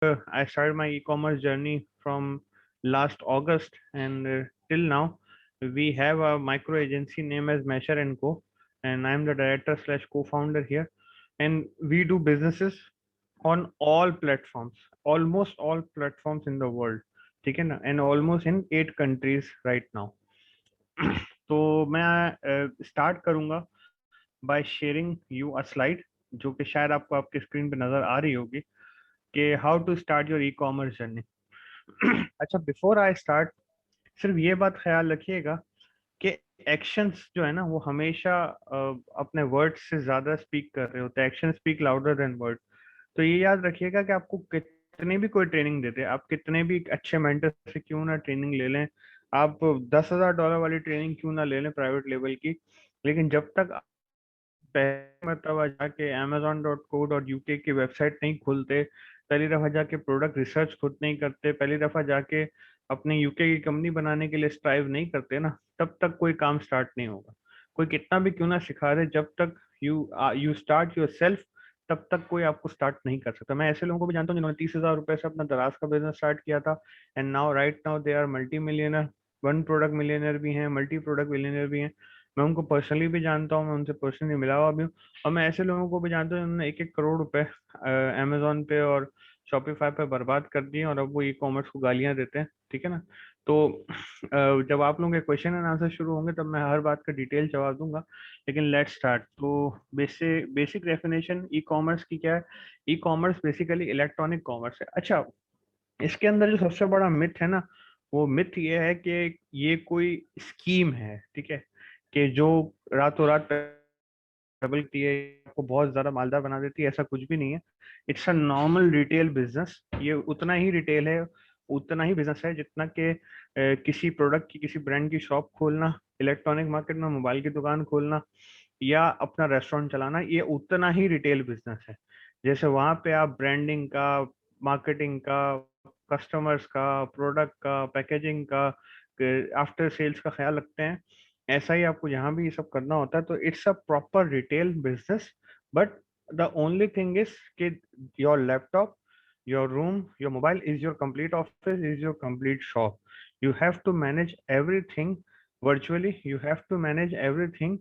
I started my e-commerce journey from last August, and till now, we have a micro agency named as Mesher and Co. And I'm the director slash co-founder here. And we do businesses on all platforms, almost all platforms in the world. ठीक है ना? And almost in 8 countries right now. तो मैं start करूंगा by sharing you a slide जो कि शायद आपको आपके स्क्रीन पे नजर आ रही होगी कि how to start your e commerce journey. अच्छा, बिफोर आई स्टार्ट, सिर्फ ये बात ख्याल रखिएगा कि एक्शंस जो है ना वो हमेशा अपने वर्ड्स से ज्यादा स्पीक कर रहे होते हैं। Action speak louder than word. तो ये याद रखिएगा कि आपको कितनी भी कोई ट्रेनिंग देते हैं, आप कितने भी अच्छे मेंटर से क्यों ना ट्रेनिंग ले लें, आप $10,000 वाली ट्रेनिंग क्यों ना ले लें प्राइवेट लेवल की, लेकिन जब तक पहली मरतबा जाके amazon.co.uk की वेबसाइट नहीं खोलते, पहली दफा जाके प्रोडक्ट रिसर्च खुद नहीं करते, पहली दफा जाके अपने यूके की कंपनी बनाने के लिए स्ट्राइव नहीं करते ना, तब तक कोई काम स्टार्ट नहीं होगा। कोई कितना भी क्यों ना सिखा दे, जब तक यू स्टार्ट योर सेल्फ, तब तक कोई आपको स्टार्ट नहीं कर सकता। मैं ऐसे लोगों को भी जानता हूँ जिन्होंने 30,000 रुपए से अपना दराज का बिजनेस स्टार्ट किया था, and now right now they are multi millionaire. One product millionaire भी हैं, मल्टी प्रोडक्ट मिलियनर भी हैं। मैं उनको पर्सनली भी जानता हूँ, मैं उनसे पर्सनली मिला हुआ भी हूँ। और मैं ऐसे लोगों को भी जानता हूँ जिन्होंने 1-1 करोड़ रुपए अमेजोन पे और शॉपिफाई पे बर्बाद कर दिए, और अब वो ई कॉमर्स को गालियां देते हैं। ठीक है ना? तो जब आप लोगों के क्वेश्चन एंड आंसर शुरू होंगे तब मैं हर बात का डिटेल जवाब दूंगा। लेकिन लेट्स स्टार्ट। तो बेसिक डेफिनेशन ई कॉमर्स की क्या है? E commerce basically electronic commerce है। अच्छा, इसके अंदर जो सबसे बड़ा मिथ है ना, वो मिथ ये है कि ये कोई स्कीम है, ठीक है, कि जो रातों रात डबल की है, आपको बहुत ज्यादा मालदार बना देती है। ऐसा कुछ भी नहीं है। It's a normal retail business. ये उतना ही रिटेल है, उतना ही बिजनेस है जितना कि किसी प्रोडक्ट की, किसी ब्रांड की शॉप खोलना, इलेक्ट्रॉनिक मार्केट में मोबाइल की दुकान खोलना, या अपना रेस्टोरेंट चलाना, ये उतना ही रिटेल बिजनेस है। जैसे वहां पे आप ब्रांडिंग का, मार्केटिंग का, कस्टमर्स का, प्रोडक्ट का, पैकेजिंग का, आफ्टर सेल्स का ख्याल रखते हैं, ऐसा ही आपको यहाँ भी ये सब करना होता है। तो it's a proper retail business. But the only thing is कि your laptop, your room, your mobile is your complete office, is your complete shop. You have to manage everything virtually. You have to manage everything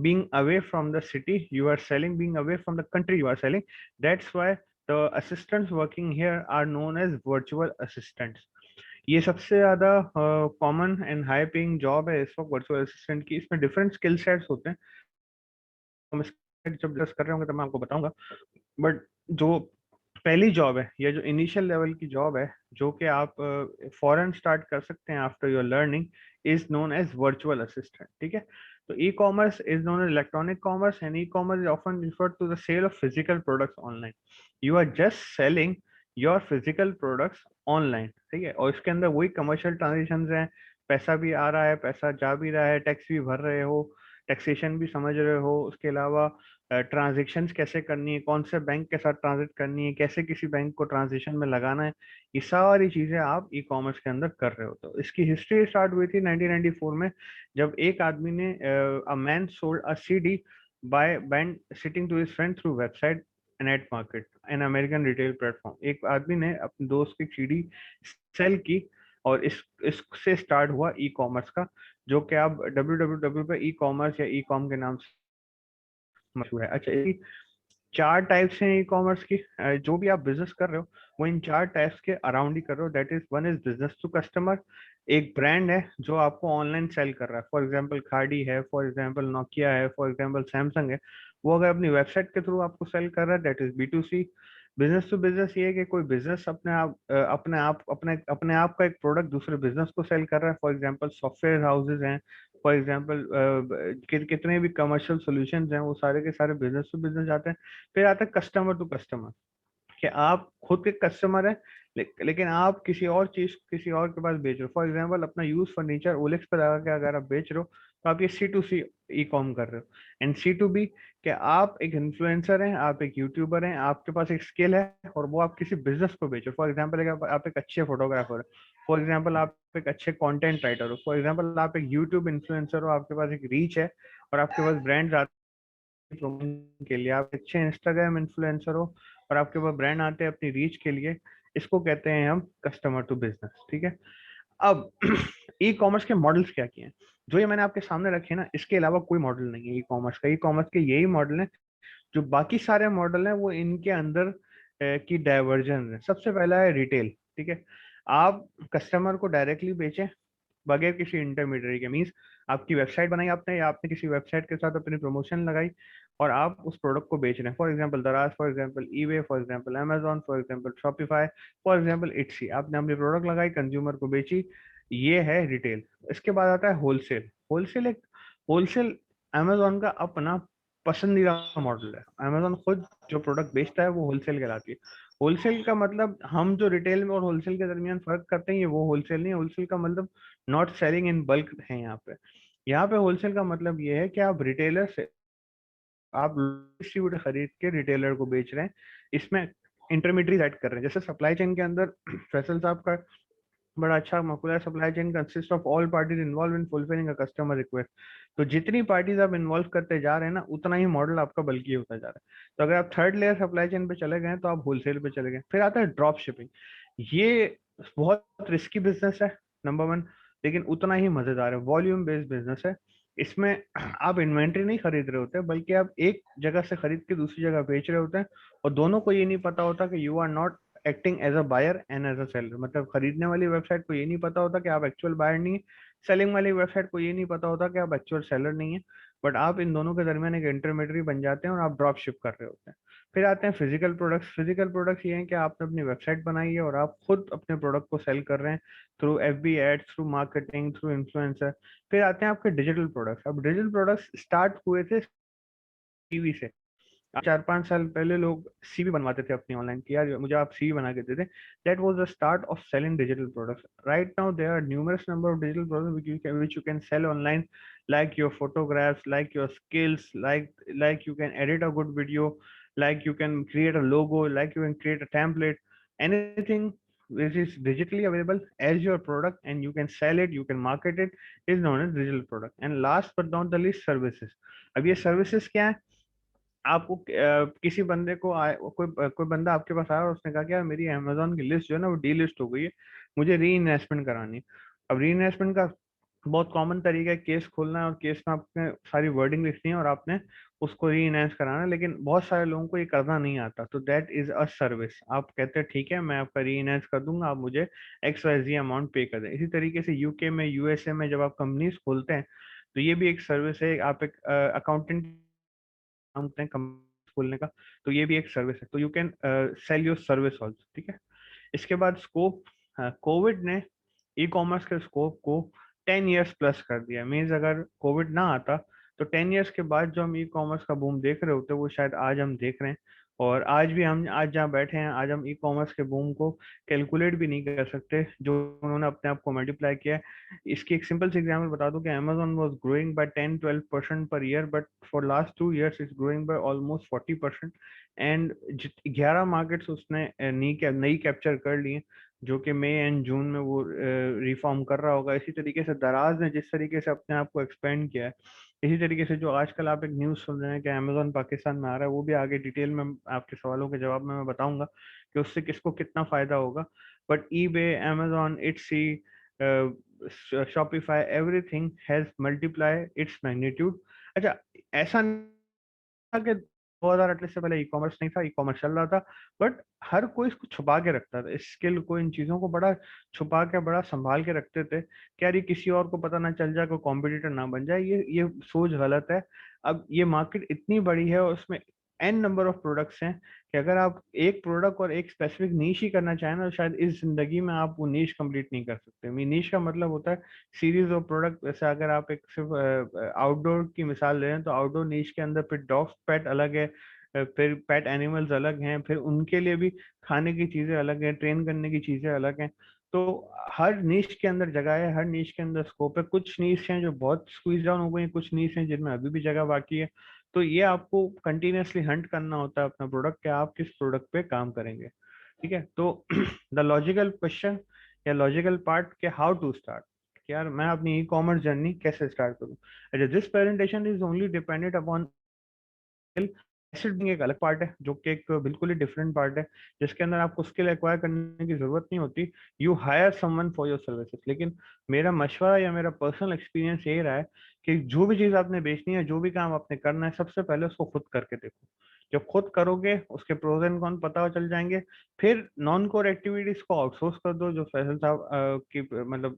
being away from the city you are selling, being away from the country you are selling. That's why the assistants working here are known as virtual assistants. ये सबसे ज्यादा common and high paying job है इस वक्त virtual assistant की। इसमें different skill sets होते हैं, हम इसमें जब डिस्कस कर रहे होंगे तब मैं आपको बताऊंगा। बट जो पहली जॉब है, या जो इनिशियल लेवल की जॉब है, जो कि आप फॉरेन स्टार्ट कर सकते हैं after your learning, is known as virtual assistant. ठीक है? तो e commerce is known as electronic commerce, and e commerce is often referred to the sale of physical products online. You are just selling your physical products online. ठीक है? और इसके अंदर वही commercial transaction हैं, पैसा भी आ रहा है, पैसा जा भी रहा है, टैक्स भी भर रहे हो, टैक्सेशन भी समझ रहे हो, उसके अलावा ट्रांजेक्शन्स कैसे करनी है, कौन से बैंक के साथ ट्रांजेक्ट करनी है, कैसे किसी बैंक को ट्रांजेक्शन में लगाना है, ये सारी चीजें आप ई कॉमर्स के अंदर कर रहे हो। तो इसकी हिस्ट्री स्टार्ट हुई थी 1994 में, जब एक आदमी ने, a man sold a CD by band Sting to his friend through website net market an American retail platform. एक आदमी ने अपने दोस्त की सीडी सेल की, और इससे स्टार्ट हुआ ई कॉमर्स का, जो कि आप www पे ई कॉमर्स या ई कॉम के नाम से मशहूर है। अच्छा, इसकी 4 टाइप्स हैं ई कॉमर्स की। जो भी आप बिजनेस कर रहे हो वो इन 4 टाइप्स के अराउंड ही कर रहे हो। That is, one is business to customer. एक ब्रांड है जो आपको ऑनलाइन सेल कर रहा है, फॉर एग्जांपल खाड़ी है, फॉर एग्जांपल नोकिया है, फॉर एग्जांपल सैमसंग है। वो अगर अपनी वेबसाइट के थ्रू आपको सेल कर रहा है, that is B2C। Business to business ये है कि कोई बिजनेस अपने आप का एक प्रोडक्ट दूसरे बिजनेस को सेल कर रहा है। फॉर एग्जांपल सॉफ्टवेयर हाउसेज हैं, फॉर एग्जांपल कितने भी कमर्शियल सॉल्यूशंस हैं, वो सारे के सारे बिजनेस टू बिजनेस जाते हैं। फिर आता है कस्टमर टू कस्टमर, कि आप खुद के कस्टमर हैं, लेकिन आप किसी और चीज किसी और के पास बेच रहे हो। फॉर एग्जांपल अपना यूज फर्नीचर ओलेक्स पर लगा के अगर आप बेच रहे हो, तो आप ये C2C ई कॉम कर रहे हो। एंड C2B, कि आप एक इन्फ्लुएंसर हैं, आप एक यूट्यूबर हैं, आपके पास एक स्किल है और वो आप किसी बिजनेस को बेच रहे हो। फॉर एग्जाम्पल आप एक अच्छे फोटोग्राफर हो, फॉर एग्जाम्पल आप एक अच्छे कंटेंट राइटर हो, फॉर एग्जाम्पल आप एक यूट्यूब इन्फ्लुएंसर हो, आपके पास एक रीच है और आपके पास ब्रांड प्रमोशन के लिए। आप अच्छे इंस्टाग्राम इन्फ्लुएंसर हो और आपके पास ब्रांड आते हैं अपनी रीच के लिए, इसको कहते हैं हम कस्टमर टू बिजनेस, ठीक है। अब ई कॉमर्स के मॉडल्स क्या क्या हैं, जो ये मैंने आपके सामने रखे हैं ना, इसके अलावा कोई मॉडल नहीं है ई कॉमर्स का। ई कॉमर्स के यही मॉडल है, जो बाकी सारे मॉडल हैं वो इनके अंदर की डाइवर्जन है। सबसे पहला है रिटेल, ठीक है। आप कस्टमर को डायरेक्टली बेचें बगैर किसी इंटरमीडियरी के। मीन्स आपकी वेबसाइट बनाई आपने, या आपने किसी वेबसाइट के साथ अपनी प्रमोशन लगाई और आप उस प्रोडक्ट को बेच रहे हैं। For example Daraz, for example eBay, for example Amazon, for example Shopify, for example Etsy. आपने अपनी प्रोडक्ट लगाई, कंज्यूमर को बेची, ये है रिटेल। इसके बाद आता है होलसेल। होलसेल एक होलसेल अमेजोन का अपना पसंदीदा मॉडल है। अमेजोन खुद जो प्रोडक्ट बेचता है वो होलसेल कहलाती है। होलसेल का मतलब, हम जो रिटेल में और होलसेल के दरमियान फर्क करते हैं, ये वो होलसेल नहीं है। होलसेल का मतलब नॉट सेलिंग इन बल्क है यहाँ पे। यहाँ पे होलसेल का मतलब ये है कि आप रिटेलर से, आप डिस्ट्रीब्यूटर खरीद के रिटेलर को बेच रहे हैं। इसमें इंटरमीडिएट ऐड कर रहे हैं। जैसे सप्लाई चेन के अंदर फैसल साहब का बड़ा अच्छा मकूला है, supply chain consist of all parties involve in fulfilling a customer request. तो जितनी पार्टीज आप इन्वॉल्व करते जा रहे हैं ना, उतना ही मॉडल आपका बल्कि होता जा रहा है। तो अगर आप थर्ड लेयर सप्लाई चेन पे चले गए तो आप होलसेल पे चले गए। फिर आता है ड्रॉप शिपिंग। ये बहुत रिस्की बिजनेस है, नंबर वन, लेकिन उतना ही मजेदार है। वॉल्यूम बेस्ड बिजनेस है। इसमें आप इन्वेंट्री नहीं खरीद रहे होते, बल्कि आप एक जगह से खरीद के दूसरी जगह बेच रहे होते हैं, और दोनों को ये नहीं पता होता कि you are not acting as a buyer and as a seller. मतलब खरीदने वाली वेबसाइट को ये नहीं पता होता कि आप एक्चुअल बायर नहीं है, सेलिंग वाली वेबसाइट को ये नहीं पता होता कि आप एक्चुअल सेलर नहीं है, बट आप इन दोनों के दरमियान एक इंटरमीडियरी बन जाते हैं और आप ड्रॉप शिप कर रहे होते हैं। फिर आते हैं फिजिकल प्रोडक्ट्स। फिजिकल प्रोडक्ट्स ये हैं कि आपने अपनी वेबसाइट बनाई है और आप खुद अपने प्रोडक्ट को सेल कर रहे हैं through FB ads, through marketing, through influencer. फिर आते हैं आपके डिजिटल प्रोडक्ट्स। अब डिजिटल प्रोडक्ट्स स्टार्ट हुए थे टीवी से। 4-5 साल पहले लोग सीवी बनवाते थे अपनी ऑनलाइन, कि यार मुझे आप सीवी बना के दे दें। That was the start of selling digital products. Right now there are numerous number of digital products which you can sell online, like your photographs, like your skills, like you can edit a good video, like you can create a logo, like you can create a template, anything which is digitally available as your product and you can sell it, you can market it, is known as digital product. And last but not the least, services। अब ये services क्या है? आपको किसी बंदे को कोई कोई बंदा आपके पास आया और उसने कहा कि यार मेरी अमेजोन की लिस्ट जो है ना वो डी लिस्ट हो गई है, मुझे री इन्वेस्टमेंट करानी है। अब री इन्वेस्टमेंट का बहुत कॉमन तरीका है, केस खोलना है और केस में आपने सारी वर्डिंग लिखनी है और आपने उसको री इन्वेस्ट कराना है। लेकिन बहुत सारे लोगों को ये करना नहीं आता, तो दैट इज अ सर्विस। आप कहते हैं ठीक है मैं आपका री इन्वेस्ट कर दूंगा, आप मुझे XYZ अमाउंट पे कर दें। इसी तरीके से यूके में, यूएसए में जब आप कंपनीज खोलते हैं, तो ये भी एक सर्विस है। आप एक अकाउंटेंट काम करते हैं कंपनी खोलने का, तो ये भी एक सर्विस है। तो you can sell your service also, ठीक है। इसके बाद स्कोप, कोविड ने ई कॉमर्स के स्कोप को 10 years प्लस कर दिया। मीन्स अगर कोविड ना आता तो 10 years के बाद जो हम ई कॉमर्स का बूम देख रहे होते वो शायद आज हम देख रहे हैं। और आज भी हम, आज जहाँ बैठे हैं, आज हम ई कॉमर्स के बूम को कैलकुलेट भी नहीं कर सकते जो उन्होंने अपने आप को मल्टीप्लाई किया है। इसकी एक सिंपल सी एग्जांपल बता दूं कि Amazon was growing by 10-12% per year, but for last 2 years it's growing by almost 40%। And 11 markets उसने नई कैप्चर कर ली, जो कि मई एंड जून में वो रिफॉर्म कर रहा होगा। इसी तरीके से दराज ने जिस तरीके से अपने आप को एक्सपेंड किया है, इसी तरीके से जो आजकल आप एक न्यूज़ सुन रहे हैं कि अमेजोन पाकिस्तान में आ रहा है, वो भी आगे डिटेल में आपके सवालों के जवाब में मैं बताऊंगा कि उससे किसको कितना फायदा होगा। But eBay, Amazon, Etsy, Shopify, everything has multiply its magnitude. अच्छा, ऐसा कि 2028 से पहले ई कॉमर्स नहीं था, ई कॉमर्स चल रहा था, बट हर कोई इसको छुपा के रखता था। इस स्किल को, इन चीजों को बड़ा छुपा के, बड़ा संभाल के रखते थे कि यार ये किसी और को पता ना चल जाए, कोई कॉम्पिटिटर ना बन जाए। ये सोच गलत है। अब ये मार्केट इतनी बड़ी है और उसमें एन नंबर ऑफ प्रोडक्ट्स हैं कि अगर आप एक प्रोडक्ट और एक स्पेसिफिक नीश ही करना चाहें ना, तो शायद इस जिंदगी में आप वो नीश कंप्लीट नहीं कर सकते। नीश का मतलब होता है सीरीज ऑफ प्रोडक्ट। जैसे अगर आप एक सिर्फ आउटडोर की मिसाल ले रहे हैं, तो आउटडोर नीश के अंदर फिर डॉग्स पेट अलग है, फिर पेट एनिमल्स अलग हैं, फिर उनके लिए भी खाने की चीजें अलग हैं, ट्रेन करने की चीजें अलग हैं। तो हर नीश के अंदर जगह है, हर नीश के अंदर स्कोप है। कुछ नीश हैं जो बहुत स्क्वीज डाउन हो गई हैं, कुछ नीश हैं जिनमें अभी भी जगह बाकी है। तो ये आपको कंटिन्यूअसली हंट करना होता है अपना प्रोडक्ट, कि आप किस प्रोडक्ट पे काम करेंगे, ठीक है। तो द लॉजिकल क्वेश्चन या लॉजिकल पार्ट के हाउ टू स्टार्ट, कि यार मैं अपनी ई कॉमर्स जर्नी कैसे स्टार्ट करूं। अच्छा, this presentation is only dependent upon asset building एक अलग पार्ट है, जो कि एक बिल्कुल ही डिफरेंट पार्ट है, जिसके अंदर आपको स्किल एक्वायर करने की जरूरत नहीं होती। You hire someone for your services. लेकिन मेरा मशवरा या मेरा पर्सनल एक्सपीरियंस यही रहा है कि जो भी चीज आपने बेचनी है, जो भी काम आपने करना है, सबसे पहले उसको खुद करके देखो। जब खुद करोगे, उसके प्रोज एंड कॉन पता चल जाएंगे। फिर नॉन कोर एक्टिविटीज को आउटसोर्स कर दो, जो फैसल साहब की मतलब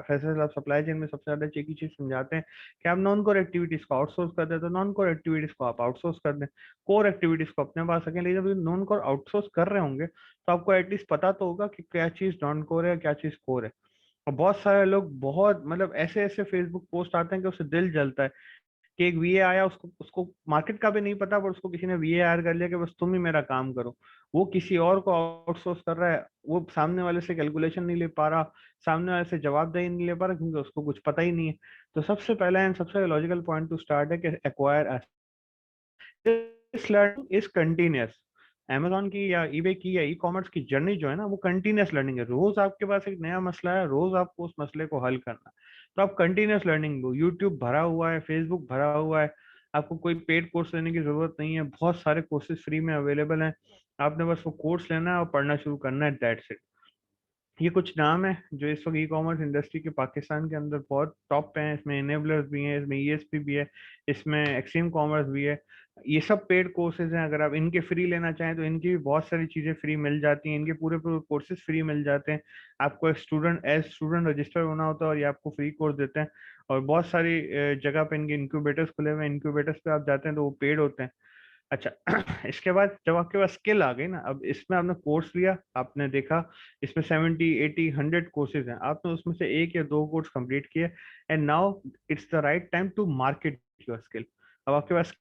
फैसल साहब सप्लाई चेन में सबसे ज्यादा एक ही चीज समझाते हैं कि आप नॉन कोर एक्टिविटीज को आउटसोर्स कर दें, तो नॉन कोर एक्टिविटीज को आप आउटसोर्स कर दें, कोर एक्टिविटीज को अपने पास रखें। लेकिन जब नॉन कोर आउटसोर्स कर रहे होंगे, तो आपको एटलीस्ट पता तो होगा कि क्या चीज नॉन कोर है, क्या चीज कोर है। और बहुत सारे लोग बहुत मतलब ऐसे ऐसे फेसबुक पोस्ट आते हैं कि उससे दिल जलता है कि एक वीए आया, उसको उसको मार्केट का भी नहीं पता, पर उसको किसी ने वीए हायर कर लिया कि बस तुम ही मेरा काम करो। वो किसी और को आउटसोर्स कर रहा है, वो सामने वाले से कैलकुलेशन नहीं ले पा रहा, सामने वाले से जवाबदेही नहीं ले पा रहा, क्योंकि उसको कुछ पता ही नहीं है। तो सबसे पहला एंड सबसे लॉजिकल पॉइंट टू स्टार्ट है कि acquire. This learning is continuous. Amazon की या eBay की या ई कॉमर्स की जर्नी जो है ना, वो कंटिन्यूअस लर्निंग है। रोज आपके पास एक नया मसला है, रोज आपको उस मसले को हल करना है। तो आप कंटिन्यूअस लर्निंग लो। यूट्यूब भरा हुआ है, फेसबुक भरा हुआ है, आपको कोई पेड कोर्स लेने की जरूरत नहीं है। बहुत सारे कोर्सेज फ्री में अवेलेबल हैं। आपने बस वो कोर्स लेना है और पढ़ना शुरू करना है, दैट्स इट। ये कुछ नाम है जो इस वक्त ई कॉमर्स इंडस्ट्री के पाकिस्तान के अंदर बहुत टॉप पे हैं। इसमें इनेबलर्स भी हैं, इसमें ईएसपी भी है, इसमें एक्सट्रीम कॉमर्स भी है। ये सब पेड कोर्सेज हैं। अगर आप इनके फ्री लेना चाहें, तो इनकी भी बहुत सारी चीज़ें फ्री मिल जाती हैं, इनके पूरे पूरे कोर्सेज फ्री मिल जाते हैं। आपको एक स्टूडेंट एज स्टूडेंट रजिस्टर होना होता है और ये आपको फ्री कोर्स देते हैं। और बहुत सारी जगह पे इनके इंक्यूबेटर्स खुले हुए हैं। इंक्यूबेटर्स पे आप जाते हैं तो वो पेड होते हैं। अच्छा इसके बाद जब आपके पास स्किल आ गई ना, अब इसमें आपने कोर्स लिया, आपने देखा इसमें 70 80 100 कोर्सेज हैं, आपने उसमें से एक या दो कोर्स कंप्लीट किए, and now it's the right time to market your skill. अब आपके पास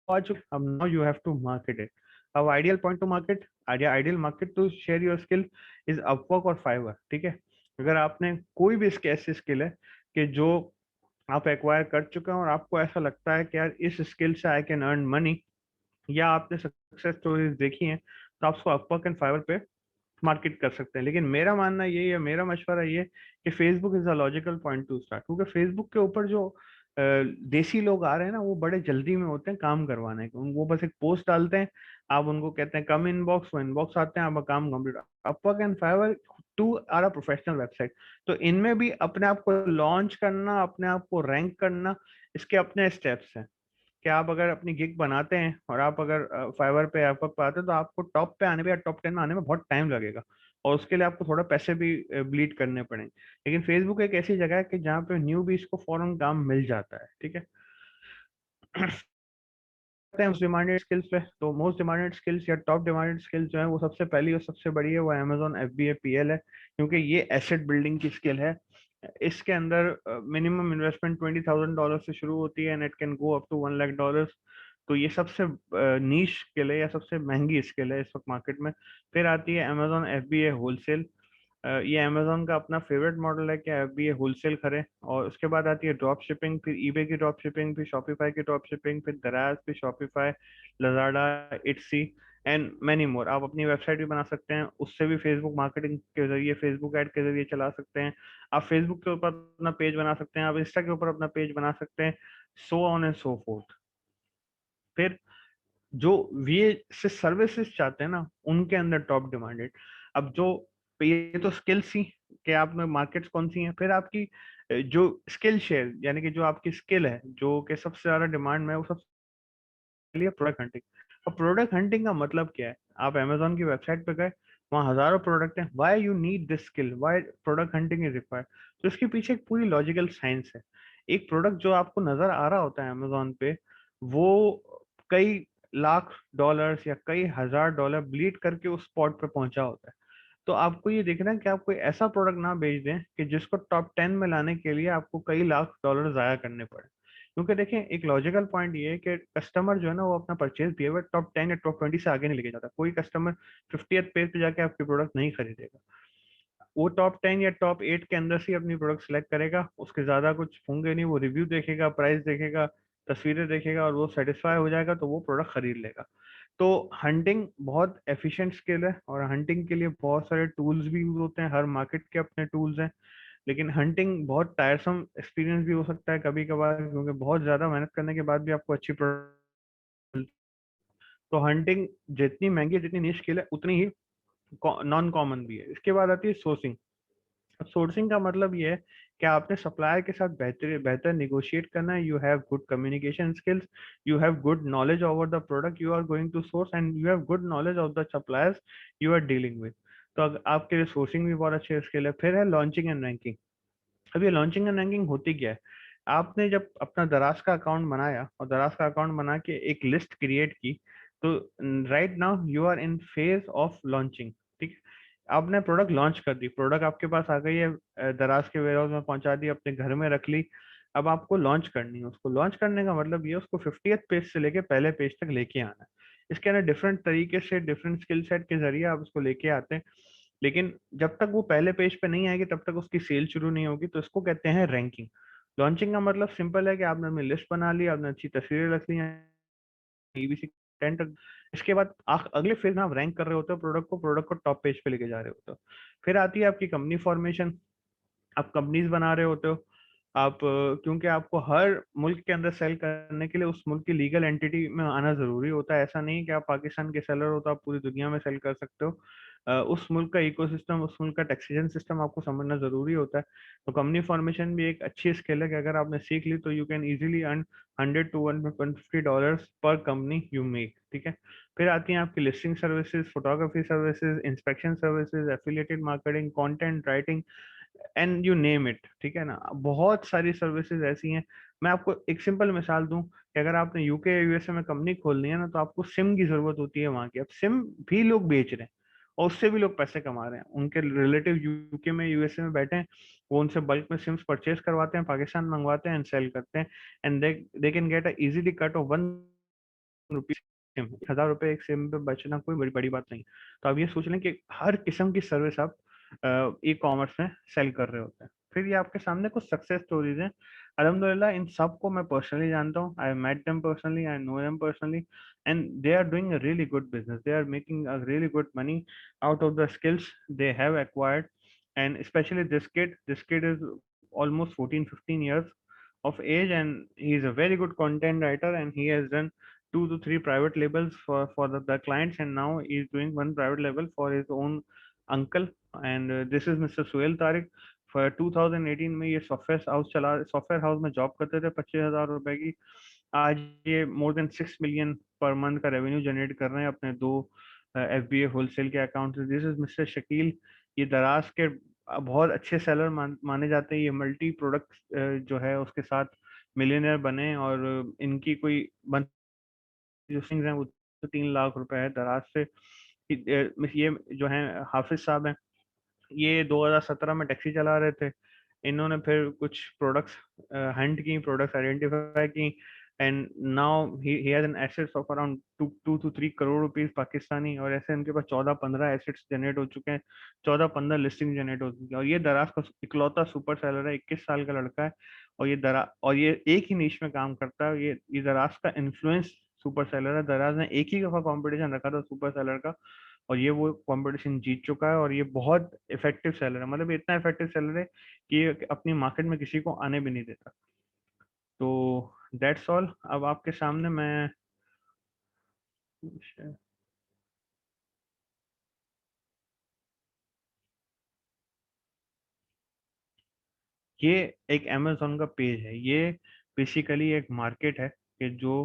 आ चुके, अब now you have to market it. अब ideal point to market, ideal market to share your skill is Upwork और फाइवर। ठीक है, अगर आपने कोई भी इसके ऐसी स्किल है कि जो आप एक्वायर कर चुके हैं और आपको ऐसा लगता है कि यार इस स्किल से आई कैन अर्न मनी, या आपने सक्सेस स्टोरीज देखी हैं, तो आप उसको अपवर्क एंड फाइवर पे मार्केट कर सकते हैं। लेकिन मेरा मानना यही है, मेरा मशवरा ये है कि Facebook is a logical point two start, क्योंकि फेसबुक के ऊपर जो देसी लोग आ रहे हैं ना, वो बड़े जल्दी में होते हैं काम करवाने के। वो बस एक पोस्ट डालते हैं, आप उनको कहते हैं कम इनबॉक्स, वो इनबॉक्स आते हैं, आपका काम complete. Upwork and Fiverr two are a professional website. तो इनमें भी अपने आप को लॉन्च करना, अपने आप को रैंक करना, इसके अपने स्टेप्स हैं। कि आप अगर अपनी गिग बनाते हैं और आप अगर फाइवर पे अपवर्क पे आते हैं, तो आपको टॉप पे आने में या टॉप 10 में आने में बहुत टाइम लगेगा, और उसके लिए आपको थोड़ा पैसे भी ब्लीड करने पड़ेंगे। लेकिन फेसबुक एक ऐसी जगह है कि जहाँ पे न्यू बीस को फौरन काम मिल जाता है। ठीक है हैं उस डिमांडेड स्किल्स पे, तो मोस्ट डिमांडेड स्किल्स या टॉप डिमांडेड स्किल्स जो है, वो सबसे पहली और सबसे बड़ी है, वो अमेजोन FBA PL है। क्योंकि ये एसेट बिल्डिंग की स्किल है। इसके अंदर मिनिमम इन्वेस्टमेंट $20,000 से शुरू होती है, and it can go up to $1 lakh. तो ये सबसे नीश स्किल है या सबसे महंगी स्किल है इस वक्त मार्केट में। फिर आती है अमेजोन FBA होलसेल। ये अमेजोन का अपना फेवरेट मॉडल है कि अभी ये होलसेल खरे। और उसके बाद आती है ड्रॉप शिपिंग, फिर ईबे की ड्रॉप शिपिंग, फिर शॉपिफाई की ड्रॉप शिपिंग, फिर दराज, फिर शॉपिफाई, लजाडा, इट्सी एंड मैनी मोर। आप अपनी वेबसाइट भी बना सकते हैं, उससे भी फेसबुक मार्केटिंग के जरिए, फेसबुक ऐड के जरिए चला सकते हैं। आप फेसबुक के ऊपर अपना पेज बना सकते हैं, आप इंस्टा के ऊपर अपना पेज बना सकते हैं, so on and so fourth. फिर जो वीए से सर्विसेज चाहते हैं ना, उनके अंदर टॉप डिमांडेड। अब जो ये तो स्किल्स ही कि आप में मार्केट्स कौन सी हैं। फिर आपकी जो स्किल शेयर, यानी कि जो आपकी स्किल है जो कि सबसे ज्यादा डिमांड में है, वो सबसे लिए प्रोडक्ट हंटिंग। अब प्रोडक्ट हंटिंग का मतलब क्या है? आप अमेजोन की वेबसाइट पे गए, वहाँ हजारों प्रोडक्ट हैं, why you need this skill, why product hunting is required. तो इसके पीछे एक पूरी लॉजिकल साइंस है। एक प्रोडक्ट जो आपको नजर आ रहा होता है अमेजोन पे, वो कई लाख डॉलर्स या कई हजार डॉलर ब्लीड करके उस स्पॉट पे पहुंचा होता है। तो आपको ये देखना है कि आप कोई ऐसा प्रोडक्ट ना बेच दें कि जिसको टॉप 10 में लाने के लिए आपको कई लाख डॉलर जाया करने पड़े। क्योंकि देखें, एक लॉजिकल पॉइंट ये है कि कस्टमर जो है ना, वो अपना परचेज बिहेवियर टॉप 10 या टॉप 20 से आगे नहीं लेके जाता। कोई कस्टमर 50th पेज पे जाके आपकी प्रोडक्ट नहीं खरीदेगा। वो टॉप 10 या टॉप 8 के अंदर से ही अपनी प्रोडक्ट सेलेक्ट करेगा, उसके ज्यादा कुछ होंगे नहीं। वो रिव्यू देखेगा, प्राइस देखेगा, तस्वीरें देखेगा, और वो सेटिस्फाई हो जाएगा तो वो प्रोडक्ट खरीद लेगा। तो हंटिंग बहुत एफिशिएंट स्किल है, और हंटिंग के लिए बहुत सारे टूल्स भी यूज होते हैं। हर मार्केट के अपने टूल्स हैं। लेकिन हंटिंग बहुत टायरसम एक्सपीरियंस भी हो सकता है कभी कभार, क्योंकि बहुत ज्यादा मेहनत करने के बाद भी आपको अच्छी प्रोडक्ट तो हंटिंग जितनी महंगी, जितनी निश स्किल है, उतनी ही नॉन कॉमन भी है। इसके बाद आती है सोर्सिंग। सोर्सिंग का मतलब ये है कि आपने सप्लायर के साथ बेहतर बेहतर निगोशिएट करना है। You have good communication skills, you have good knowledge over the product you are going to source, and you have good knowledge of the suppliers you are dealing with. तो आपके लिए sourcing भी बहुत अच्छी skill है। फिर है launching and ranking. अब ये लॉन्चिंग एंड रैंकिंग होती क्या है? आपने जब अपना दराज का अकाउंट बनाया और दराज का अकाउंट बना के एक लिस्ट क्रिएट की, तो right now you are in phase of launching. ठीक है, आपने प्रोडक्ट लॉन्च कर दी, प्रोडक्ट आपके पास आ गई है, दराज के वेयर हाउस में पहुंचा दी, अपने घर में रख ली। अब आपको लॉन्च करनी है। उसको लॉन्च करने का मतलब ये, उसको 50th पेज से लेके पहले पेज तक लेके आना है। इसके अंदर डिफरेंट तरीके से, डिफरेंट स्किल सेट के जरिए आप उसको लेके आते हैं। लेकिन जब तक वो पहले पेज पे नहीं आएगी, तब तक उसकी सेल शुरू नहीं होगी। तो इसको कहते हैं रैंकिंग। लॉन्चिंग का मतलब सिंपल है कि आपने अपनी लिस्ट बना ली, आपने अच्छी तस्वीरें रख ली हैं, ईबीसी टेन तक। इसके बाद अगले फेज में आप रैंक कर रहे होते हो प्रोडक्ट को टॉप पेज पे लेके जा रहे होते हो। फिर आती है आपकी कंपनी फॉर्मेशन। आप कंपनीज बना रहे होते हो। आप क्योंकि आपको हर मुल्क के अंदर सेल करने के लिए उस मुल्क की लीगल एंटिटी में आना जरूरी होता है। ऐसा नहीं कि आप पाकिस्तान के सेलर हो तो आप पूरी दुनिया में सेल कर सकते हो। उस मुल्क का इकोसिस्टम, उस मुल्क का टैक्सेशन सिस्टम आपको समझना जरूरी होता है। तो कंपनी फॉर्मेशन भी एक अच्छी स्किल है कि अगर आपने सीख ली तो you can easily earn 100 to $150 पर कंपनी यू मेक। ठीक है, फिर आती हैं आपकी listing services, photography services, inspection services, affiliated marketing, content writing, and you name it. ठीक है ना, बहुत सारी सर्विसेज ऐसी हैं। मैं आपको एक सिंपल मिसाल दूं कि अगर आपने यूके यूएसए में कंपनी खोलनी है ना, तो आपको सिम की जरूरत होती है वहां की। अब सिम भी लोग बेच रहे हैं और उससे भी लोग पैसे कमा रहे हैं। उनके रिलेटिव यूके में, यूएसए में बैठे हैं, वो उनसे बल्क में सिम्स परचेज करवाते हैं, पाकिस्तान मंगवाते हैं एंड सेल करते हैं। And they can get a easily cut off ₹1। SIM, 1000 रुपए एक सिम पे बचना कोई बड़ी बड़ी बात नहीं। तो आप ये सोच लें कि हर किस्म की सर्विस आप ई कॉमर्स में सेल कर रहे होते हैं। फिर ये आपके सामने कुछ सक्सेस स्टोरीज हैं। अल्हम्दुलिल्लाह इन सबको मैं पर्सनली जानता हूँ। I met them personally, I know them personally, and they are doing a really good business. They are making a really good money out of the skills they have acquired. And specially this kid is almost 14-15 years of age, and he is a very good content writer, and he has done 2 to 3 private labels for the clients, and now he is doing one private label for his own uncle. And this is Mr. Suhail Tariq। for 2018 में ये software house में job करते थे, 25,000 रुपए की। आज ये more than 6 million per month का रेवेन्यू जनरेट कर रहे हैं अपने 2 FBA होलसेल के अकाउंट से। This is mister Shakeel. ये दराज के बहुत अच्छे सेलर माने जाते हैं। ये मल्टी प्रोडक्ट जो है उसके साथ मिलियनर बने, और इनकी कोई जो सिंग्स हैं वो तो 3 लाख रुपए है दराज से। ये जो है हाफिज साहब हैं, ये 2017 में टैक्सी चला रहे थे। इन्होंने फिर कुछ प्रोडक्ट्स हंट की, प्रोडक्ट्स आइडेंटिफाई की, and now he has an assets of around 2 to 3 crore rupees Pakistani. और ऐसे इनके पास 14-15 एसेट्स जनरेट हो चुके हैं, 14-15 लिस्टिंग जनरेट हो चुकी है। और ये दराज का इकलौता सुपर सेलर है, 21 साल का लड़का है। और ये एक ही नीश में काम करता है। ये दराज का इन्फ्लुएंस सुपर सेलर है। दराज ने एक ही दफा कंपटीशन रखा था सुपर सेलर का, और ये वो कंपटीशन जीत चुका है। और ये बहुत इफेक्टिव सेलर है, मतलब ये इतना इफेक्टिव सेलर है कि ये अपनी मार्केट में किसी को आने भी नहीं देता। तो दैट्स ऑल। अब आपके सामने मैं ये एक अमेजोन का पेज है। ये बेसिकली एक मार्केट है कि जो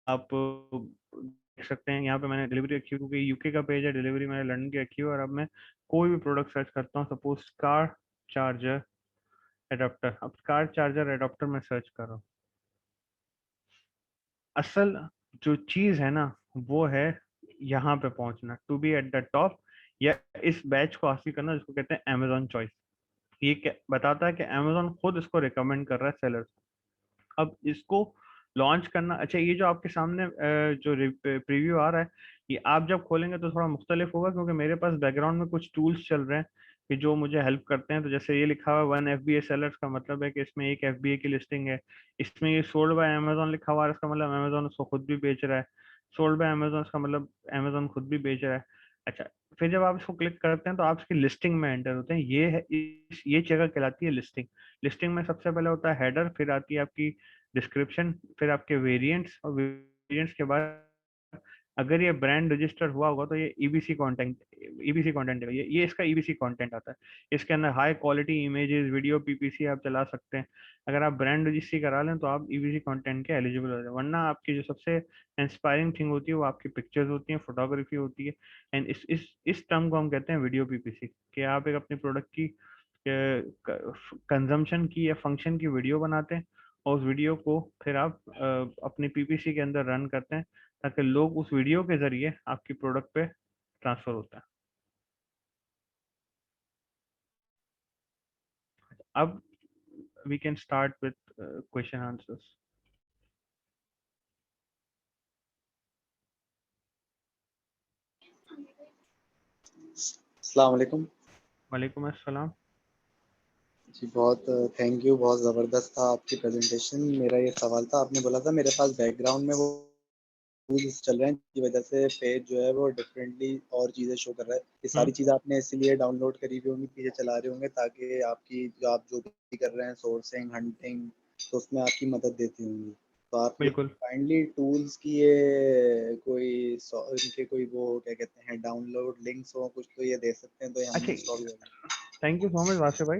आप देख सकते हैं। यहाँ पे मैंने डिलीवरी रखी है क्योंकि यूके का पेज है, डिलीवरी मैंने लंदन की रखी है। और अब मैं कोई भी प्रोडक्ट सर्च करता हूँ, सपोज कार चार्जर एडाप्टर। अब कार चार्जर एडाप्टर में सर्च कर रहा हूँ। असल जो चीज है ना, वो है यहाँ पे पहुंचना, to be at the top, या इस बैच को हासिल करना, जिसको कहते हैं अमेजोन चॉइस। ये बताता है कि अमेजोन खुद इसको रिकमेंड कर रहा है सेलर्स। अब इसको लॉन्च करना, अच्छा ये जो आपके सामने जो प्रीव्यू आ रहा है, ये आप जब खोलेंगे तो थोड़ा मुख्तलिफ होगा, क्योंकि मेरे पास बैकग्राउंड में कुछ टूल्स चल रहे हैं कि जो मुझे हेल्प करते हैं। तो जैसे ये लिखा हुआ है 1 FBA सेलर्स, का मतलब है कि इसमें 1 FBA की लिस्टिंग है। इसमें ये सोल्ड बाय अमेजोन लिखा हुआ है, इसका मतलब अमेजोन उसको खुद भी बेच रहा है। सोल्ड बाय अमेजोन, इसका मतलब अमेजोन खुद भी बेच रहा है। अच्छा, फिर जब आप इसको क्लिक करते हैं तो आप इसकी लिस्टिंग में एंटर होते हैं। ये है ये जगह कहलाती है लिस्टिंग। लिस्टिंग में सबसे पहले होता है हेडर, फिर आती है आपकी डिस्क्रिप्शन, फिर आपके वेरिएंट्स, और वेरिएंट्स के बाद अगर ये ब्रांड रजिस्टर हुआ होगा तो ये ईबीसी कंटेंट है, ये इसका ईबीसी कंटेंट आता है। इसके अंदर high quality images, video, PPC आप चला सकते हैं। अगर आप ब्रांड रजिस्ट्री करा लें तो आप ईबीसी कंटेंट के एलिजिबल हो जाए, वरना आपकी जो सबसे इंस्पायरिंग थिंग होती है वो आपकी पिक्चर्स होती हैं, फोटोग्राफी होती है। एंड इस टर्म को हम कहते हैं वीडियो पीपीसी, कि आप एक अपनी प्रोडक्ट की कंजम्पशन की या फंक्शन की वीडियो बनाते हैं, और उस वीडियो को फिर आप अपनी पीपीसी के अंदर रन करते हैं, ताकि लोग उस वीडियो के जरिए आपकी प्रोडक्ट पे ट्रांसफर होता है। अब we can start with question answers. अस्सलाम वालेकुम। वालेकुम अस्सलाम। जी बहुत थैंक यू, बहुत ज़बरदस्त था आपकी प्रेजेंटेशन। मेरा ये सवाल था, आपने बोला था मेरे पास बैकग्राउंड में वो टूल्स चल रहे हैं की वजह से पेज जो है वो डिफरेंटली और चीज़ें शो कर रहा है। ये सारी चीज़ें आपने इसीलिए डाउनलोड करी हुई होंगी, पीछे चला रहे होंगे ताकि आपकी आप जो भी कर रहे हैं सोर्सिंग, हंटिंग, तो उसमें आपकी मदद देती होंगी। तो आप ये बिल्कुल। काइंडली टूल्स की ये कोई इनके कोई वो क्या कहते हैं डाउनलोड लिंक्स हो कुछ तो ये दे सकते हैं तो ये हम अच्छा, इंस्टॉल करें। Thank you so much Wasif भाई।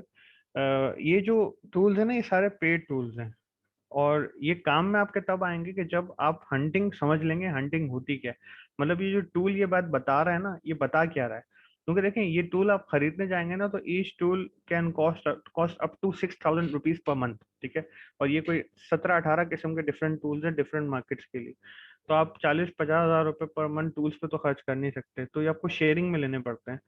ये जो टूल्स है ना, ये सारे पेड टूल्स हैं, और ये काम में आपके तब आएंगे कि जब आप हंटिंग समझ लेंगे, हंटिंग होती क्या है। मतलब ये जो टूल ये बात बता रहा है ना, ये बता क्या रहा है। क्योंकि देखें, ये टूल आप खरीदने जाएंगे ना तो each tool can cost up to 6,000 rupees per month, ठीक है। और ये कोई 17-18 किस्म के डिफरेंट टूल्स हैं डिफरेंट मार्केट्स के लिए। तो आप 40-50 हज़ार रुपये पर मंथ टूल्स पे तो खर्च कर नहीं सकते, तो ये आपको शेयरिंग में लेने पड़ते हैं।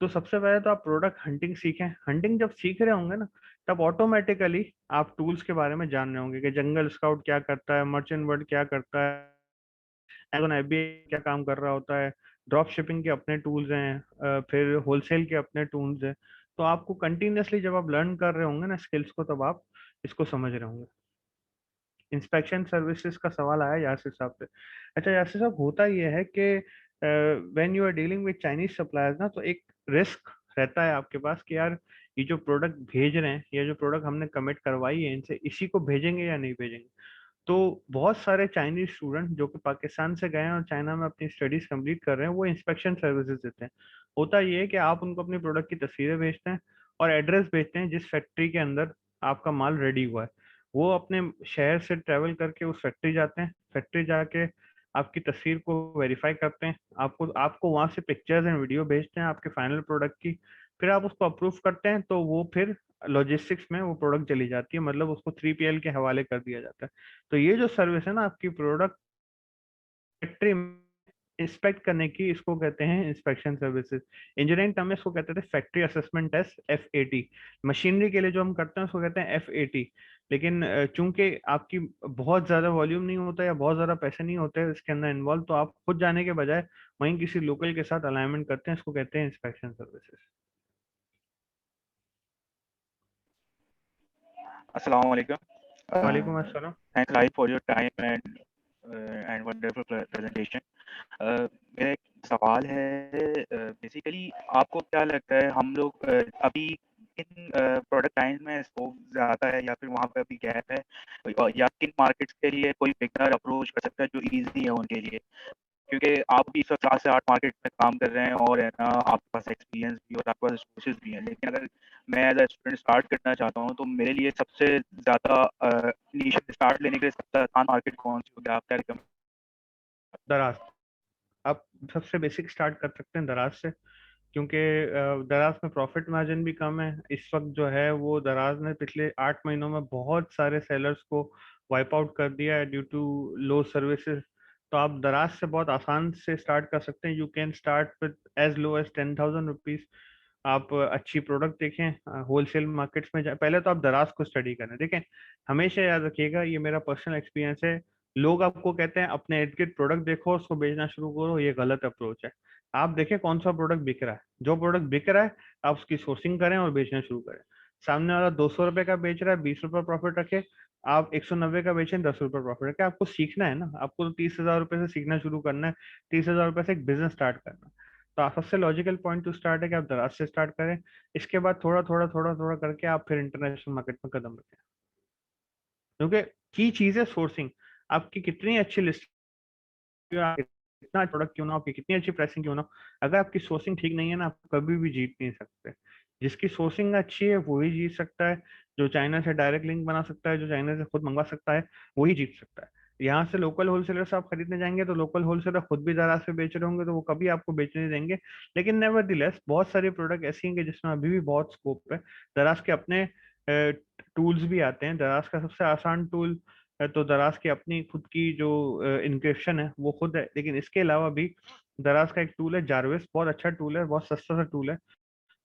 तो सबसे पहले तो आप प्रोडक्ट हंटिंग सीखें। हंटिंग जब सीख रहे होंगे ना, तब ऑटोमेटिकली आप टूल्स के बारे में जान रहे होंगे कि जंगल स्काउट क्या करता है, मर्चेंट बर्ड क्या करता है, एमेज़न एफबीआई क्या काम कर रहा होता है, ड्रॉप शिपिंग के अपने टूल्स हैं, फिर होलसेल के अपने टूल्स हैं। तो आपको कंटिन्यूसली जब आप लर्न कर रहे होंगे ना स्किल्स को, तब आप इसको समझ रहे होंगे। इंस्पेक्शन सर्विसेज का सवाल आया यासिर साहब से। अच्छा यासिर साहब, होता यह है कि when you are dealing with Chinese suppliers ना, तो एक रिस्क रहता है आपके पास कि यार ये जो प्रोडक्ट भेज रहे हैं, या जो प्रोडक्ट हमने कमिट करवाई है इनसे, इसी को भेजेंगे या नहीं भेजेंगे। तो बहुत सारे चाइनीज स्टूडेंट जो कि पाकिस्तान से गए हैं और चाइना में अपनी स्टडीज कंप्लीट कर रहे हैं, वो इंस्पेक्शन सर्विसेज देते हैं। होता ये है कि आप उनको अपनी प्रोडक्ट की तस्वीरें भेजते हैं और एड्रेस भेजते हैं जिस फैक्ट्री के अंदर आपका माल रेडी हुआ है। वो अपने शहर से ट्रेवल करके उस फैक्ट्री जाते हैं, फैक्ट्री जाके आपकी तस्वीर को वेरीफाई करते हैं, आपको आपको वहां से पिक्चर्स एंड वीडियो भेजते हैं आपके फाइनल प्रोडक्ट की। फिर आप उसको अप्रूव करते हैं, तो वो फिर लॉजिस्टिक्स में वो प्रोडक्ट चली जाती है, मतलब उसको 3PL के हवाले कर दिया जाता है। तो ये जो सर्विस है ना आपकी प्रोडक्ट फैक्ट्री इंस्पेक्ट करने की, इसको कहते हैं इंस्पेक्शन सर्विसेज। इंजीनियरिंग टर्म में इसको कहते थे factory assessment test, FAT। Machinery के लिए जो हम करते हैं उसको कहते हैं FAT। लेकिन चूंकि आपकी बहुत ज्यादा वॉल्यूम नहीं होता या बहुत ज्यादा पैसे नहीं होते इसके अंदर इन्वॉल्व, तो आप खुद जाने के बजाय वहीं किसी लोकल के साथ अलाइनमेंट करते हैं, इसको कहते हैं इंस्पेक्शन सर्विसेज। Assalamu alaikum. वालेकुम अस्सलाम। Thanks Rahi for your time and wonderful presentation. मेरा एक सवाल है, बेसिकली आपको क्या लगता है हम लोग अभी किन प्रोडक्ट लाइन में स्कोप ज़्यादा है या फिर वहाँ पे अभी गैप है, या किन मार्केट्स के लिए कोई बिगनर अप्रोच कर सकता है जो ईजी है उनके लिए? क्योंकि आप भी इस वक्त 4 से 8 मार्केट में काम कर रहे हैं और है ना आपके पास एक्सपीरियंस भी और आपके पास रिसोर्सेज भी हैं, लेकिन अगर मैं एज अ स्टूडेंट स्टार्ट करना चाहता हूँ तो मेरे लिए सबसे ज़्यादा इनिशियल स्टार्ट लेने के लिए सबसे आसान मार्केट कौन सी होगी, आप क्या रिकमेंड? दराज। आप सबसे बेसिक स्टार्ट कर सकते हैं दराज से, क्योंकि दराज में प्रॉफिट मार्जिन भी कम है। इस वक्त जो है वो दराज ने पिछले 8 महीनों में बहुत सारे सेलर्स को वाइप आउट कर दिया है ड्यू टू लो सर्विसेज। तो आप दराज से बहुत आसान से स्टार्ट कर सकते हैं। You can start with as low as 10,000 rupees. आप अच्छी प्रोडक्ट देखें, होलसेल मार्केट्स में जाए, पहले तो आप दराज को स्टडी करें। देखें, हमेशा याद रखिएगा, ये मेरा पर्सनल एक्सपीरियंस है, लोग आपको कहते हैं अपने इर्द गिर्द प्रोडक्ट देखो उसको बेचना शुरू करो, ये गलत अप्रोच है। आप देखें कौन सा प्रोडक्ट बिक रहा है, जो प्रोडक्ट बिक रहा है आप उसकी सोर्सिंग करें और बेचना शुरू करें। सामने वाला 200 रुपए का बेच रहा है, 20 रुपए प्रॉफिट रखे, आप 190 का बेचें, 10 रुपए प्रॉफिट रखे। आपको सीखना है ना, आपको तो 30,000 रुपए से सीखना शुरू करना है, 30,000 रुपए से एक बिजनेस स्टार्ट करना है। तो सबसे लॉजिकल पॉइंट टू स्टार्ट है कि आप दराज से स्टार्ट करें। इसके बाद थोड़ा थोड़ा थोड़ा थोड़ा करके आप फिर इंटरनेशनल मार्केट में कदम रखें, क्योंकि की चीज है सोर्सिंग। आपकी कितनी अच्छी लिस्ट कितना प्रोडक्ट क्यों ना हो, आपकी कितनी अच्छी प्राइसिंग क्यों ना हो, अगर आपकी सोर्सिंग ठीक नहीं है ना, आप कभी भी जीत नहीं सकते। जिसकी सोर्सिंग अच्छी है वही जीत सकता है, जो चाइना से डायरेक्ट लिंक बना सकता है, जो चाइना से खुद मंगवा सकता है, वही जीत सकता है। यहाँ से लोकल होलसेलर से आप खरीदने जाएंगे तो लोकल होलसेलर खुद भी दराज पे बेच रहे होंगे, तो वो कभी आपको बेचने नहीं देंगे। लेकिन नेवरदिलेस बहुत सारे प्रोडक्ट ऐसे हैं कि जिसमें अभी भी बहुत स्कोप है। दराज के अपने टूल्स भी आते हैं। दराज का सबसे आसान टूल तो दराज की अपनी खुद की जो इंक्रिप्शन है वो खुद है, लेकिन इसके अलावा भी दराज का एक टूल है जारविस, बहुत अच्छा टूल है, बहुत सस्ता सा टूल है।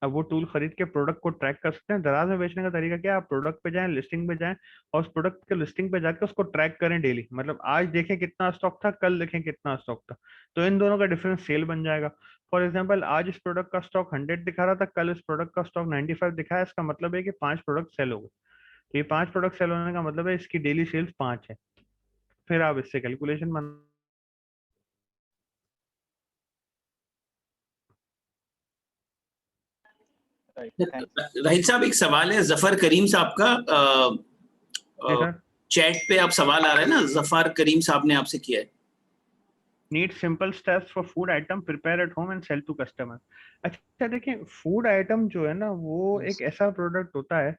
अब वो टूल खरीद के प्रोडक्ट को ट्रैक कर सकते हैं। दराज में बेचने का तरीका क्या है, आप प्रोडक्ट पे जाएं, लिस्टिंग पे जाएं, और उस प्रोडक्ट के लिस्टिंग पे जाके उसको ट्रैक करें डेली। मतलब आज देखें कितना स्टॉक था, कल देखें कितना स्टॉक था, तो इन दोनों का डिफरेंस सेल बन जाएगा। फॉर एग्जाम्पल आज इस प्रोडक्ट का स्टॉक 100 दिखा रहा था, कल इस प्रोडक्ट का स्टॉक 95 दिखाया, इसका मतलब है कि 5 प्रोडक्ट सेल हो गए। तो ये 5 प्रोडक्ट सेल होने का मतलब है इसकी डेली सेल्स 5 है। फिर आप इससे कैलकुलेशन बना। राहिल साहब, एक सवाल है जफर करीम साहब का। जी सर। चैट पे आप सवाल आ रहा है ना, जफर करीम साहब ने आपसे किया है। Need simple steps for food item, prepare at home and sell to customer. अच्छा देखिए, फूड आइटम जो है ना वो एक ऐसा प्रोडक्ट होता है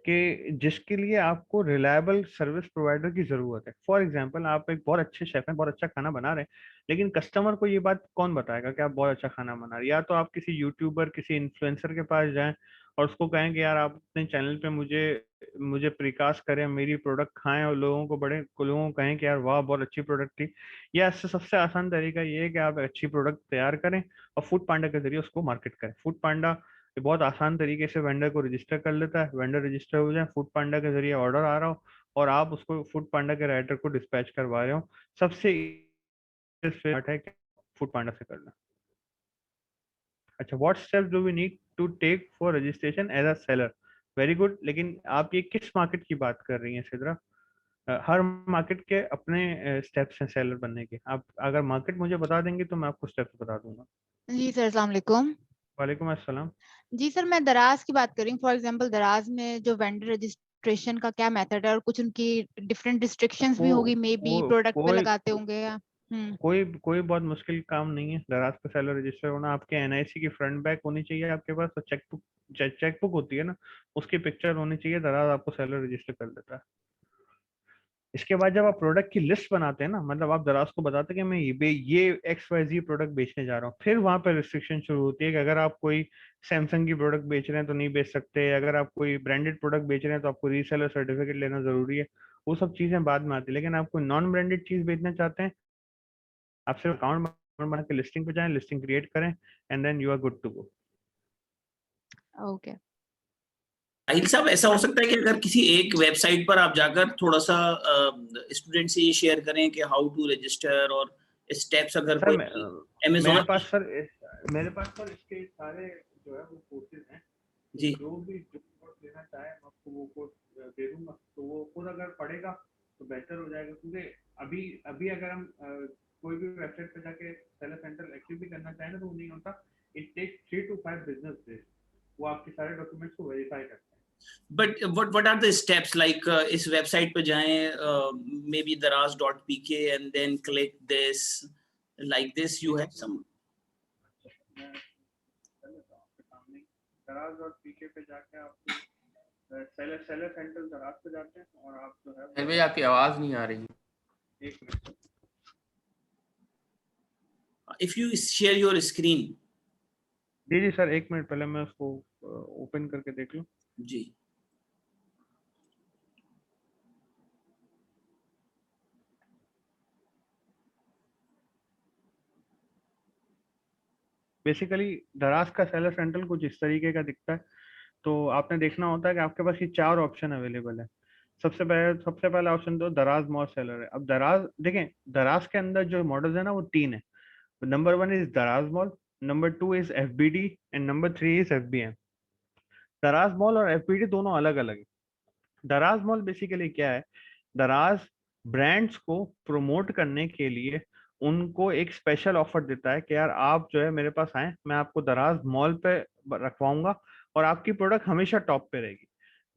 कि जिसके लिए आपको रिलायबल सर्विस प्रोवाइडर की जरूरत है। फॉर एग्जांपल आप एक बहुत अच्छे शेफ हैं, बहुत अच्छा खाना बना रहे हैं, लेकिन कस्टमर को ये बात कौन बताएगा कि आप बहुत अच्छा खाना बना रहे हैं? या तो आप किसी यूट्यूबर, किसी इन्फ्लुएंसर के पास जाएं और उसको कहें कि यार आप अपने चैनल पे मुझे मुझे प्रिकास्ट करें, मेरी प्रोडक्ट खाएं, और लोगों को कहें कि यार वाह बहुत अच्छी प्रोडक्ट थी। या इससे सबसे आसान तरीका ये है कि आप अच्छी प्रोडक्ट तैयार करें और फूड पांडा के जरिए उसको मार्केट करें। फूड पांडा बहुत आसान तरीके से वेंडर को रजिस्टर कर लेता है, वेंडर रजिस्टर हो जाए, फूड पांडा के जरिए ऑर्डर आ रहा हो और आप उसको फूड पांडा के राइडर को डिस्पैच करवा रहे हो। सबसे स्टार्ट है फूड पांडा से करना। अच्छा, what steps do we need to take for registration as a seller? Very good, लेकिन आप ये किस मार्केट की बात कर रही हैं सिद्रा? हर मार्केट के अपने स्टेप्स हैं सेलर बनने के। आप अगर मार्केट मुझे बता देंगे तो मैं आपको स्टेप्स बता दूंगा। जी सर, अस्सलाम वालेकुम। वालेकुम अस्सलाम। जी सर, मैं दराज की बात कर रही हूँ। फॉर एग्जांपल दराज में जो वेंडर रजिस्ट्रेशन का क्या मेथड है और कुछ उनकी डिफरेंट रिस्ट्रिक्शंस भी को, होगी, मे बी को, प्रोडक्ट पे कोई लगाते होंगे या कोई कोई बहुत मुश्किल काम नहीं है दराज पे सेलर रजिस्टर होना। आपके एनआईसी की फ्रंट बैक होनी चाहिए आपके पास, तो चेकबुक होती है ना, उसकी पिक्चर होनी चाहिए, दराज आपको सेलर रजिस्टर कर देता है। इसके बाद जब आप प्रोडक्ट की लिस्ट बनाते हैं ना, मतलब आप दराज को बताते हैं कि मैं ये XYZ प्रोडक्ट बेचने जा रहा हूँ, फिर वहां पर रिस्ट्रिक्शन शुरू होती है कि अगर आप कोई सैमसंग की प्रोडक्ट बेच रहे हैं तो नहीं बेच सकते, अगर आप कोई ब्रांडेड प्रोडक्ट बेच रहे हैं तो आपको रीसेलर सर्टिफिकेट लेना जरूरी है। वो सब चीजें बाद में आती है। लेकिन आप कोई नॉन ब्रांडेड चीज बेचना चाहते हैं, आप सिर्फ अकाउंट बना के लिस्टिंग पे जाएं, लिस्टिंग क्रिएट करें, and then you are good to go. Okay. Rahil साहब, ऐसा हो सकता है कि अगर किसी एक वेबसाइट पर आप जाकर थोड़ा सा स्टूडेंट से ये शेयर करें कि हाउ टू रजिस्टर और स्टेप्स, अगर सर कोई मेरे अमेज़न पास सर इसके सारे जो है वो कोर्सेज हैं। जी जो कोर्स लेना चाहे मैं आपको वो कोर्स दे दूंगा, तो वो खुद अगर पढ़ेगा तो बेहतर हो जाएगा। क्योंकि अभी अभी अगर हम कोई भी वेबसाइट पे जाके सेलर सेंटर एक्टिव भी करना चाहे ना तो वो नहीं होता। It takes 3 to 5 business days. वो आपके सारे डॉक्यूमेंट्स को वेरीफाई करते हैं। But what are the steps, like इस वेबसाइट पे जाएं, may be daraz.pk and then click this, like this, you have some. दराज.pk पे जाके आप सेलर सेंटर दराज पे जाते हैं और आप जो है भाई आपकी आवाज नहीं आ रही। एक minute. If you share your screen. जी सर, एक मिनट, पहले मैं उसको ओपन करके देख लूं। जी बेसिकली दराज का सेलर सेंटर कुछ इस तरीके का दिखता है। तो आपने देखना होता है कि आपके पास ये 4 ऑप्शन अवेलेबल है। सबसे पहला ऑप्शन तो दराज मॉल सेलर है। अब दराज देखें, दराज के अंदर जो मॉडल्स है ना वो 3 है। नंबर 1 इज दराज mall, number 2 is FBD and number 3 is FBM। दराज मॉल और FBD दोनों अलग अलग है। दराज मॉल बेसिकली क्या है, दराज ब्रांड्स को प्रमोट करने के लिए उनको एक स्पेशल ऑफर देता है कि यार आप जो है मेरे पास आए, मैं आपको दराज मॉल पे रखवाऊंगा और आपकी प्रोडक्ट हमेशा टॉप पे रहेगी।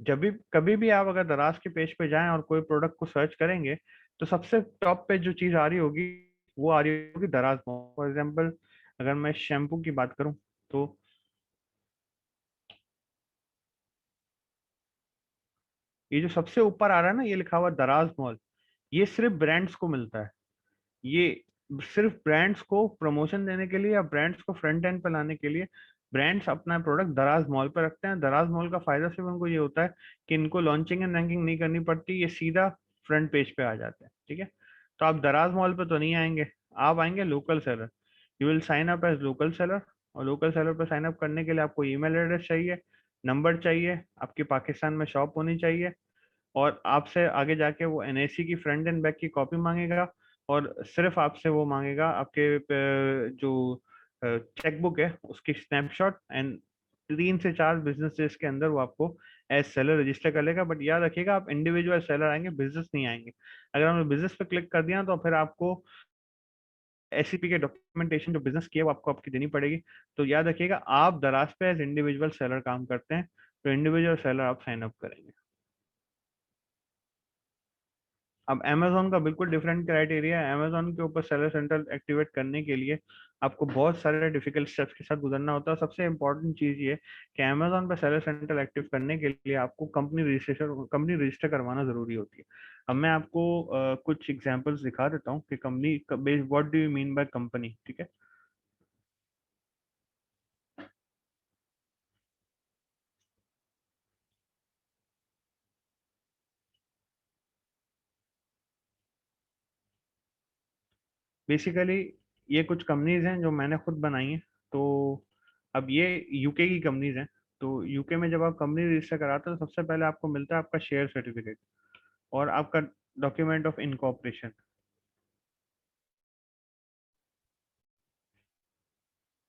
जब भी कभी भी आप अगर दराज के पेज पे जाएं और कोई प्रोडक्ट को सर्च करेंगे तो सबसे टॉप पे जो चीज आ रही होगी वो आ रही होगी दराज मॉल। फॉर एग्जाम्पल अगर मैं शैम्पू की बात करूं तो ये जो सबसे ऊपर आ रहा है ना, ये लिखा हुआ दराज मॉल, ये सिर्फ ब्रांड्स को मिलता है। ये सिर्फ ब्रांड्स को प्रमोशन देने के लिए या ब्रांड्स को फ्रंट एंड पे लाने के लिए ब्रांड्स अपना प्रोडक्ट दराज मॉल पे रखते हैं। दराज मॉल का फायदा सिर्फ उनको ये होता है कि इनको लॉन्चिंग एंड रैंकिंग नहीं करनी पड़ती, ये सीधा फ्रंट पेज पे आ जाते हैं। ठीक है, तो आप दराज मॉल पे तो नहीं आएंगे, आप आएंगे local seller. You will sign up as local seller, और लोकल सेलर पे साइन अप करने के लिए आपको ईमेल एड्रेस चाहिए, नंबर चाहिए, आपकी पाकिस्तान में शॉप होनी चाहिए, और आपसे आगे जाके वो एनएसी की फ्रंट एंड बैक की कॉपी मांगेगा, और सिर्फ आपसे वो मांगेगा आपके जो चेकबुक है उसकी स्नैपशॉट, एंड 3 से 4 बिजनेस डेज के अंदर वो आपको एज सेलर रजिस्टर कर लेगा। बट याद रखिएगा आप इंडिविजुअल सेलर आएंगे, बिजनेस नहीं आएंगे। अगर हमने बिजनेस पे क्लिक कर दिया तो फिर आपको एससीपी के डॉक्यूमेंटेशन जो बिजनेस की है वो आपको आपकी देनी पड़ेगी। तो याद रखिएगा आप दराज पे एज इंडिविजुअल सेलर काम करते हैं, तो इंडिविजुअल सेलर आप साइन अप करेंगे। अब Amazon का बिल्कुल डिफरेंट क्राइटेरिया है। Amazon के ऊपर सेलर सेंटर एक्टिवेट करने के लिए आपको बहुत सारे डिफिकल्ट स्टेप्स के साथ गुजरना होता है। सबसे इंपॉर्टेंट चीज ये कि Amazon पे सेलर सेंटर एक्टिव करने के लिए आपको कंपनी रजिस्टर करवाना जरूरी होती है। अब मैं आपको कुछ एग्जांपल्स दिखा देता हूँ कि company what do you mean by company. ठीक है, बेसिकली ये कुछ कंपनीज हैं जो मैंने खुद बनाई हैं। तो अब ये यूके की कंपनीज हैं। तो यूके में जब आप कंपनी रजिस्टर कराते हो तो सबसे पहले आपको मिलता है आपका शेयर सर्टिफिकेट और आपका डॉक्यूमेंट ऑफ इनकॉर्पोरेशन।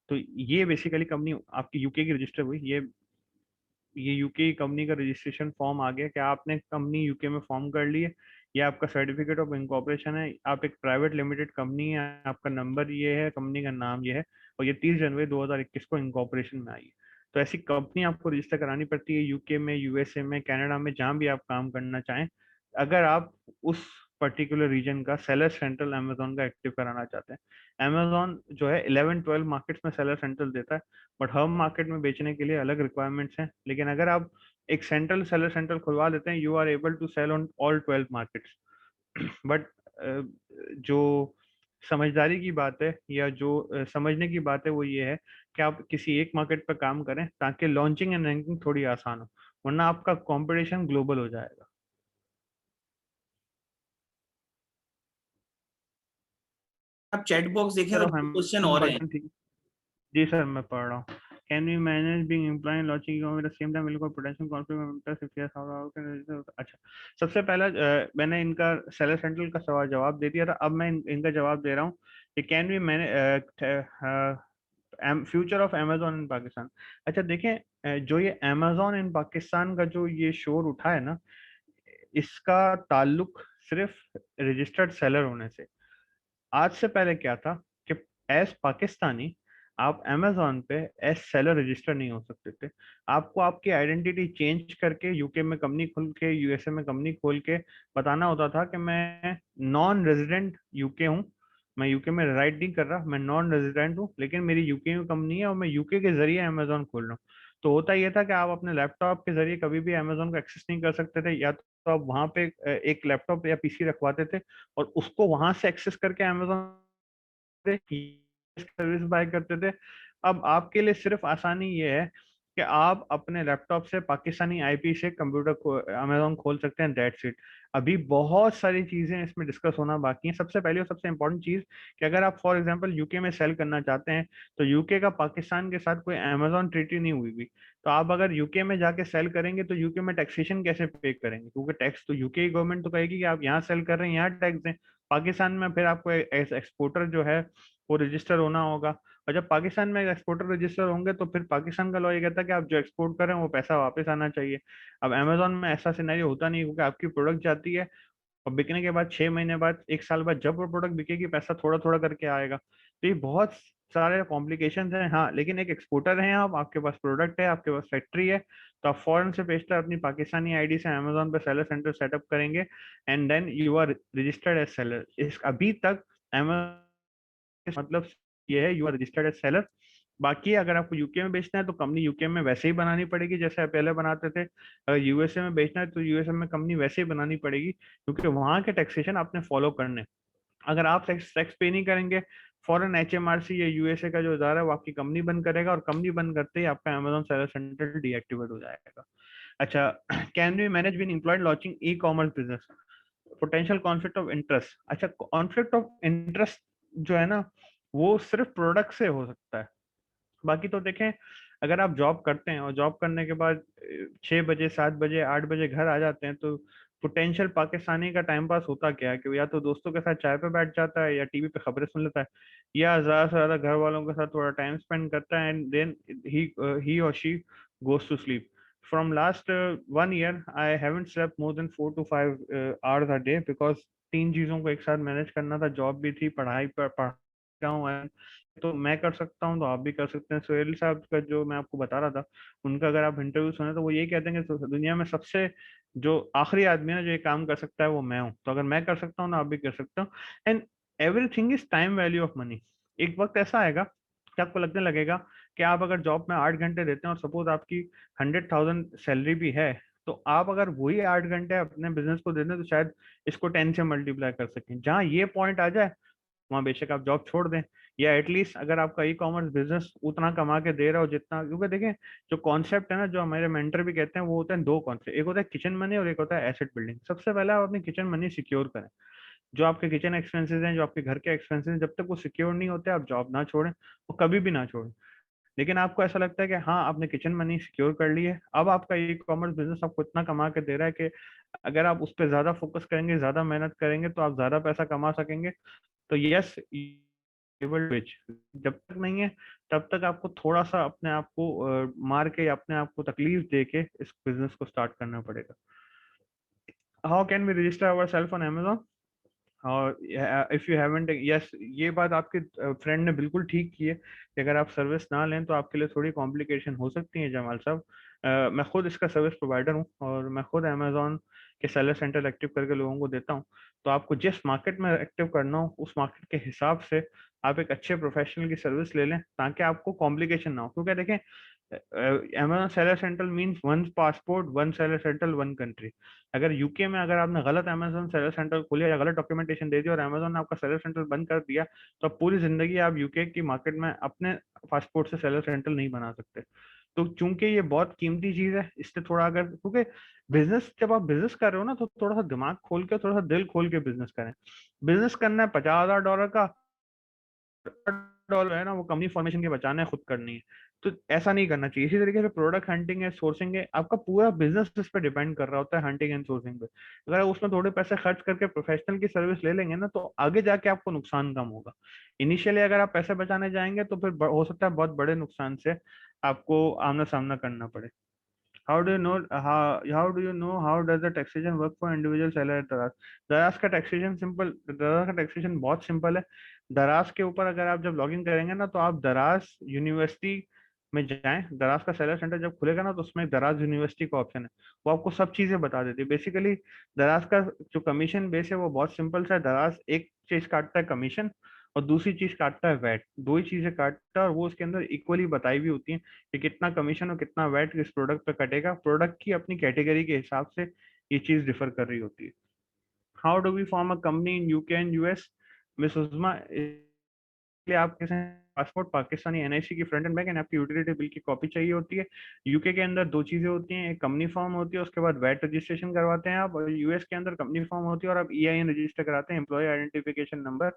तो ये बेसिकली कंपनी आपकी यूके की रजिस्टर हुई। ये यूके की कंपनी का रजिस्ट्रेशन फॉर्म आ गया कि आपने कंपनी यूके में फॉर्म कर ली है। ये आपका सर्टिफिकेट ऑफ इनकॉर्पोरेशन है, आप एक प्राइवेट लिमिटेड कंपनी है, आपका नंबर ये है, कंपनी का नाम ये है, और ये 30 जनवरी 2021 को इनकॉर्पोरेशन में आई है। तो ऐसी कंपनी आपको रजिस्टर करानी पड़ती है यूके में, यूएसए में, कनाडा में, जहां भी आप काम करना चाहें, अगर आप उस पर्टिकुलर रीजन का सेलर सेंट्रल अमेजोन का एक्टिव कराना चाहते हैं। अमेजोन जो है 11-12 मार्केट्स में सेलर सेंट्रल देता है, बट हर मार्केट में बेचने के लिए अलग रिक्वायरमेंट्स हैं। लेकिन अगर आप एक सेंट्रल सेलर सेंट्रल खुलवा देते हैं, you are able to sell on all 12 markets. But जो समझदारी की बात है या जो समझने की बात है वो ये है कि आप किसी एक मार्केट पर काम करें ताकि लॉन्चिंग एंड रैंकिंग थोड़ी आसान हो, वरना आपका कंपटीशन ग्लोबल हो जाएगा। आप चैट बॉक्स देखें सर तो ऑफ क्वेश्चन और हैं। अमेजन, ठीक। जी सर मैं पढ़ रहा हूँ। Can we manage being employ launching at the same time will को potential conflict if yes how can. अच्छा, सबसे पहला मैंने इनका सेलर सेंट्रल का सवाल जवाब दे दिया था, अब मैं इनका जवाब दे रहा हूँ कि can we manage future of Amazon in Pakistan. अच्छा देखें, जो ये अमेजोन इन पाकिस्तान का जो ये शोर उठा है ना, इसका ताल्लुक सिर्फ रजिस्टर्ड सेलर होने से। आज से पहले क्या था कि एज पाकिस्तानी आप अमेजोन पे एज सेलर रजिस्टर नहीं हो सकते थे। आपको आपकी आइडेंटिटी चेंज करके यूके में कंपनी खोल के, यूएसए में कंपनी खोल के बताना होता था कि मैं नॉन रेजिडेंट यूके हूँ, मैं यूके में राइड नहीं कर रहा, मैं नॉन रेजिडेंट हूँ, लेकिन मेरी यूके में कंपनी है और मैं यूके के जरिए अमेजोन खोल रहा हूँ। तो होता यह था कि आप अपने लैपटॉप के जरिए कभी भी अमेजोन का एक्सेस नहीं कर सकते थे, या तो आप वहां पे एक लैपटॉप या पीसी रखवाते थे और उसको वहां से एक्सेस करके अमेजोन सर्विस बाय करते थे। अब आपके लिए सिर्फ आसानी ये है कि आप अपने लैपटॉप से पाकिस्तानी आईपी से कंप्यूटर को अमेजोन खोल सकते हैं, दैट्स इट। अभी बहुत सारी चीजें इसमें डिस्कस होना बाकी है। सबसे पहले और सबसे इंपॉर्टेंट चीज कि अगर आप फॉर एग्जांपल यूके में सेल करना चाहते हैं तो यूके का पाकिस्तान के साथ कोई अमेजोन ट्रीटी नहीं हुई भी, तो आप अगर यूके में जाके सेल करेंगे तो यूके में टैक्सेशन कैसे पे करेंगे, क्योंकि टैक्स तो यूके की गवर्नमेंट तो कहेगी कि आप यहाँ सेल कर रहे हैं यहाँ टैक्स दें। पाकिस्तान में फिर आपको एज एक्सपोर्टर जो है वो रजिस्टर होना होगा, और जब पाकिस्तान में एक्सपोर्टर रजिस्टर होंगे तो फिर पाकिस्तान का लॉ ये कहता है कि आप जो एक्सपोर्ट कर रहे हैं वो पैसा वापस आना चाहिए। अब अमेजोन में ऐसा सिनेरियो होता नहीं, क्योंकि आपकी प्रोडक्ट जाती है और बिकने के बाद 6 महीने बाद, 1 साल बाद जब वो प्रोडक्ट बिकेगी पैसा थोड़ा थोड़ा करके आएगा। तो ये बहुत सारे कॉम्प्लिकेशन हैं। हाँ, लेकिन एक एक्सपोर्टर हैं आप, आपके पास प्रोडक्ट है, आपके पास फैक्ट्री है, तो आप फॉरेन से बेचकर अपनी पाकिस्तानी आईडी से अमेजोन पे सेलर सेंटर सेटअप करेंगे and then you are registered as seller. इस अभी तक मतलब ये है, you are registered as seller. बाकी अगर आपको यूके में बेचना है तो कंपनी यूके में वैसे ही बनानी पड़ेगी जैसे आप पहले बनाते थे। अगर यूएसए में बेचना है तो यूएसए में कंपनी वैसे ही बनानी पड़ेगी, क्योंकि वहां के टैक्सेशन आपने फॉलो करने। अगर आप टैक्स पे नहीं करेंगे, फॉरेन एचएमआरसी या यूएसए का जो इदारा है वो आपकी कंपनी बंद करेगा, और कंपनी बंद करते ही आपका अमेजोन सेलर सेंटर डीएक्टिवेट हो जाएगा। अच्छा, can we manage when employed launching e commerce business, potential conflict of interest. अच्छा, कॉन्फ्लिक्ट ऑफ इंटरेस्ट जो है ना वो सिर्फ प्रोडक्ट से हो सकता है। बाकी तो देखें, अगर आप जॉब करते हैं और जॉब करने के बाद 6 बजे 7 बजे 8 बजे घर आ जाते हैं, तो पोटेंशियल पाकिस्तानी का टाइम पास होता क्या है कि वो या तो दोस्तों के साथ चाय पे बैठ जाता है, या टीवी पे खबरें सुन लेता है, या ज्यादा से ज्यादा घर वालों के साथ थोड़ा टाइम स्पेंड करता है, एंड देन ही और she goes to sleep. From last 1 year I haven't slept more than 4 to 5 hours a day, because 3 चीजों को एक साथ मैनेज करना था, जॉब भी थी, पढ़ाई पर पढ़ रहा हूँ। तो मैं कर सकता हूँ तो आप भी कर सकते हैं। सोहेल साहब का जो मैं आपको बता रहा था, उनका अगर आप इंटरव्यू सुने तो वो यही कहते हैं कि दुनिया में सबसे जो आखिरी आदमी है ना जो ये काम कर सकता है वो मैं हूँ। तो अगर मैं कर सकता हूँ ना आप भी कर सकते हो। And everything is time value of money. एक वक्त ऐसा आएगा कि आपको लगने लगेगा कि आप अगर जॉब में 8 घंटे देते हैं और सपोज आपकी 100,000 सैलरी भी है, तो आप अगर वही 8 घंटे अपने बिजनेस को दे दें तो शायद इसको 10 से मल्टीप्लाई कर सकें। जहाँ ये पॉइंट आ जाए वहाँ बेशक आप जॉब छोड़ दें, या एटलीस्ट अगर आपका ई कॉमर्स बिजनेस उतना कमा के दे रहा हो जितना, क्योंकि देखें जो कॉन्सेप्ट है ना, जो हमारे मेंटर भी कहते हैं, वो होते हैं 2 कॉन्सेप्ट। एक होता है किचन मनी और एक होता है एसेट बिल्डिंग। सबसे पहले आप अपनी किचन मनी सिक्योर करें। जो आपके किचन एक्सपेंसेस हैं, जो आपके घर के एक्सपेंसेस हैं, जब तक वो सिक्योर नहीं होते आप जॉब ना छोड़ें, वो कभी भी ना छोड़ें। लेकिन आपको ऐसा लगता है कि हाँ आपने किचन मनी सिक्योर कर ली है, अब आपका ई कॉमर्स बिजनेस आपको इतना कमा के दे रहा है कि अगर आप उस पर ज्यादा फोकस करेंगे, ज्यादा मेहनत करेंगे, तो आप ज्यादा पैसा कमा सकेंगे। तो यस, स्विच जब तक नहीं है तब तक आपको थोड़ा सा अपने आप को मार के या अपने आप को तकलीफ दे के इस बिजनेस को स्टार्ट करना पड़ेगा। How can we register our self on Amazon, और इफ यू हैवंट, यस, ये बात आपके फ्रेंड ने बिल्कुल ठीक की है कि अगर आप सर्विस ना लें तो आपके लिए थोड़ी कॉम्प्लिकेशन हो सकती है जमाल साहब। मैं खुद इसका सर्विस प्रोवाइडर हूँ, और मैं खुद अमेजोन के सेलर सेंटर एक्टिव करके लोगों को देता हूँ। तो आपको जिस मार्केट में एक्टिव करना हो उस मार्केट के हिसाब से आप एक अच्छे प्रोफेशनल की सर्विस ले लें, ताकि आपको कॉम्प्लिकेशन ना हो। क्योंकि देखें, Amazon seller centre means one passport, one seller centre, one country. अगर यूके में अगर आपने गलत अमेजोन सेलर सेंटर खोलिया या गलत डॉक्यूमेंटेशन दे दिया और अमेजोन ने आपका सेलर सेंटर बंद कर दिया, तो आप पूरी जिंदगी आप यूके की मार्केट में अपने पासपोर्ट से सेलर सेंटर नहीं बना सकते। तो चूंकि ये बहुत कीमती चीज है, इससे थोड़ा, अगर क्योंकि बिजनेस, जब आप बिजनेस कर रहे हो ना तो थोड़ा सा दिमाग खोल के, थोड़ा सा दिल खोल के बिजनेस करें। बिजनेस करना है $50,000 का, $50 है ना वो कंपनी फॉर्मेशन के बचाना है, खुद करनी है। तो ऐसा नहीं करना चाहिए। इसी तरीके से प्रोडक्ट हंटिंग है, सोर्सिंग है, आपका पूरा बिजनेस इस पे डिपेंड कर रहा होता है, हंटिंग एंड सोर्सिंग पे। अगर आप उसमें थोड़े पैसे खर्च करके प्रोफेशनल की सर्विस ले लेंगे ना, तो आगे जाके आपको नुकसान कम होगा। इनिशियली अगर आप पैसे बचाने जाएंगे तो फिर हो सकता है बहुत बड़े नुकसान से आपको आमना सामना करना पड़े। How do you know how does the taxation work for individual seller at दराज? दराज का टैक्सेशन सिंपल, दराज का टैक्सेशन बहुत सिंपल है। दराज के ऊपर अगर आप जब लॉगिन करेंगे ना, तो आप दराज यूनिवर्सिटी में जाएं। दराज का सेलर सेंटर जब खुलेगा ना, तो उसमें दराज यूनिवर्सिटी का ऑप्शन है, वो आपको सब चीजें बता देती है। बेसिकली दराज का जो कमीशन बेस है वो बहुत सिंपल सा है। दराज एक चीज काटता है कमीशन, और दूसरी चीज काटता है वैट। दो ही चीजें काटता है, और वो उसके अंदर इक्वली बताई भी होती है कि कितना कमीशन और कितना वैट किस प्रोडक्ट पे कटेगा। प्रोडक्ट की अपनी कैटेगरी के हिसाब से ये चीज डिफर कर रही होती है। How do we form a company in UK and US, miss Usma? लिए आपके पासपोर्ट, पाकिस्तानी एनआईसी की फ्रंट एंड बैक, एंड आपकी यूटिलिटी बिल की कॉपी चाहिए होती है। यूके के अंदर दो चीजें होती हैं, एक कंपनी फॉर्म होती है, उसके बाद वैट रजिस्ट्रेशन करवाते हैं आप, और यूएस के अंदर कंपनी फॉर्म होती है और आप ईआईएन रजिस्टर कराते हैं, एम्प्लॉय आइडेंटिफिकेशन नंबर।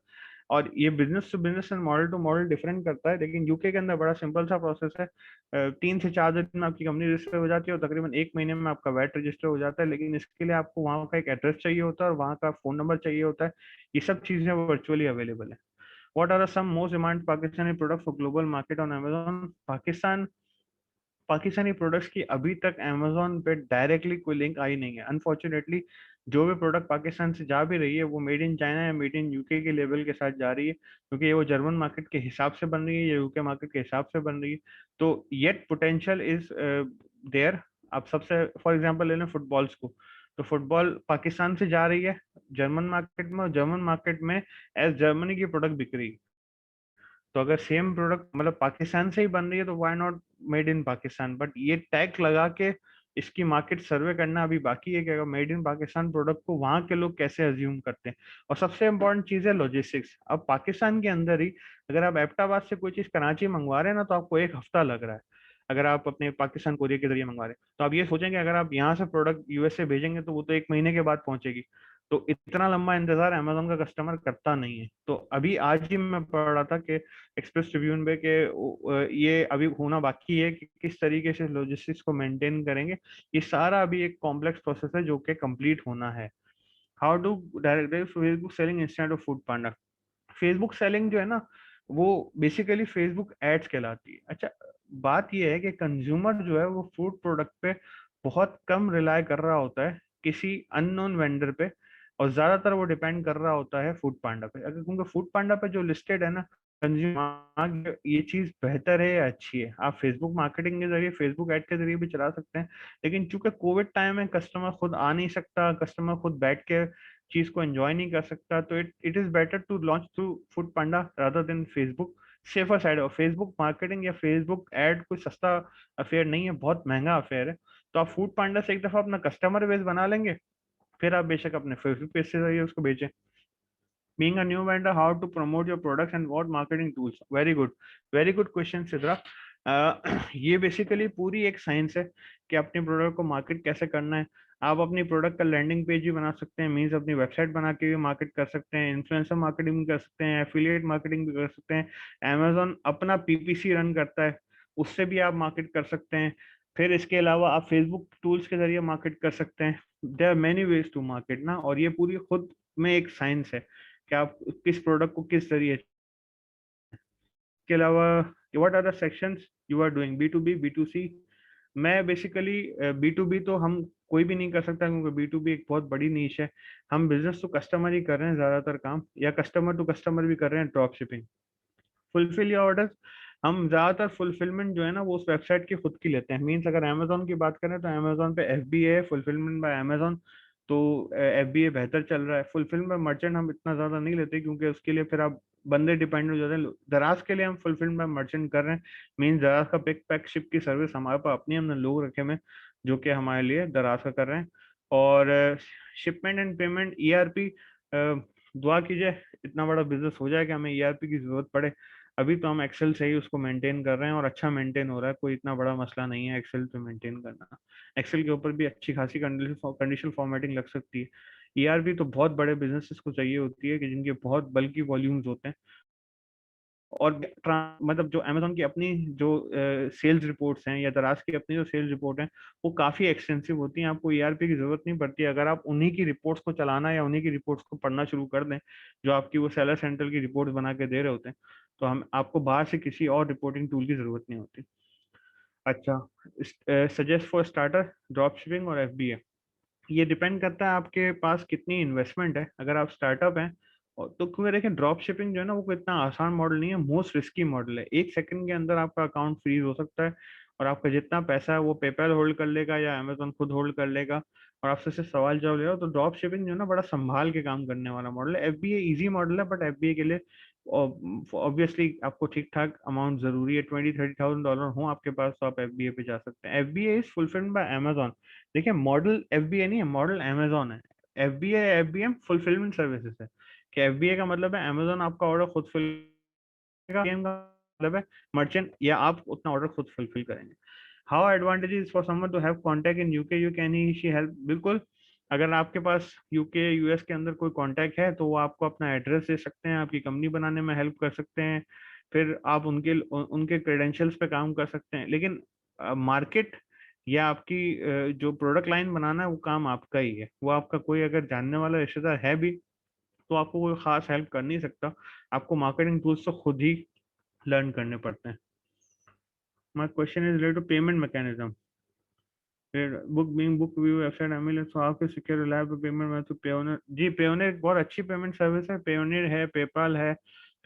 और ये business to business and model to model different करता है, लेकिन यूके के अंदर बड़ा सिंपल सा प्रोसेस है। 3 से 4 दिन में आपकी कंपनी रजिस्टर हो जाती है, और तकरीबन 1 महीने में आपका वैट रजिस्टर हो जाता है। लेकिन इसके लिए आपको वहाँ का एक एड्रेस चाहिए होता है और वहाँ का फोन नंबर चाहिए होता है। ये सब चीजें वर्चुअली अवेलेबल है। What are some most demanded Pakistani products for global market on Amazon? Pakistani products की अभी तक अमेजोन पे डायरेक्टली कोई लिंक आई नहीं है, अनफॉर्चुनेटली। जो भी प्रोडक्ट पाकिस्तान से जा भी रही है वो मेड इन चाइना या मेड इन यूके के लेवल के साथ जा रही है, क्योंकि ये वो जर्मन मार्केट के हिसाब से बन रही है या यूके मार्केट के हिसाब से बन रही है। तो येट पोटेंशियल इज देयर। आप सबसे फॉर एग्जांपल ले लें फुटबॉल्स को, तो फुटबॉल पाकिस्तान से जा रही है जर्मन मार्केट में, और जर्मन मार्केट में एज जर्मनी की प्रोडक्ट बिक रही है। तो अगर सेम प्रोडक्ट मतलब पाकिस्तान से ही बन रही है तो why not made in Pakistan, but ये टैग लगा के इसकी मार्केट सर्वे करना अभी बाकी है कि अगर मेड इन पाकिस्तान प्रोडक्ट को वहां के लोग कैसे अज्यूम करते हैं। और सबसे इम्पोर्टेंट चीज है लॉजिस्टिक्स। अब पाकिस्तान के अंदर ही अगर आप एबटाबाद से कोई चीज कराची मंगवा रहे हैं ना, तो आपको 1 हफ्ता लग रहा है अगर आप अपने पाकिस्तान कोरियर के जरिए मंगवा रहे हैं। तो आप ये सोचेंगे अगर आप यहाँ से प्रोडक्ट यूएस से भेजेंगे तो वो तो 1 महीने के बाद पहुंचेगी। तो इतना लंबा इंतजार अमेजोन का कस्टमर करता नहीं है। तो अभी आज ही मैं पढ़ रहा था कि एक्सप्रेस ट्रिब्यून पे के ये अभी होना बाकी है कि किस तरीके से लॉजिस्टिक्स को मेंटेन करेंगे। ये सारा अभी एक कॉम्प्लेक्स प्रोसेस है जो कि कंप्लीट होना है। How to direct Facebook selling instead of Foodpanda. Facebook selling जो है ना वो बेसिकली फेसबुक एड्स कहलाती है। अच्छा, बात ये है कि कंज्यूमर जो है वो फूड प्रोडक्ट पे बहुत कम रिलाय कर रहा होता है किसी अननोन वेंडर पे, और ज्यादातर वो डिपेंड कर रहा होता है फूड पांडा पे। अगर क्योंकि फूड पांडा पे जो लिस्टेड है ना कंज्यूमर, ये चीज बेहतर है या अच्छी है। आप फेसबुक मार्केटिंग के जरिए फेसबुक एड के जरिए भी चला सकते हैं, लेकिन चूंकि कोविड टाइम है कस्टमर खुद आ नहीं सकता, कस्टमर खुद बैठ के चीज को एंजॉय नहीं कर सकता, तो it is better to launch through Foodpanda rather than Facebook. Safer side और फेसबुक मार्केटिंग या फेसबुक एड कोई सस्ता अफेयर नहीं है, बहुत महंगा अफेयर है। तो आप फूड पांडा से एक दफा अपना कस्टमर बेस बना लेंगे, फिर आप बेशक अपने फेसबुक पेज से जाइए उसको बेचें। Being a new vendor, how to promote your products and what marketing tools? Very good question, Sidra. ये बेसिकली पूरी एक साइंस है कि अपने प्रोडक्ट को मार्केट कैसे करना है। आप अपनी प्रोडक्ट का लैंडिंग पेज भी बना सकते हैं, मीन्स अपनी वेबसाइट बना के भी मार्केट कर सकते हैं, इन्फ्लुएंसर मार्केटिंग भी कर सकते हैं, एफिलिएट मार्केटिंग भी कर सकते हैं। अमेजोन अपना पीपीसी रन करता है, उससे भी आप मार्केट कर सकते हैं। फिर इसके अलावा आप फेसबुक टूल्स के जरिए मार्केट कर सकते हैं। There are many ways to market ना, और ये पूरी खुद में एक साइंस है कि आप किस प्रोडक्ट को किस जरिए। के अलावा what are the sections you are doing, B to B, B to C. मैं बेसिकली बी टू बी तो हम कोई भी नहीं कर सकता क्योंकि बी टू बी एक बहुत बड़ी नीश है। हम बिजनेस टू कस्टमर ही कर रहे हैं ज्यादातर काम, या कस्टमर टू कस्टमर भी कर रहे हैं drop shipping. Fulfil your orders, हम ज्यादातर फुलफिलमेंट जो है ना वो उस वेबसाइट की खुद की लेते हैं। मीन्स अगर अमेजोन की बात करें तो अमेजोन पे FBA है, फुलफिलमेंट बाय अमेजोन, तो FBA बेहतर चल रहा है। फुलफिलमेंट मर्चेंट हम इतना ज्यादा नहीं लेते क्योंकि उसके लिए फिर आप बंदे डिपेंड हो जाते हैं। दराज के लिए हम फुलफिलमेंट बाय मर्चेंट कर रहे हैं। मीन्स दराज का पिक पैक शिप की सर्विस हमारे पास अपनी, हमने लोग रखे हुए जो कि हमारे लिए दराज का कर रहे हैं। और शिपमेंट एंड पेमेंट ERP, दुआ कीजिए इतना बड़ा बिजनेस हो जाए कि हमें ERP की जरूरत पड़े। अभी तो हम एक्सेल से ही उसको मेंटेन कर रहे हैं और अच्छा मेंटेन हो रहा है, कोई इतना बड़ा मसला नहीं है एक्सेल पे मेंटेन करना। एक्सेल के ऊपर भी अच्छी खासी कंडीशनल फॉर्मेटिंग लग सकती है। ERP तो बहुत बड़े बिजनेसेस को चाहिए होती है कि जिनके बहुत बल्कि वॉल्यूम्स होते हैं। और मतलब जो अमेजोन की अपनी जो सेल्स रिपोर्ट्स हैं या दराज की अपनी जो सेल्स रिपोर्ट हैं वो काफी एक्सटेंसिव होती हैं। आपको ERP की जरूरत नहीं पड़ती अगर आप उन्हीं की रिपोर्ट्स को चलाना या उन्हीं की रिपोर्ट्स को पढ़ना शुरू कर दें जो आपकी वो सेलर सेंट्रल की रिपोर्ट्स बना के दे रहे होते हैं। तो हम आपको बाहर से किसी और रिपोर्टिंग टूल की जरूरत नहीं होती। अच्छा, suggest for starter drop shipping और FBA, ये डिपेंड करता है आपके पास कितनी इन्वेस्टमेंट है। अगर आप स्टार्टअप हैं तो क्योंकि देखिए ड्रॉप शिपिंग जो है ना वो कोई इतना आसान मॉडल नहीं है, मोस्ट रिस्की मॉडल है। 1 सेकंड के अंदर आपका अकाउंट फ्रीज हो सकता है और आपका जितना पैसा है वो पेपैल होल्ड कर लेगा या अमेजोन खुद होल्ड कर लेगा और आपसे सिर्फ सवाल जवाब लेगा। तो ड्रॉप शिपिंग जो है ना बड़ा संभाल के काम करने वाला मॉडल है। FBA इजी मॉडल है, बट FBA के लिए ऑब्वियसली आपको ठीक ठाक अमाउंट जरूरी है। $20,000-30,000 हो आपके पास तो आप FBA पे जा सकते हैं। FBA is fulfilled by Amazon. देखिए मॉडल FBA नहीं है, मॉडल अमेजोन है। FBA FBM फुलफिलमेंट सर्विसेज है कि FBA का मतलब है अमेजोन आपका ऑर्डर खुद फिल करेगा, FBM का मतलब है मर्चेंट या आप उतना ऑर्डर खुद फुलफिल करेंगे। How advantages for someone to have contact in UK you can he she help. बिल्कुल, अगर आपके पास UK US के अंदर कोई कांटेक्ट है तो वो आपको अपना एड्रेस दे सकते हैं, आपकी कंपनी बनाने में हेल्प कर सकते हैं, फिर आप उनके क्रेडेंशियल्स पे काम कर सकते हैं। लेकिन मार्केट या आपकी जो प्रोडक्ट लाइन बनाना है वो काम आपका ही है। वो आपका कोई अगर जानने वाला रिश्तेदार है भी तो आपको कोई खास हेल्प कर नहीं सकता। आपको मार्केटिंग टूल्स तो खुद ही लर्न करने पड़ते हैं। My question is related to payment mechanism, book being book view website MLS, so how to secure reliable payment में। तो पेयोनियर, जी पेयोनियर एक बहुत अच्छी पेमेंट सर्विस है। पेयोनियर है, पेपाल है,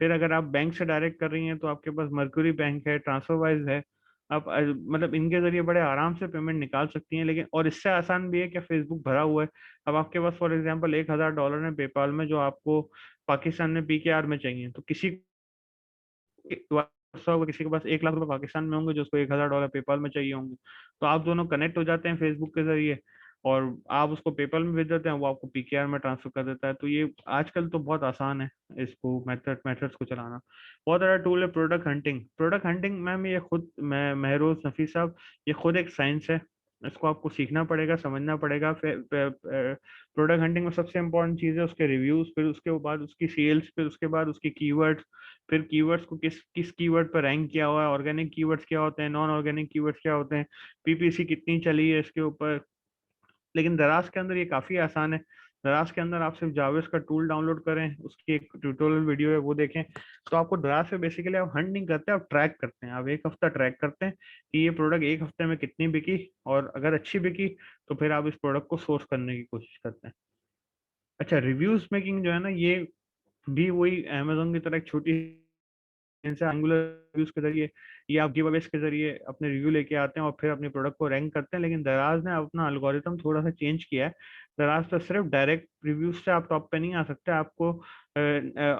फिर अगर आप बैंक से डायरेक्ट कर रही हैं तो आपके पास मर्क्यूरी बैंक है, ट्रांसफरवाइज है। आप मतलब इनके जरिए बड़े आराम से पेमेंट निकाल सकती हैं। लेकिन और इससे आसान भी है कि फेसबुक भरा हुआ है। अब आपके पास फॉर एग्जांपल $1,000 है पेपाल में जो आपको पाकिस्तान में PKR में चाहिए, तो किसी किसी के पास 1 लाख रुपए पाकिस्तान में होंगे जो उसको $1000 पेपाल में चाहिए होंगे, तो आप दोनों कनेक्ट हो जाते हैं फेसबुक के जरिए और आप उसको पेपाल में भेज देते हैं, वो आपको पीकेआर में ट्रांसफर कर देता है। तो ये आजकल तो बहुत आसान है इसको मेथड्स को चलाना। बहुत बड़ा टूल है product hunting. Product hunting ma'am ये खुद महरोज नफीस साहब, ये खुद एक साइंस है, इसको आपको सीखना पड़ेगा, समझना पड़ेगा। प्रोडक्ट हंटिंग में सबसे इम्पोर्टेंट चीज़ है उसके रिव्यूज, फिर उसके बाद उसकी सेल्स, फिर उसके बाद उसकी कीवर्ड्स, फिर कीवर्ड्स को किस किस कीवर्ड पर रैंक किया हुआ है, ऑर्गेनिक कीवर्ड्स क्या होते हैं, नॉन ऑर्गेनिक कीवर्ड्स क्या होते हैं, पीपीसी कितनी चली है इसके ऊपर। लेकिन दराज के अंदर ये काफ़ी आसान है। दराज के अंदर आप सिर्फ जावेस का टूल डाउनलोड करें, उसकी एक ट्यूटोरियल वीडियो है वो देखें, तो आपको दराज से बेसिकली आप हंट नहीं करते, आप ट्रैक करते हैं। आप 1 हफ्ता ट्रैक करते हैं कि ये प्रोडक्ट 1 हफ्ते में कितनी बिकी, और अगर अच्छी बिकी तो फिर आप इस प्रोडक्ट को सोर्स करने की कोशिश करते हैं। अच्छा, रिव्यूज मेकिंग जो है ना, ये भी वही अमेजोन की तरह एक छोटी इनसे एंगुलर रिव्यूज के जरिए या आप गिव अवेज के जरिए अपने रिव्यू लेके आते हैं और फिर अपने प्रोडक्ट को रैंक करते हैं। लेकिन दराज ने अपना एल्गोरिथम थोड़ा सा चेंज किया है। दराज तो सिर्फ डायरेक्ट रिव्यूज से आप टॉप पे नहीं आ सकते, आपको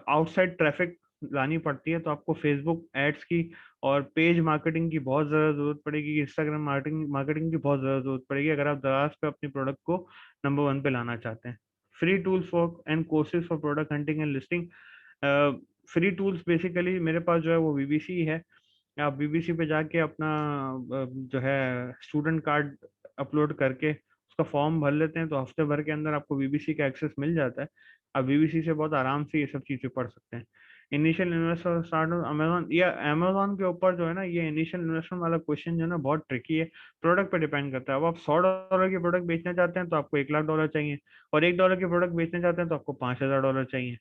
आउटसाइड ट्रैफिक लानी पड़ती है। तो आपको फेसबुक एड्स की और पेज मार्केटिंग की बहुत ज़्यादा जरूरत पड़ेगी, इंस्टाग्राम मार्केटिंग की बहुत ज़्यादा जरूरत पड़ेगी अगर आप दराज पे अपनी प्रोडक्ट को नंबर 1 पे लाना चाहते हैं। Free tools for and courses for product hunting and listing. Free tools basically मेरे पास जो है वो बीबीसी है। आप बीबीसी पे जाके अपना जो है स्टूडेंट कार्ड अपलोड करके उसका फॉर्म भर लेते हैं, तो हफ्ते भर के अंदर आपको बीबीसी का एक्सेस मिल जाता है। आप बीबीसी से बहुत आराम से ये सब चीज़ें पढ़ सकते हैं। इनिशियल इन्वेस्टर स्टार्ट अमेजोन, या अमेजोन के ऊपर जो है ना, ये इनिशियल इन्वेस्टमेंट वाला क्वेश्चन जो है ना बहुत ट्रिकी है। प्रोडक्ट पे डिपेंड करता है। अब आप $100 की प्रोडक्ट बेचना चाहते हैं तो आपको $1 लाख चाहिए, और $1 की प्रोडक्ट बेचना चाहते हैं तो आपको $5000 चाहिए।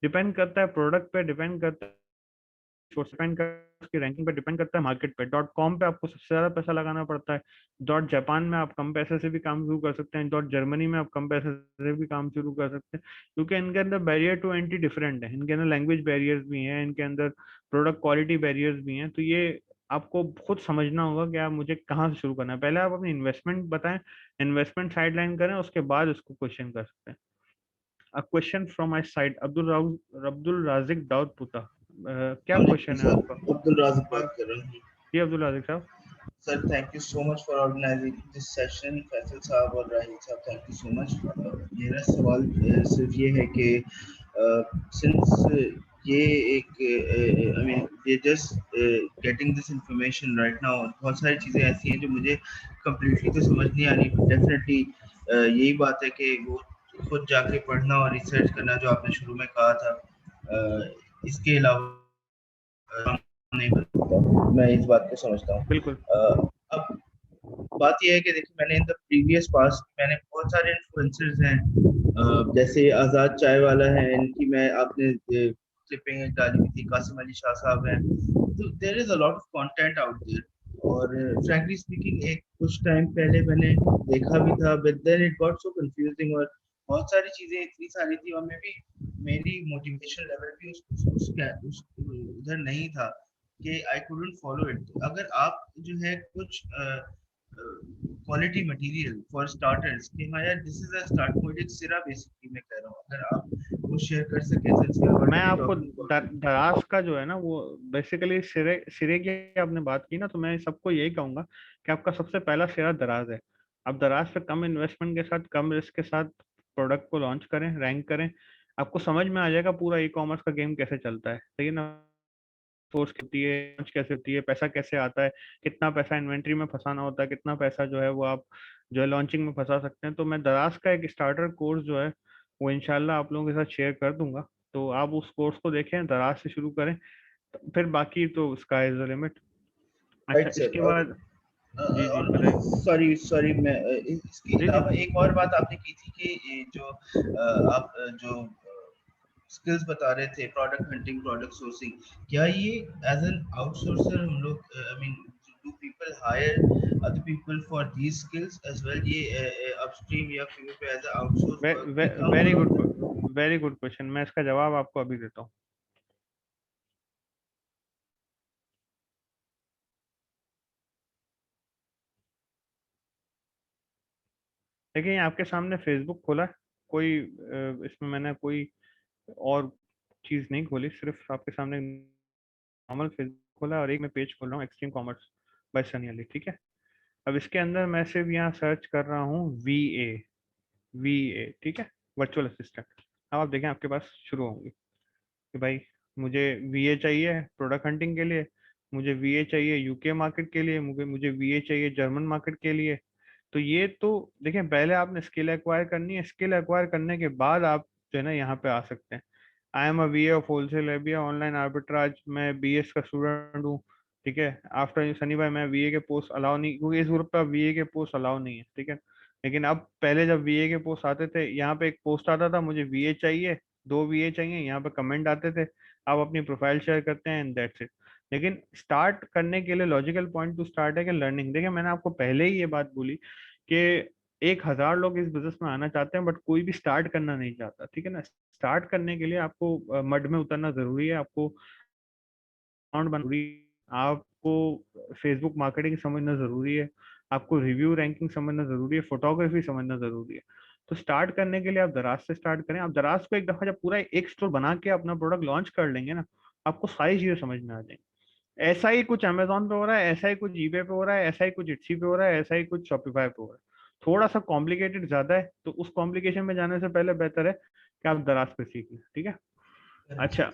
डिपेंड करता है प्रोडक्ट पे, डिपेंड करता है सोर्स, डिपेंड करता है उसकी रैंकिंग पे, डिपेंड करता है मार्केट पे। डॉट कॉम पे आपको सबसे ज्यादा पैसा लगाना पड़ता है। डॉट जापान में आप कम पैसे से भी काम शुरू कर सकते हैं। डॉट जर्मनी में आप कम पैसे से भी काम शुरू कर सकते हैं, क्योंकि इनके अंदर बैरियर टू एंट्री डिफरेंट है। इनके अंदर लैंग्वेज बैरियर्स भी हैं, इनके अंदर प्रोडक्ट क्वालिटी बैरियर्स भी हैं। तो ये आपको खुद समझना होगा कि आप मुझे कहाँ से शुरू करना है। पहले आप अपनी इन्वेस्टमेंट बताएं, इन्वेस्टमेंट साइडलाइन करें, उसके बाद उसको क्वेश्चन कर सकते हैं। A question from my side, Abdul Rajik Dawood पुता। क्या क्वेश्चन है सर आपका? अब्दुल राज़िक बात कर रहा हूँ। जी अब्दुल राजिक साहब। Sir thank you so much for organising this session. Faisal साहब और राहिल साहब थैंक यू सो मच। मेरा सवाल सिर्फ ये है कि सिंस ये एक आई मीन ये just getting this information right now, बहुत सारी चीज़ें ऐसी हैं जो मुझे कम्प्लीटली तो समझ नहीं आ रही। डेफिनेटली यही बात है कि वो खुद जाके पढ़ना और रिसर्च करना जो आपने शुरू में कहा था, इसके अलावा नहीं कर सकता। मैं इस बात को समझता हूँ। बिल्कुल। अब बात यह है कि देखिए मैंने इन द प्रीवियस पास्ट मैंने बहुत सारे इन्फ्लुएंसर्स हैं, जैसे आज़ाद चाय वाला है, इनकी मैं आपने क्लिपिंग एक डाली हुई थी, कासिम अली शाह साहब हैं। तो there is a lot of content out there. और फ्रैंकली स्पीकिंग एक कुछ टाइम पहले मैंने देखा भी था, but then it got so confusing और बहुत सारी चीजें इतनी सारी थी, और मेरी मोटिवेशन लेवल भी उस उधर नहीं था कि आई कुडंट फॉलो इट। अगर आप जो है कुछ क्वालिटी मटेरियल फॉर स्टार्टर्स कि हाँ यार this is a start point, एक सिरा बेसिकली मैं कह रहा हूँ, अगर आप वो शेयर कर सके since we are मैं already आपको talking about it. दराज का जो है ना वो बेसिकली सिरे सिरे की आपने बात की ना, तो मैं सबको यही कहूंगा कि आपका सबसे पहला सिरा दराज है। आप दराज पे कम इन्वेस्टमेंट के साथ, कम रिस्क के साथ प्रोडक्ट को लॉन्च करें, रैंक करें। आपको समझ में आ जाएगा पूरा ई कॉमर्स का गेम कैसे चलता है, सही है ना। सोर्स होती है, लॉन्च कैसे होती है, पैसा कैसे आता है, कितना पैसा इन्वेंट्री में फंसाना होता है, कितना पैसा जो है वो आप जो है लॉन्चिंग में फंसा सकते हैं। तो मैं दराज का एक स्टार्टर कोर्स जो है वो इंशाल्लाह आप लोगों के साथ शेयर कर दूंगा, तो आप उस कोर्स को देखें, दराज से शुरू करें, फिर बाकी तो स्काई इज द लिमिट। अच्छा, राइट सर। इसके बाद जी जी और बताइए। सॉरी मैं इसके जी जी अलावा एक और बात आपने की थी कि ये जो आप जो स्किल्स बता रहे थे, प्रोडक्ट हंटिंग, प्रोडक्ट सोर्सिंग, क्या ये एज एन आउटसोर्सर हम लोग I mean do people hire other people for these skills as well? ये अपस्ट्रीम या कहीं पे एज आउटसोर्स वर्क भी काम हो वेरी रहा गुड, होता है? Very good question. मैं इसका जवाब आपको अभी देता हूँ। देखिए आपके सामने फेसबुक खोला है, कोई इसमें मैंने कोई और चीज नहीं खोली, सिर्फ आपके सामने नॉर्मल फेसबुक खोला और एक मैं पेज खोल रहा हूँ extreme commerce by Sunny Ali, ठीक है। अब इसके अंदर मैं सिर्फ यहाँ सर्च कर रहा हूँ वीए, ठीक है, वर्चुअल असिस्टेंट। अब आप देखें आपके पास शुरू होंगे कि भाई मुझे वीए चाहिए प्रोडक्ट हंटिंग के लिए, मुझे वीए चाहिए यूके मार्केट के लिए, मुझे वीए चाहिए जर्मन मार्केट के लिए। तो ये तो देखें, पहले आपने स्किल एक्वायर करनी है, स्किल एक्वायर करने के बाद आप जो है ना यहाँ पे आ सकते हैं। I am a वीए of wholesale ABA online arbitrage, मैं बीएस का स्टूडेंट हूँ, ठीक है। आफ्टर सनी भाई मैं वीए के पोस्ट अलाउ नहीं, क्योंकि इस ग्रुप पे वीए के पोस्ट अलाउ नहीं है, ठीक है। लेकिन अब पहले जब वीए के पोस्ट आते थे, यहाँ पे एक पोस्ट आता था मुझे वीए चाहिए, 2 वीए चाहिए, यहाँ पे कमेंट आते थे, आप अपनी प्रोफाइल शेयर करते हैं एंड दैट्स इट। लेकिन स्टार्ट करने के लिए लॉजिकल पॉइंट टू स्टार्ट है कि लर्निंग। देखिए मैंने आपको पहले ही ये बात बोली कि 1,000 लोग इस बिजनेस में आना चाहते हैं बट कोई भी स्टार्ट करना नहीं चाहता, ठीक है ना। स्टार्ट करने के लिए आपको मड में उतरना जरूरी है, आपको अकाउंट बनना जरूरी है, आपको फेसबुक मार्केटिंग समझना जरूरी है, आपको रिव्यू रैंकिंग समझना जरूरी है, फोटोग्राफी समझना जरूरी है। तो स्टार्ट करने के लिए आप दराज से स्टार्ट करें। आप दराज को एक दफा जब पूरा एक स्टोर बना के अपना प्रोडक्ट लॉन्च कर लेंगे ना, आपको सारी चीजें समझ में आ जाएंगी। ऐसा ही कुछ अमेजोन पे हो रहा है, ऐसा ही कुछ ईबे पे हो रहा है, ऐसा ही कुछ इट्सी पे हो रहा है, ऐसा ही कुछ शॉपिफाई पे हो रहा है। थोड़ा सा कॉम्प्लिकेटेड ज्यादा है, तो उस कॉम्प्लिकेशन में जाने से पहले बेहतर है कि आप दराज पे सीख लें, ठीक है। अच्छा,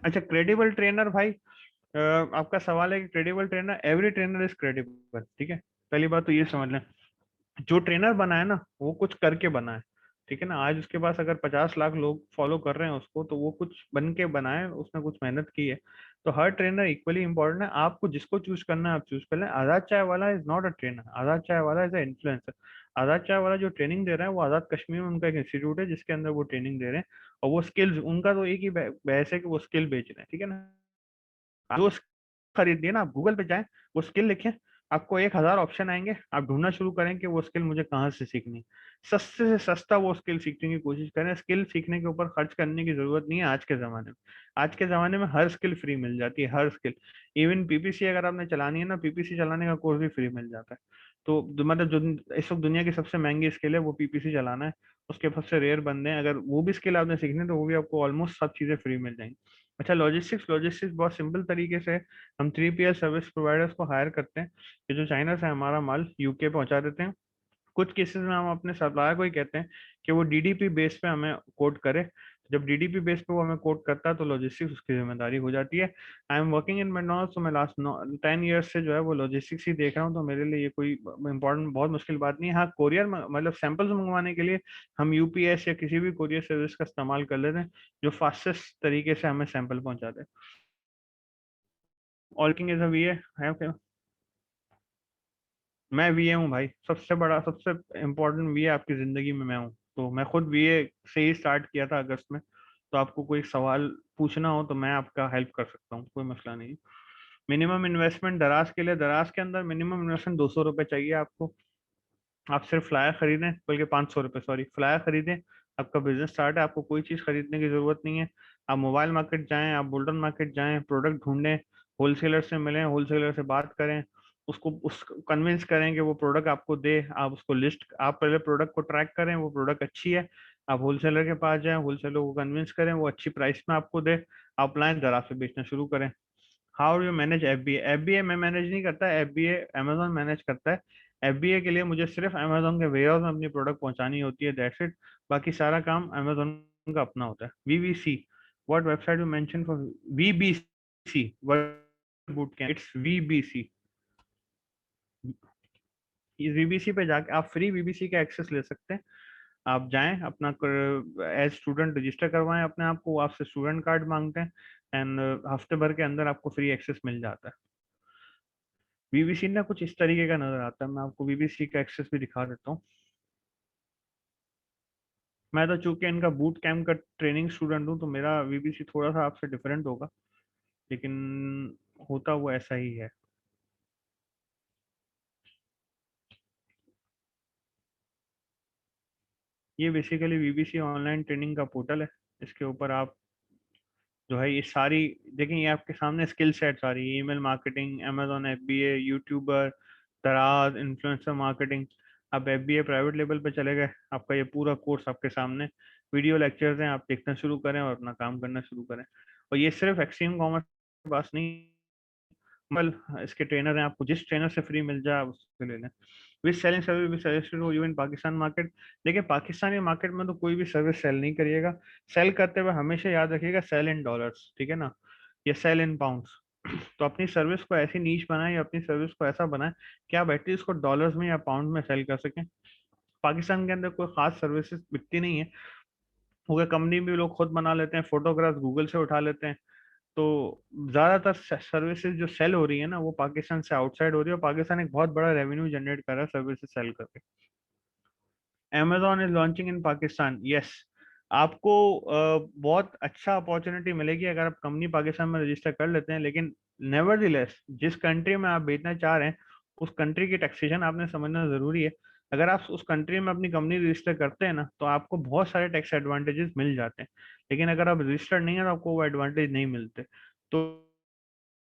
अच्छा क्रेडिबल ट्रेनर भाई, आपका सवाल है कि credible trainer, every trainer is credible, ठीक है। पहली बात तो ये समझ लें, जो ट्रेनर बना है ना वो कुछ करके बना है, ठीक है ना। आज उसके पास अगर 50 लाख लोग फॉलो कर रहे हैं उसको, तो वो कुछ बन के बना है, उसने कुछ मेहनत की है। तो हर ट्रेनर इक्वली इंपॉर्टेंट है, आपको जिसको चूज करना है आप चूज कर लें। आजाद चाय वाला इज नॉट अ ट्रेनर, आजाद चाय वाला इज अ इन्फ्लुएंसर। आजाद चाय वाला जो ट्रेनिंग दे रहा है वो आजाद कश्मीर में उनका एक इंस्टीट्यूट है जिसके अंदर वो ट्रेनिंग दे रहे हैं, और वो स्किल्स उनका तो एक ही बहस है कि वो स्किल बेच रहे हैं, ठीक है ना। जो खरीदनी है ना, आप गूगल पे जाएं, वो स्किल लिखें, आपको 1,000 ऑप्शन आएंगे, आप ढूंढना शुरू करें कि वो स्किल मुझे कहाँ से सीखनी है। सस्ते से सस्ता वो स्किल सीखने की कोशिश करें। स्किल सीखने के ऊपर खर्च करने की जरूरत नहीं है आज के ज़माने में। आज के ज़माने में हर स्किल फ्री मिल जाती है, हर स्किल। इवन पीपीसी अगर आपने चलानी है ना, पीपीसी चलाने का कोर्स भी फ्री मिल जाता है। तो मतलब जो इस वक्त दुनिया की सबसे महंगी स्किल है वो पीपीसी चलाना है, उसके सबसे रेयर बंदे हैं। अगर वो भी स्किल आपने सीखनी है तो वो भी आपको ऑलमोस्ट सब चीज़ें फ्री मिल जाएंगी। अच्छा, लॉजिस्टिक्स, लॉजिस्टिक्स बहुत सिंपल तरीके से हम 3PL सर्विस प्रोवाइडर्स को हायर करते हैं, कि जो चाइना से हमारा माल यूके पहुंचा देते हैं। कुछ केसेस में हम अपने सप्लायर को ही कहते हैं कि वो डीडीपी बेस पे हमें कोट करे। जब डीडीपी बेस पे वो हमें कोट करता है तो लॉजिस्टिक्स उसकी जिम्मेदारी हो जाती है। I am working in McDonald's, तो मैं लास्ट 10 ईयर्स से जो है वो लॉजिस्टिक्स ही देख रहा हूँ, तो मेरे लिए ये कोई इंपॉर्टेंट बहुत मुश्किल बात नहीं है। हाँ, कोरियर मतलब सैंपल्स मंगवाने के लिए हम यूपीएस या किसी भी कोरियर सर्विस का इस्तेमाल कर लेते हैं, जो फास्टेस्ट तरीके से हमें सैंपल पहुंचा दे। ऑल्किंग इज अ वीए है, मैं वीए हूँ भाई। सबसे बड़ा सबसे इम्पोर्टेंट वीए आपकी जिंदगी में मैं हूँ। तो मैं खुद वीए से ही स्टार्ट किया था अगस्त में। तो आपको कोई सवाल पूछना हो तो मैं आपका हेल्प कर सकता हूँ, कोई मसला नहीं। मिनिमम इन्वेस्टमेंट दराज के लिए, दराज के अंदर मिनिमम इन्वेस्टमेंट 200 रुपये चाहिए आपको। आप सिर्फ फ्लायर खरीदें, बल्कि 500 रुपये, सॉरी, फ्लायर खरीदें। आपका बिजनेस स्टार्ट है, आपको कोई चीज़ खरीदने की जरूरत नहीं है। आप मोबाइल मार्केट जाएं, आप बुल्टन मार्केट जाएं, प्रोडक्ट ढूंढें, होलसेलर से मिलें, होलसेलर से बात करें, उस कन्विंस करें कि वो प्रोडक्ट आपको दे। आप उसको लिस्ट, आप पहले प्रोडक्ट को ट्रैक करें, वो प्रोडक्ट अच्छी है, आप होलसेलर के पास जाएं, होलसेलर को कन्विंस करें वो अच्छी प्राइस में आपको दे, आप लाएं, दराज से बेचना शुरू करें। How you manage FBA? FBA मैं मैनेज नहीं करता, एफबीए अमेजोन मैनेज करता है। एफबीए के लिए मुझे सिर्फ अमेजोन के वेयरहाउस में अपनी प्रोडक्ट पहुंचानी होती है, दैट्स इट। बाकी सारा काम अमेजोन का अपना होता है। VVC, what website you mention for VBC? What boot camp? It's VBC. इस वीबीसी पे जाके आप फ्री वीबीसी का एक्सेस ले सकते हैं। आप जाएं, अपना एज स्टूडेंट रजिस्टर करवाएं अपने आप को, आपसे स्टूडेंट कार्ड मांगते हैं, एंड हफ्ते भर के अंदर आपको फ्री एक्सेस मिल जाता है। वीबीसी ना कुछ इस तरीके का नजर आता है, मैं आपको वीबीसी का एक्सेस भी दिखा देता हूँ। मैं तो चूंकि इनका बूट कैंप का ट्रेनिंग स्टूडेंट हूँ, तो मेरा वीबीसी थोड़ा सा आपसे डिफरेंट होगा, लेकिन होता वो ऐसा ही है। ये बेसिकली वीबीसी ऑनलाइन ट्रेनिंग का पोर्टल है। इसके ऊपर आप जो है ये सारी देखें, ये आपके सामने स्किल सेट सारी, email marketing, Amazon FBA, YouTuber, दराज, इन्फ्लुएंसर मार्केटिंग। आप एफबीए प्राइवेट लेवल पे चले गए, आपका ये पूरा कोर्स आपके सामने वीडियो लेक्चर्स हैं, आप देखना शुरू करें और अपना काम करना शुरू करें। और ये सिर्फ एक्सट्रीम कॉमर्स पास नहीं, मतलब इसके ट्रेनर हैं, आपको जिस ट्रेनर से फ्री मिल जाए उससे ले लें। विच सेलिंग सर्विस भी सजेस्टेड हो यू इन पाकिस्तान मार्केट। देखिए पाकिस्तानी मार्केट में तो कोई भी सर्विस सेल नहीं करिएगा, सेल करते हुए हमेशा याद रखिएगा सेल इन डॉलर्स, ठीक है ना, या सेल इन पाउंड्स। तो अपनी सर्विस को ऐसी नीच बनाए या अपनी सर्विस को ऐसा बनाए कि आप एटलीस्ट को डॉलर्स में या पाउंड में सेल कर सकें। पाकिस्तान के अंदर कोई खास सर्विसेज बिकती नहीं है, वो कंपनी भी लोग खुद बना लेते हैं, फोटोग्राफ गूगल से उठा लेते हैं। तो ज्यादातर सर्विसेज जो सेल हो रही है ना वो पाकिस्तान से आउटसाइड हो रही है, और पाकिस्तान एक बहुत बड़ा रेवेन्यू जनरेट कर रहा है सर्विसेज सेल करके। Amazon is launching in Pakistan, yes. आपको बहुत अच्छा अपॉर्चुनिटी मिलेगी अगर आप कंपनी पाकिस्तान में रजिस्टर कर लेते हैं, लेकिन नेवरदलेस जिस कंट्री में आप बेचना चाह रहे हैं उस कंट्री की टैक्सेशन आपने समझना जरूरी है। अगर आप उस कंट्री में अपनी कंपनी रजिस्टर करते हैं ना तो आपको बहुत सारे टैक्स एडवांटेजेस मिल जाते हैं, लेकिन अगर आप रजिस्टर नहीं है तो आपको वो एडवांटेज नहीं मिलते। तो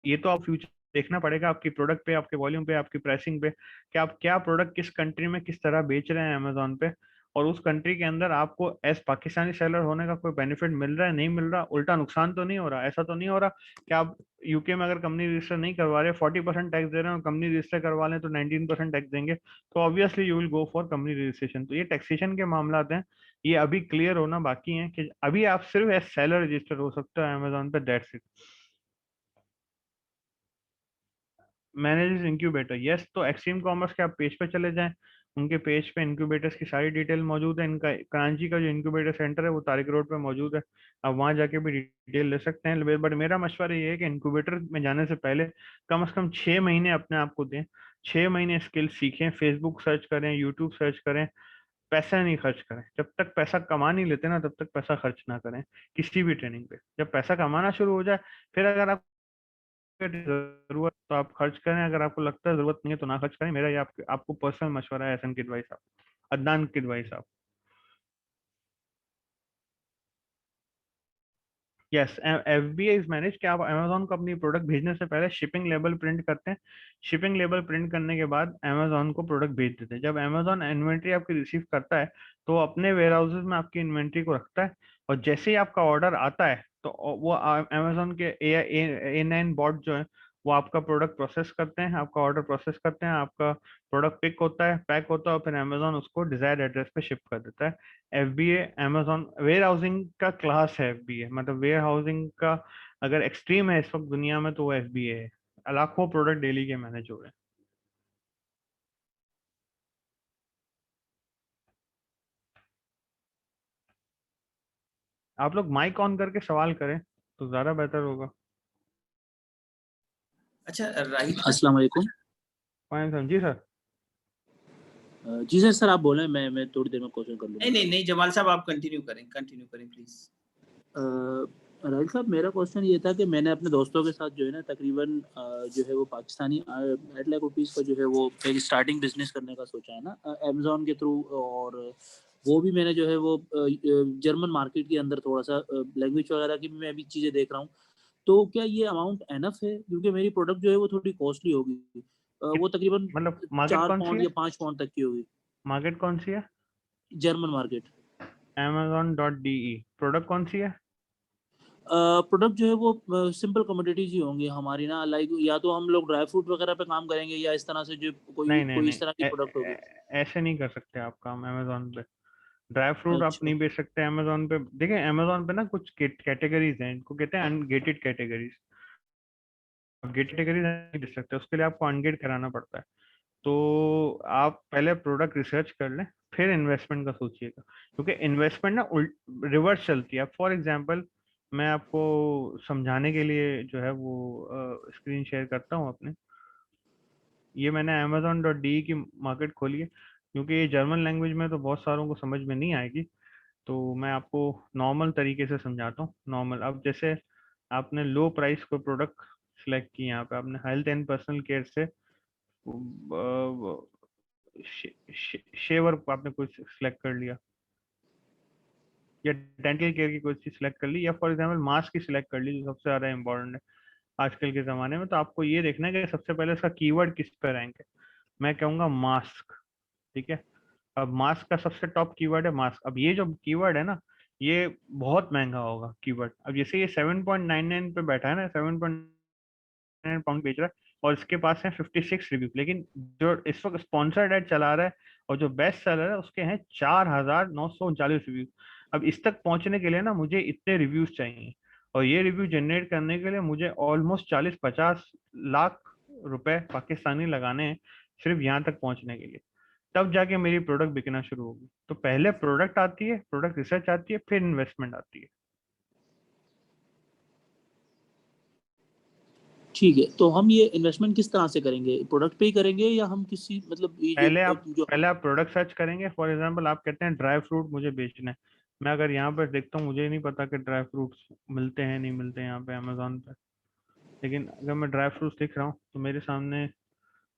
ये तो आप फ्यूचर देखना पड़ेगा आपकी प्रोडक्ट पे, आपके वॉल्यूम पे, आपकी प्राइसिंग पे, कि आप क्या प्रोडक्ट किस कंट्री में किस तरह बेच रहे हैं अमेजोन पे, और उस कंट्री के अंदर आपको एज पाकिस्तानी सेलर होने का कोई बेनिफिट मिल रहा है नहीं मिल रहा, उल्टा नुकसान तो नहीं हो रहा। ऐसा तो नहीं हो रहा कि आप यूके में अगर कंपनी रजिस्टर नहीं करवा रहे 40% टैक्स दे रहे हैं और कंपनी रजिस्टर करवा लें तो 19% टैक्स देंगे, तो obviously you will go for company registration. तो ये टैक्सेशन के मामला हैं, ये अभी क्लियर होना बाकी है कि अभी आप सिर्फ एज सेलर रजिस्टर हो सकते हो अमेजोन पे, that's it. Manage incubator, yes. तो एक्सट्रीम कॉमर्स के आप पेज पे चले जाएं, उनके पेज पे इंक्यूबेटर्स की सारी डिटेल मौजूद है। इनका कराची का जो इंक्यूबेटर सेंटर है वो तारिक रोड पे मौजूद है, आप वहाँ जाके भी डिटेल ले सकते हैं। बट मेरा मशवरा ये है कि इंक्यूबेटर में जाने से पहले कम से कम 6 महीने अपने आप को दें, 6 महीने स्किल सीखें, फेसबुक सर्च करें, यूट्यूब सर्च करें, पैसा नहीं खर्च करें। जब तक पैसा कमा नहीं लेते ना तब तक पैसा खर्च ना करें किसी भी ट्रेनिंग पे। जब पैसा कमाना शुरू हो जाए फिर अगर आप जरूरत तो आप खर्च करें, अगर आपको लगता है जरूरत नहीं है तो ना खर्च करें। मेरा ये आपको पर्सनल मशवरा है, एहसन किदवाई साहब, अदनान किदवाई साहब। यस, FBA इज मैनेज कि आप अमेजोन को अपनी प्रोडक्ट भेजने से पहले शिपिंग लेबल प्रिंट करते हैं। शिपिंग लेबल प्रिंट करने के बाद अमेजोन को प्रोडक्ट भेज देते हैं। जब अमेजोन इन्वेंट्री आपकी रिसीव करता है तो वो अपने वेयर हाउसेज में आपकी इन्वेंट्री को रखता है, और जैसे ही आपका ऑर्डर आता है तो वो अमेजोन के A9 बॉट जो है वो आपका प्रोडक्ट प्रोसेस करते हैं, आपका ऑर्डर प्रोसेस करते हैं, आपका प्रोडक्ट पिक होता है, पैक होता है, और फिर अमेजोन उसको डिजायर्ड एड्रेस पे शिप कर देता है। FBA अमेजोन वेयर हाउसिंग का क्लास है। FBA मतलब वेयर हाउसिंग का अगर एक्सट्रीम है इस वक्त दुनिया में तो वो FBA है। लाखों प्रोडक्ट डेली के मैनेज हो रहे हैं। आप लोग माइक ऑन करके सवाल करें तो ज्यादा बेहतर होगा। अच्छा राइट, अस्सलाम वालेकुम। फाइन सर, जी सर। जी सर आप बोलें, मैं थोड़ी देर में क्वेश्चन कर लूँगा। नहीं जमाल साहब आप कंटिन्यू करें प्लीज। राहिल साहब मेरा क्वेश्चन ये था कि मैंने अपने दोस्तों के साथ जो है ना तकरीबन जो है वो पाकिस्तानी 8 लाख रुपीस का जो है वो एक स्टार्टिंग बिजनेस करने का सोचा है ना अमेजोन के थ्रू, और वो भी मैंने जो है वो जर्मन मार्केट के अंदर थोड़ा सा लैंग्वेज वगैरह की भी मैं अभी चीज़ें देख रहा हूँ। तो क्या ये अमाउंट एनफ है, क्योंकि मेरी प्रोडक्ट जो है वो थोड़ी कॉस्टली होगी, वो तकरीबन मतलब मार्केट 4 कौन सी पाउंड है? या 5 पाउंड तक की होगी। मार्केट कौन सी है? German market. Amazon.de। प्रोडक्ट कौन सी है? प्रोडक्ट जो है वो सिंपल कमोडिटीज ही होंगी हमारी ना, लाइक या तो हम लोग ड्राई फ्रूट वगैरह पे काम करेंगे या इस तरह से जो नहीं कोई इस तरह की प्रोडक्ट होगी। ऐसे नहीं कर सकते आप काम अमेजोन पे। ड्राई फ्रूट आप अच्छा नहीं बेच सकते अमेजोन पे। देखिए अमेजोन पे ना कुछ कैटेगरीज हैं, इनको कहते हैं अनगेटेड कैटेगरीज। आप गेट कैटेगरीज नहीं बेच सकते, उसके लिए आपको अनगेट कराना पड़ता है। तो आप पहले प्रोडक्ट रिसर्च कर लें फिर इन्वेस्टमेंट का सोचिएगा, क्योंकि इन्वेस्टमेंट ना रिवर्स चलती है। फॉर एग्जांपल मैं आपको समझाने के लिए जो है वो स्क्रीन शेयर करता हूँ अपने। ये मैंने Amazon.de की मार्केट खोली है, क्योंकि ये जर्मन लैंग्वेज में तो बहुत सारों को समझ में नहीं आएगी, तो मैं आपको नॉर्मल तरीके से समझाता हूँ। नॉर्मल, अब जैसे आपने लो प्राइस को प्रोडक्ट सिलेक्ट की, यहाँ पे आपने हेल्थ एंड पर्सनल केयर से शेवर को आपने कुछ सिलेक्ट कर लिया, या डेंटल केयर की कोई चीज सिलेक्ट कर ली, या फॉर एग्जांपल मास्क की सिलेक्ट कर ली जो सबसे ज्यादा इंपॉर्टेंट है आजकल के ज़माने में। तो आपको ये देखना है कि सबसे पहले इसका कीवर्ड किस पे रैंक है। मैं कहूँगा मास्क, ठीक है। अब मास्क का सबसे टॉप कीवर्ड है मास्क। अब ये जो कीवर्ड है ना ये बहुत महंगा होगा कीवर्ड। अब जैसे ये 7.99 पे बैठा है ना, पाउंड बेच रहा है और इसके पास है 56 रिव्यू, लेकिन जो इस वक्त स्पॉन्सर्ड एड चला रहा है और जो बेस्ट सेलर है उसके हैं 4,939 रिव्यू। अब इस तक पहुंचने के लिए ना मुझे इतने रिव्यूज चाहिए, और ये रिव्यू जनरेट करने के लिए मुझे ऑलमोस्ट 40-50 लाख रुपए पाकिस्तानी लगाने हैं सिर्फ यहाँ तक पहुंचने के लिए, तब जाके मेरी प्रोडक्ट बिकना शुरू होगी। तो पहले प्रोडक्ट आती है, प्रोडक्ट रिसर्च आती है, फिर इन्वेस्टमेंट आती है। ठीक है, तो हम ये इन्वेस्टमेंट किस तरह से करेंगे, प्रोडक्ट पे ही करेंगे या हम किसी मतलब ये पहले आप प्रोडक्ट सर्च करेंगे। फॉर एग्जांपल आप कहते हैं ड्राई फ्रूट मुझे बेचना है, मैं अगर यहाँ पर देखता हूँ, मुझे नहीं पता कि ड्राई फ्रूट्स मिलते हैं नहीं मिलते हैं यहाँ पे अमेजोन पे, लेकिन अगर मैं ड्राई फ्रूट्स दिख रहा हूँ तो मेरे सामने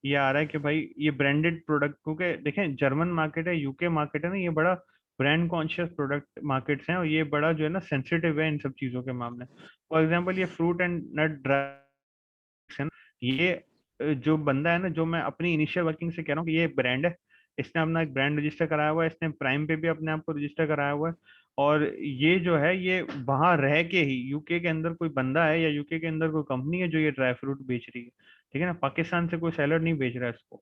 ये आ रहा है कि भाई ये ब्रांडेड प्रोडक्ट, क्योंकि देखें जर्मन मार्केट है, यूके मार्केट है ना, ये बड़ा ब्रांड कॉन्शियस प्रोडक्ट मार्केट्स हैं, और ये बड़ा जो है ना सेंसिटिव है इन सब चीज़ों के मामले। फॉर एग्जांपल ये फ्रूट एंड नट ड्राई, ये जो बंदा है ना, जो मैं अपनी इनिशियल वर्किंग से कह रहा हूँ कि ये ब्रांड है, इसने अपना एक ब्रांड रजिस्टर कराया हुआ है, इसने प्राइम पे भी अपने आप को रजिस्टर कराया हुआ है, और ये जो है ये वहां रह के ही यूके के अंदर कोई बंदा है या यूके के अंदर कोई कंपनी है जो ये ड्राई फ्रूट बेच रही है, ठीक है ना, पाकिस्तान से कोई सेलर नहीं बेच रहा है इसको,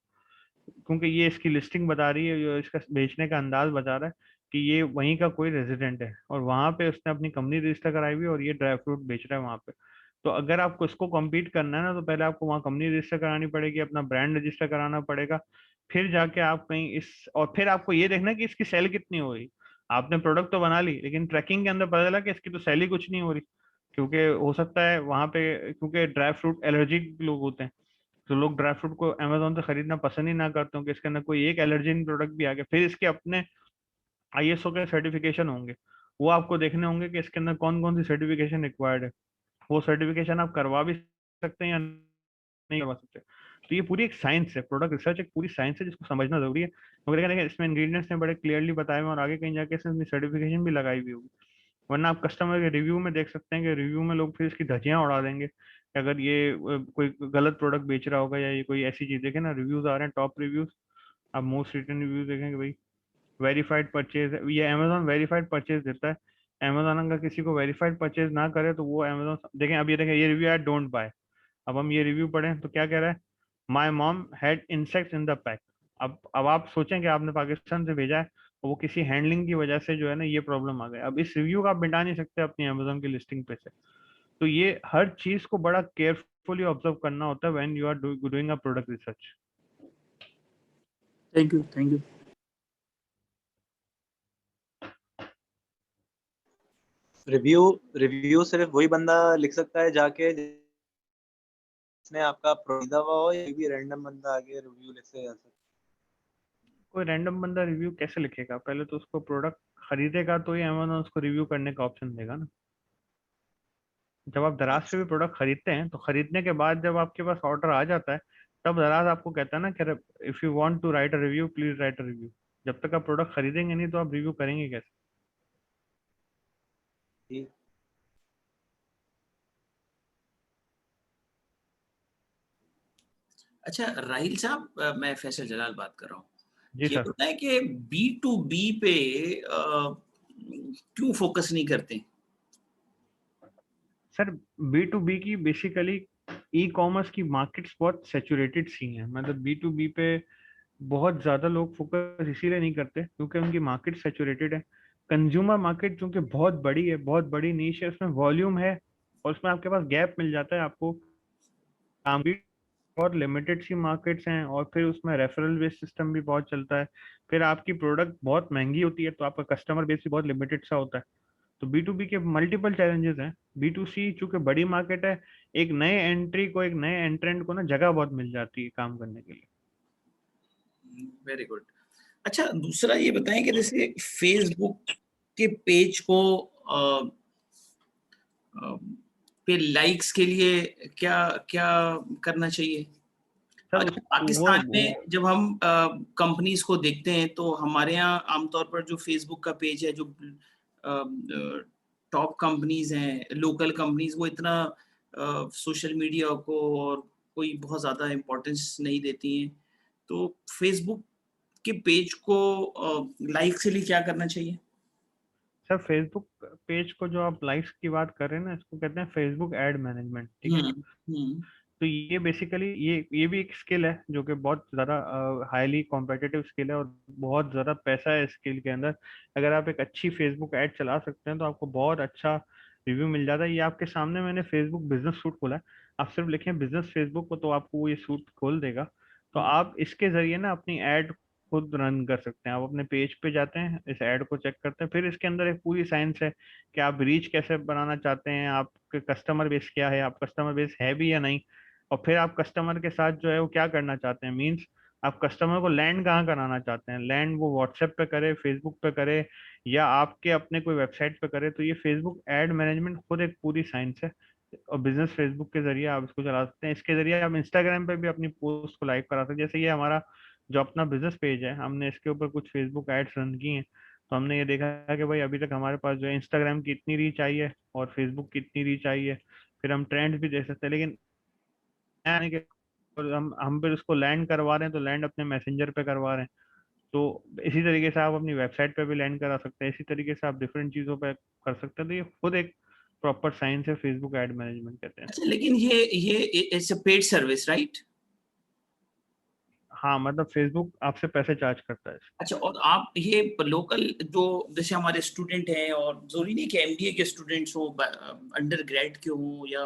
क्योंकि ये इसकी लिस्टिंग बता रही है, जो इसका बेचने का अंदाज बता रहा है कि ये वहीं का कोई रेजिडेंट है और वहां पे उसने अपनी कंपनी रजिस्टर कराई हुई है और ये ड्राई फ्रूट बेच रहा है वहां पे। तो अगर आपको इसको कम्पीट करना है ना, तो पहले आपको वहाँ कंपनी रजिस्टर करानी पड़ेगी, अपना ब्रांड रजिस्टर कराना पड़ेगा, फिर जाके आप कहीं और फिर आपको ये देखना है कि इसकी सेल कितनी हो रही। आपने प्रोडक्ट तो बना ली, लेकिन ट्रैकिंग के अंदर पता चला कि इसकी तो सेल ही कुछ नहीं हो रही, क्योंकि हो सकता है वहां पे, क्योंकि ड्राई फ्रूट एलर्जिक लोग होते हैं, तो लोग ड्राई फ्रूट को अमेजोन से खरीदना पसंद ही ना करते हो कि इसके अंदर कोई एक एलर्जिन प्रोडक्ट भी आ गया। फिर इसके अपने आईएसओ के सर्टिफिकेशन होंगे, वो आपको देखने होंगे कि इसके अंदर कौन कौन सी सर्टिफिकेशन रिक्वायर्ड है, वो सर्टिफिकेशन आप करवा भी सकते हैं या नहीं करवा सकते। तो ये पूरी एक साइंस है, प्रोडक्ट रिसर्च एक पूरी साइंस है जिसको समझना जरूरी है, क्योंकि देखिए इसमें इंग्रेडिएंट्स ने बड़े क्लियरली बताए हुए और आगे कहीं जाके इसमें सर्टिफिकेशन भी लगाई हुई होगी, वरना आप कस्टमर के रिव्यू में देख सकते हैं कि रिव्यू में लोग फिर इसकी धज्जियां उड़ा देंगे कि अगर ये कोई गलत प्रोडक्ट बेच रहा होगा या ये कोई ऐसी चीज। देखे ना रिव्यूज आ रहे हैं, टॉप रिव्यूज, आप मोस्ट रिटर्न रिव्यूज देखेंगे भाई वेरीफाइड परचेज है, ये अमेजोन वेरीफाइड परचेज देता है। अमेजोन अगर किसी को वेरीफाइड परचेज ना करे तो वो अमेजोन, देखें अब ये देखें ये रिव्यू है डोंट बाय, अब हम ये रिव्यू पढ़ें तो क्या कह रहा है, my mom had insects in the pack. अब आप सोचें कि आपने पाकिस्तान से भेजा है और वो किसी हैंडलिंग की वजह से जो है ना ये प्रॉब्लम आ गई, अब इस रिव्यू का आप मिटा नहीं सकते अपनी अमेजोन की लिस्टिंग पे से। तो ये हर चीज को बड़ा केयरफुली ऑब्जर्व करना होता है when you are doing a product research. Thank you, thank you. Review सिर्फ वही बंदा लिख सकता है जाके जिसने आपका खरीदा हुआ हो, या भी रैंडम बंदा आगे रिव्यू लिख से जा सकता है? कोई रैंडम बंदा रिव्यू कैसे लिखेगा, पहले तो उसको प्रोडक्ट खरीदेगा तो ही अमेजोन उसको रिव्यू करने का ऑप्शन देगा ना। जब आप दराज से भी प्रोडक्ट खरीदते हैं तो खरीदने के बाद जब आपके पास ऑर्डर आ जाता है तब दराज आपको कहता है ना कि if you want to write a review please write a review. जब तक आप प्रोडक्ट खरीदेंगे नहीं तो आप रिव्यू करेंगे कैसे। ठीक। अच्छा राहिल साहब, मैं फैसल जलाल बात कर रहा हूँ। जी ये सर। बताएं कि B2B पे क्यों फोकस नहीं करते? सर B2B की बेसिकली ई कॉमर्स की मार्केट्स बहुत सेचुरेटेड सी हैं, मतलब B2B पे बहुत ज्यादा लोग फोकस इसीलिए नहीं करते क्योंकि उनकी मार्केट सेचुरेटेड है। कंज्यूमर मार्केट जो कि बहुत बड़ी है, बहुत बड़ी नीश है, उसमें वॉल्यूम है और उसमें आपके पास गैप मिल जाता है आपको काम भी, बहुत लिमिटेड सी मार्केट्स हैं और फिर उसमें रेफरल बेस्ड सिस्टम भी बहुत चलता है। फिर आपकी प्रोडक्ट बहुत महंगी होती है तो आपका कस्टमर बेस भी बहुत लिमिटेड सा होता है। तो B2B के मल्टीपल चैलेंजेस हैं। B2C चूंकि बड़ी मार्केट है, एक नए एंट्री को, एक नए एंट्रेंट को ना जगह बहुत मिल जाती है काम करने के लिए। Very good. अच्छा दूसरा ये बताएं कि जैसे फेसबुक के पेज को पे लाइक्स के लिए क्या क्या करना चाहिए? सर अच्छा, पाकिस्तान में जब हम कंपनीज को देखते हैं तो हमारे यहाँ आमतौर पर जो फेसबुक का पेज है, जो टॉप कंपनीज हैं, लोकल कंपनीज, वो इतना सोशल मीडिया को और कोई बहुत ज़्यादा इम्पोर्टेंस नहीं देती हैं। तो फेसबुक के पेज को लाइक के लिए क्या करना चाहिए? सर फेसबुक पेज को जो आप लाइक्स की बात कर रहे हैं ना, इसको कहते हैं फेसबुक एड मैनेजमेंट, ठीक है। तो ये बेसिकली ये भी एक स्किल है जो कि बहुत ज़्यादा हाईली कॉम्पिटिटिव स्किल है और बहुत ज़्यादा पैसा है इस स्किल के अंदर। अगर आप एक अच्छी फेसबुक ऐड चला सकते हैं तो आपको बहुत अच्छा रिव्यू मिल जाता है। ये आपके सामने मैंने फेसबुक बिजनेस सूट खोला है, आप सिर्फ लिखें बिजनेस फेसबुक को तो आपको वो ये सूट खोल देगा। तो आप इसके जरिए ना अपनी ऐड खुद रन कर सकते हैं। आप अपने पेज पे जाते हैं, इस ऐड को चेक करते हैं, फिर इसके अंदर एक पूरी साइंस है कि आप रीच कैसे बनाना चाहते हैं, आपके कस्टमर बेस क्या है, आप कस्टमर बेस है भी या नहीं, और फिर आप कस्टमर के साथ जो है वो क्या करना चाहते हैं। मींस आप कस्टमर को लैंड कहाँ कराना चाहते हैं, लैंड वो व्हाट्सएप पे करे, फेसबुक पे करे, या आपके अपने कोई वेबसाइट पे करे। तो ये फेसबुक एड मैनेजमेंट खुद एक पूरी साइंस है और बिजनेस फेसबुक के जरिए आप इसको चला सकते हैं। इसके जरिए आप इंस्टाग्राम पे भी अपनी पोस्ट को लाइव करा सकते हैं। जैसे ये हमारा जो अपना बिजनेस पेज है, हमने इसके ऊपर कुछ फेसबुक एड्स रन की हैं, तो हमने ये देखा है कि भाई अभी तक हमारे पास जो है इंस्टाग्राम की इतनी रीच आई है और फेसबुक की इतनी रीच आई है। फिर हम ट्रेंड्स भी देख सकते हैं, लेकिन यानी कि और हम फिर उसको लैंड करवा रहे हैं तो लैंड अपने मैसेंजर पे करवा रहे हैं। तो इसी तरीके से आप अपनी वेबसाइट पे भी लैंड करा सकते हैं, इसी तरीके से आप डिफरेंट चीज़ों पे कर सकते हैं। तो ये खुद एक प्रॉपर साइंस है, फेसबुक एड मैनेजमेंट कहते हैं अच्छा, इसको। लेकिन ये it's a paid service, right? हाँ, मतलब फेसबुक आपसे पैसे चार्ज करता है। अच्छा, और आप ये लोकल जो जैसे हमारे स्टूडेंट हैं, और जरूरी नहीं कि एमबीए के स्टूडेंट्स हो, अंडर ग्रेड के हो, या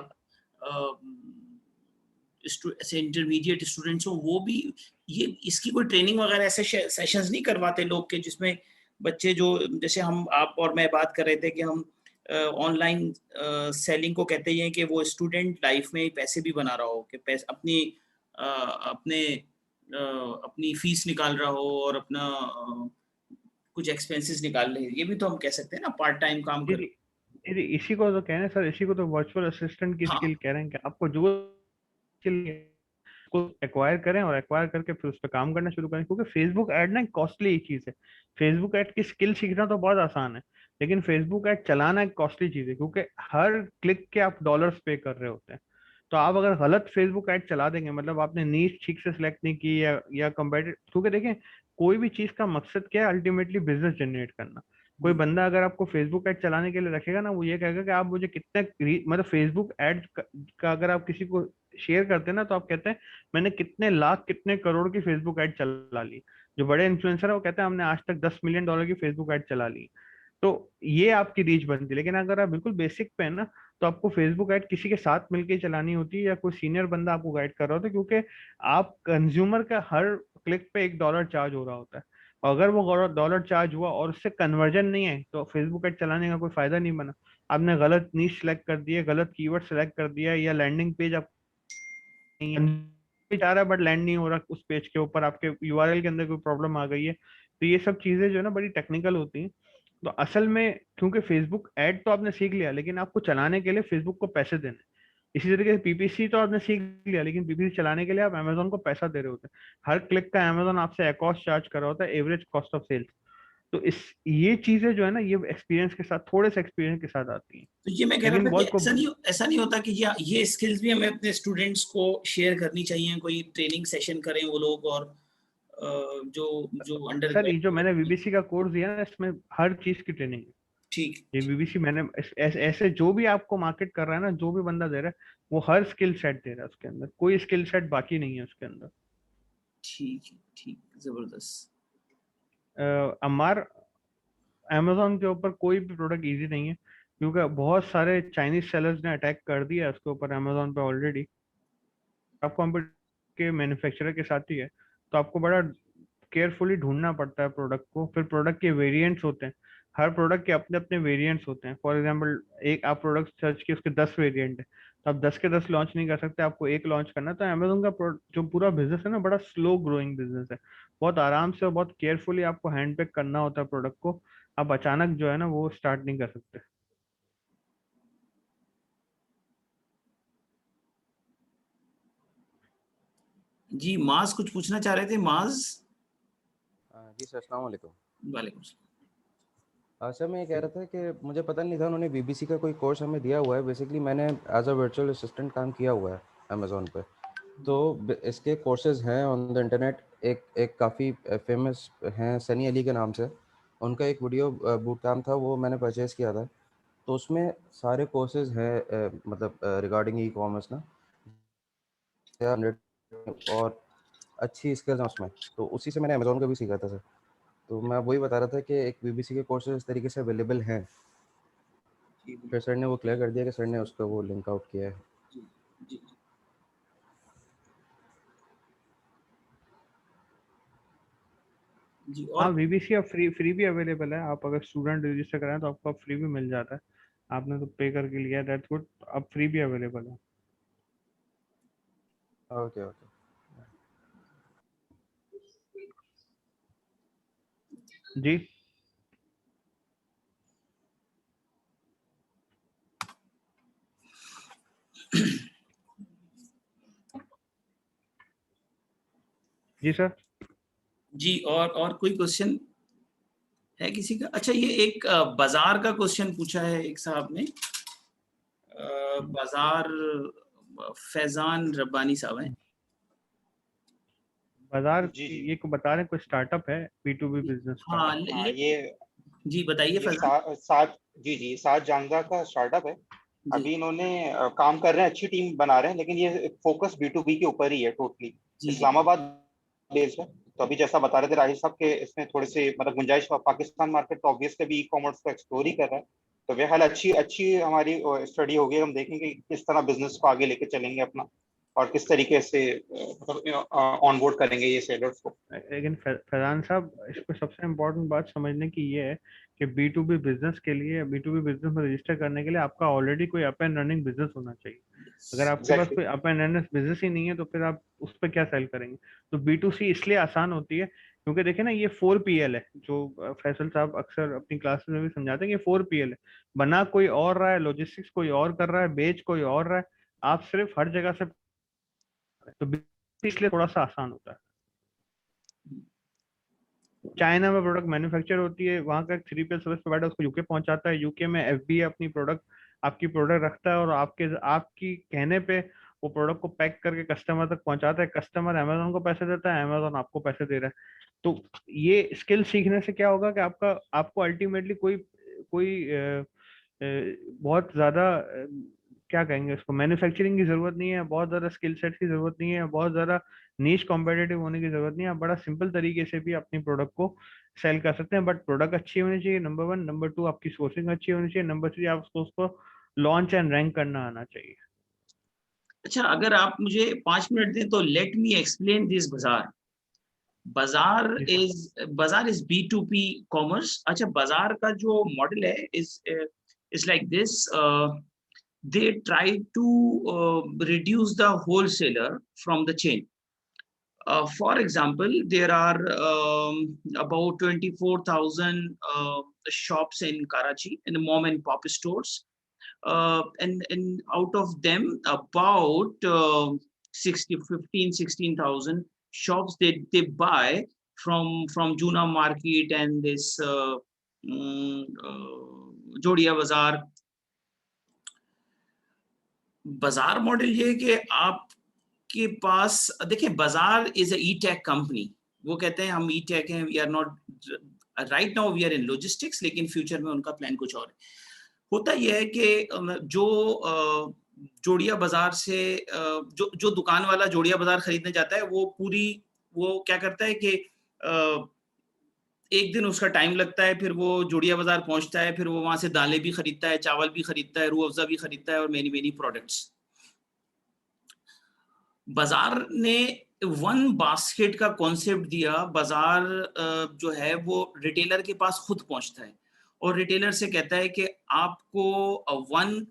ऐसे इंटरमीडिएट स्टूडेंट्स हो, वो भी ये इसकी कोई ट्रेनिंग वगैरह ऐसे सेशंस नहीं करवाते लोग के, जिसमें बच्चे जो जैसे हम आप और मैं बात कर रहे थे कि हम ऑनलाइन सेलिंग को कहते हैं कि वो स्टूडेंट लाइफ में पैसे भी बना रहा हो, कि पैसे अपनी अपने अपनी फीस निकाल रहा हो और अपना कुछ एक्सपेंसेस निकाल रहे हैं। ये भी तो हम कह सकते हैं ना, पार्ट टाइम काम जी कर। जी जी जी, इसी को तो कह रहे हैं सर, इसी को तो वर्चुअल असिस्टेंट की हाँ, स्किल कह रहे हैं कि आपको जो स्किल को एक्वायर करें और एक्वायर करके फिर उस पर काम करना शुरू करें। क्योंकि फेसबुक ऐड ना एक कॉस्टली चीज है। फेसबुक ऐड की स्किल सीखना तो बहुत आसान है, लेकिन फेसबुक ऐड चलाना एक कॉस्टली चीज है, क्योंकि हर क्लिक के आप डॉलर्स पे कर रहे होते हैं। तो आप अगर गलत फेसबुक ऐड चला देंगे, मतलब आपने नीच ठीक से सिलेक्ट नहीं की या कम्पेटिटिव, क्योंकि देखें कोई भी चीज का मकसद क्या है, अल्टीमेटली बिजनेस जनरेट करना। कोई बंदा अगर आपको फेसबुक ऐड चलाने के लिए रखेगा ना, वो ये कहेगा कि आप मुझे कितने मतलब फेसबुक ऐड का अगर आप किसी को शेयर करते हैं ना, तो आप कहते हैं मैंने कितने लाख कितने करोड़ की फेसबुक ऐड चला ली। जो बड़े इन्फ्लुएंसर है वो कहते हैं हमने आज तक $10 मिलियन की फेसबुक ऐड चला ली। तो ये आपकी रीच बनती है। लेकिन अगर आप बिल्कुल बेसिक पे है ना, तो आपको फेसबुक ऐड किसी के साथ मिलके चलानी होती है या कोई सीनियर बंदा आपको गाइड कर रहा होता है, क्योंकि आप कंज्यूमर का हर क्लिक पे $1 चार्ज हो रहा होता है। और अगर वो डॉलर चार्ज हुआ और उससे कन्वर्जन नहीं है, तो फेसबुक ऐड चलाने का कोई फायदा नहीं बना। आपने गलत नीश सेलेक्ट कर दिया, गलत कीवर्ड सेलेक्ट कर दिया, या लैंडिंग पेज आप जा रहा है बट लैंड नहीं हो रहा उस पेज के ऊपर, आपके यूआरएल के अंदर कोई प्रॉब्लम आ गई है। तो ये सब चीजें जो है ना बड़ी टेक्निकल होती हैं। तो असल में क्योंकि फेसबुक ऐड तो आपने सीख लिया, लेकिन आपको चलाने के लिए फेसबुक को पैसे देने। इसी तरीके से पीपीसी तो आपने सीख लिया, लेकिन पीपीसी चलाने के लिए आप अमेजोन को पैसा दे रहे होते हैं। हर क्लिक का अमेजोन आपसे एकॉस्ट चार्ज कर रहा होता है, एवरेज कॉस्ट ऑफ सेल्स। तो इस ये चीजें जो है ना, ये एक्सपीरियंस के साथ, थोड़े से एक्सपीरियंस के साथ आती हैं। तो ये मैं कह रहा लेकिन था कि बहुत को ऐसा नहीं होता कि ये स्किल्स भी हमें अपने स्टूडेंट्स को शेयर करनी चाहिए, कोई ट्रेनिंग सेशन करें वो लोग, और जो जो अंडर सर, ये जो मैंने ग्रेजुएट। बीबीसी का कोर्स दिया ना, इसमें हर चीज की ट्रेनिंग है। ठीक। ये बीबीसी मैंने ऐसे जो भी आपको मार्केट कर रहा है ना, जो भी बंदा दे रहा है, वो हर स्किल सेट दे रहा है। उसके अंदर कोई स्किल सेट बाकी नहीं है उसके अंदर। ठीक है, ठीक, जबरदस्त। अमार, अमेजोन के ऊपर कोई भी प्रोडक्ट इजी नहीं है, क्योंकि बहुत सारे चाइनीज सेलर्स ने अटैक कर दिया है उसके ऊपर अमेजोन पे ऑलरेडी। आप कॉम्पिटिटर के मैन्युफैक्चरर के साथ ही है, तो आपको बड़ा केयरफुली ढूंढना पड़ता है प्रोडक्ट को। फिर प्रोडक्ट के वेरिएंट्स होते हैं, हर प्रोडक्ट के अपने अपने वेरिएंट्स होते हैं। फॉर एग्जांपल, एक आप प्रोडक्ट सर्च किए, उसके 10 वेरिएंट है, तो आप 10 के 10 लॉन्च नहीं कर सकते, आपको एक लॉन्च करना है। तो अमेजोन का जो पूरा बिजनेस है ना, बड़ा स्लो ग्रोइंग बिजनेस है। बहुत आराम से और बहुत केयरफुली आपको हैंड पिक करना होता है प्रोडक्ट को। आप अचानक जो है ना वो स्टार्ट नहीं कर सकते। जी, माज कुछ पूछना चाह रहे थे, माज? जी सर, अस्सलाम वालेकुम। वालेकुम सलाम। सर, मैं ये कह रहा था कि मुझे पता नहीं था उन्होंने बीबीसी का कोई कोर्स हमें दिया हुआ है। बेसिकली मैंने एज अ वर्चुअल असिस्टेंट काम किया हुआ है अमेज़ोन पे। तो इसके कोर्सेज हैं ऑन द इंटरनेट। एक काफ़ी फेमस हैं सनी अली के नाम से, उनका एक वीडियो बूट कैम्प था, वो मैंने परचेज़ किया था। तो उसमें सारे कोर्सेज हैं मतलब रिगार्डिंग ई कॉमर्स ना। 100 और अच्छी स्किल्स हैं उसमें, तो उसी से मैंने अमेज़न का भी सीखा था सर। तो मैं वही बता रहा था कि एक बीबीसी के कोर्सेज इस तरीके से अवेलेबल हैं। जी फिर सर ने वो क्लियर कर दिया कि सर ने उसका वो लिंक आउट किया है। जी जी जी। हाँ, और वीबीसी अब फ्री भी अवेलेबल है। आप अगर स्टूडेंट रजिस्टर कराएं तो आपको फ्री भी मिल जाता है। आपने तो पे करके लिया, दैट्स गुड। अब फ्री भी अवेलेबल है। Okay okay. जी जी सर। जी, और कोई क्वेश्चन है किसी का? अच्छा, ये एक बाजार का क्वेश्चन पूछा है एक साहब ने। बाजार फैजान रब्बानी साहब हैं। बाजार जी जी ये को बता रहे हैं, कोई स्टार्टअप है B2B बिजनेस का। हाँ, हाँ, ये जी बताइए ये फैजान। सात जी जी सात जानदा का स्टार्टअप है। जी अभी इन्होंने काम कर रहे हैं, अच्छी टीम बना रहे हैं, लेकिन ये फोकस B2B के ऊपर ही है टोटली। जी जी इस्लामाबाद बेस्ड है। तो अभी जैसा बता रहे थे राजेश साहब के, इसमें थोड़े से मतलब गुंजाइश, पाकिस्तान मार्केट तो ऑब्वियसली भी ई-कॉमर्स को एक्सप्लोर ही कर रहा है। तो फिलहाल अच्छी अच्छी हमारी स्टडी होगी। हम देखेंगे किस तरह बिजनेस को आगे लेके चलेंगे अपना, और किस तरीके से ऑनबोर्ड करेंगे ये सेलर्स को। लेकिन फैजान साहब, इसमें सबसे इम्पोर्टेंट बात समझने की ये है कि B2B बिजनेस के लिए, B2B बिजनेस में रजिस्टर करने के लिए आपका ऑलरेडी कोई अप एंड रनिंग बिजनेस होना चाहिए। अगर आपके पास एग्जैक्टली। कोई अप एंड रनिंग बिजनेस ही नहीं है तो फिर आप उस पर क्या सेल करेंगे। तो B2C इसलिए आसान होती है क्योंकि देखिए ना, ये 4PL है जो फैसल साहब अक्सर अपनी क्लासेस में भी समझाते हैं कि 4PL है। बना कोई और रहा है, लॉजिस्टिक्स कोई और कर रहा है, बेच कोई और रहा है, आप सिर्फ हर जगह से। तो B2C इसलिए थोड़ा सा आसान होता है। चाइना में प्रोडक्ट मैन्युफैक्चर होती है, वहाँ का एक 3PL सर्विस प्रोवाइडर उसको यूके पहुंचाता है, यूके में FBA अपनी प्रोडक्ट, आपकी प्रोडक्ट रखता है और आपकी कहने पे वो प्रोडक्ट को पैक करके कस्टमर तक पहुंचाता है। कस्टमर अमेजोन को पैसे देता है, अमेजोन आपको पैसे दे रहा है। तो ये स्किल सीखने से क्या होगा कि आपको अल्टीमेटली कोई कोई बहुत ज्यादा क्या कहेंगे उसको, मैन्युफैक्चरिंग की जरूरत नहीं है, बहुत ज्यादा स्किल सेट की जरूरत नहीं है, बहुत ज्यादा नीश कॉम्पिटिटिव होने की जरूरत नहीं है। आप बड़ा सिंपल तरीके से भी अपनी प्रोडक्ट को सेल कर सकते हैं। बट प्रोडक्ट अच्छी होनी चाहिए, नंबर 1। नंबर 2, आपकी सोर्सिंग अच्छी होनी चाहिए। नंबर 3, आपको उसको लॉन्च एंड रैंक करना आना चाहिए। अच्छा, अगर आप मुझे 5 मिनट दें तो लेट मी एक्सप्लेन दिस बाजार। बाजार इज B2B कॉमर्स। अच्छा, बाजार का जो मॉडल है is like this. they try to reduce the wholesaler from the chain. For example, there are about 24,000 shops in Karachi, in the mom and pop stores. And out of them, about 16,000 shops they buy from Juna Market and this Jodia Bazaar. बाजार model ये है कि आपके पास, देखिए, बाजार is E tech company. वो कहते हैं हम ई टेक हैं, we are not right now, we are in logistics, लेकिन फ्यूचर में उनका प्लान कुछ और है। होता यह है कि जो जोड़िया बाजार से जो दुकान वाला जोड़िया बाजार खरीदने जाता है, वो क्या करता है कि एक दिन उसका टाइम लगता है, फिर वो जोड़िया बाजार पहुंचता है, फिर वो वहां से दालें भी खरीदता है, चावल भी खरीदता है, रूह अफ़ज़ा भी खरीदता है और मेनी प्रोडक्ट्स। बाजार ने वन बास्केट का कॉन्सेप्ट दिया। बाजार जो है वो रिटेलर के पास खुद पहुंचता है और रिटेलर से कहता है कि आपको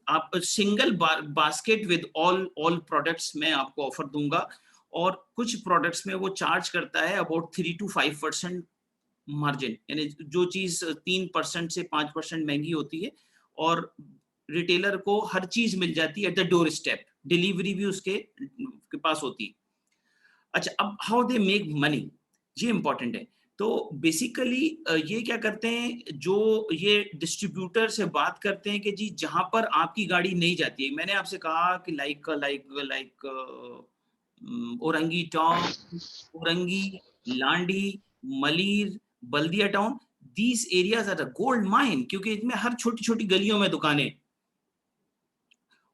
आप single basket with all products मैं आपको ऑफर दूंगा, और कुछ प्रोडक्ट्स में वो चार्ज करता है अबाउट 3 to 5% मार्जिन। यानी जो चीज 3% से 5% महंगी होती है और रिटेलर को हर चीज मिल जाती है at the door step, delivery भी उसके पास होती है। अच्छा, अब हाउ दे मेक मनी, ये इंपॉर्टेंट है। तो बेसिकली ये क्या करते हैं, जो ये डिस्ट्रीब्यूटर से बात करते हैं कि जी जहां पर आपकी गाड़ी नहीं जाती है, मैंने आपसे कहा कि like Orangi town, Orangi, Landhi, Malir, Baldia town, these areas are the gold mine, क्योंकि इसमें हर छोटी छोटी गलियों में दुकानें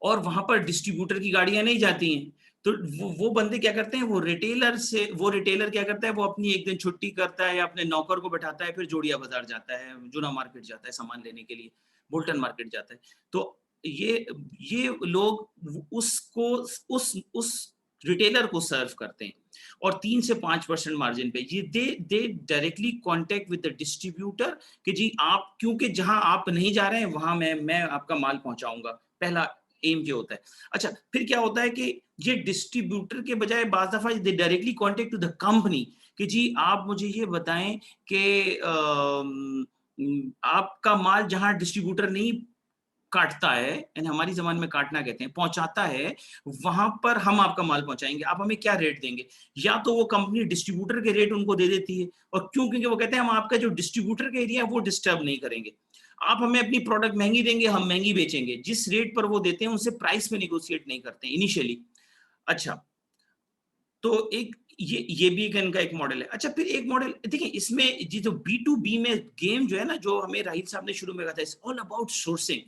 और वहां पर डिस्ट्रीब्यूटर की गाड़ियां नहीं जाती हैं। तो वो बंदे क्या करते हैं, वो रिटेलर क्या करता है, वो अपनी एक दिन छुट्टी करता है, अपने नौकर को बैठाता है, फिर जोड़िया बाजार जाता है, जूना मार्केट जाता है सामान लेने के लिए, बोल्टन मार्केट जाता है। तो ये लोग उसको उस रिटेलर को सर्व करते हैं और 3 से 5% मार्जिन पे ये दे directly contact with the distributor कि जी आप, क्योंकि जहां आप नहीं जा रहे हैं वहां मैं आपका माल पहुंचाऊंगा। पहला एम ये होता है। अच्छा, फिर क्या होता है कि ये डिस्ट्रीब्यूटर के बजाय बाज दफा they directly contact to the company कि जी आप मुझे ये बताएं कि आपका माल जहां डिस्ट्रीब्यूटर नहीं काटता है, यानी हमारी जबान में काटना कहते हैं, पहुंचाता है, वहां पर हम आपका माल पहुंचाएंगे, आप हमें क्या रेट देंगे। या तो वो कंपनी डिस्ट्रीब्यूटर के रेट उनको दे देती है, और क्यों, क्योंकि वो कहते हैं हम आपका जो डिस्ट्रीब्यूटर का एरिया है वो डिस्टर्ब नहीं करेंगे, आप हमें अपनी प्रोडक्ट महंगी देंगे, हम महंगी बेचेंगे। जिस रेट पर वो देते हैं उनसे प्राइस में निगोशिएट नहीं करते इनिशियली। अच्छा, तो ये भी इनका एक मॉडल है। अच्छा, फिर एक मॉडल देखिए इसमें जी, जो B2B में गेम जो है ना, जो हमें राहिल साहब ने शुरू में कहा था, it's all about sourcing.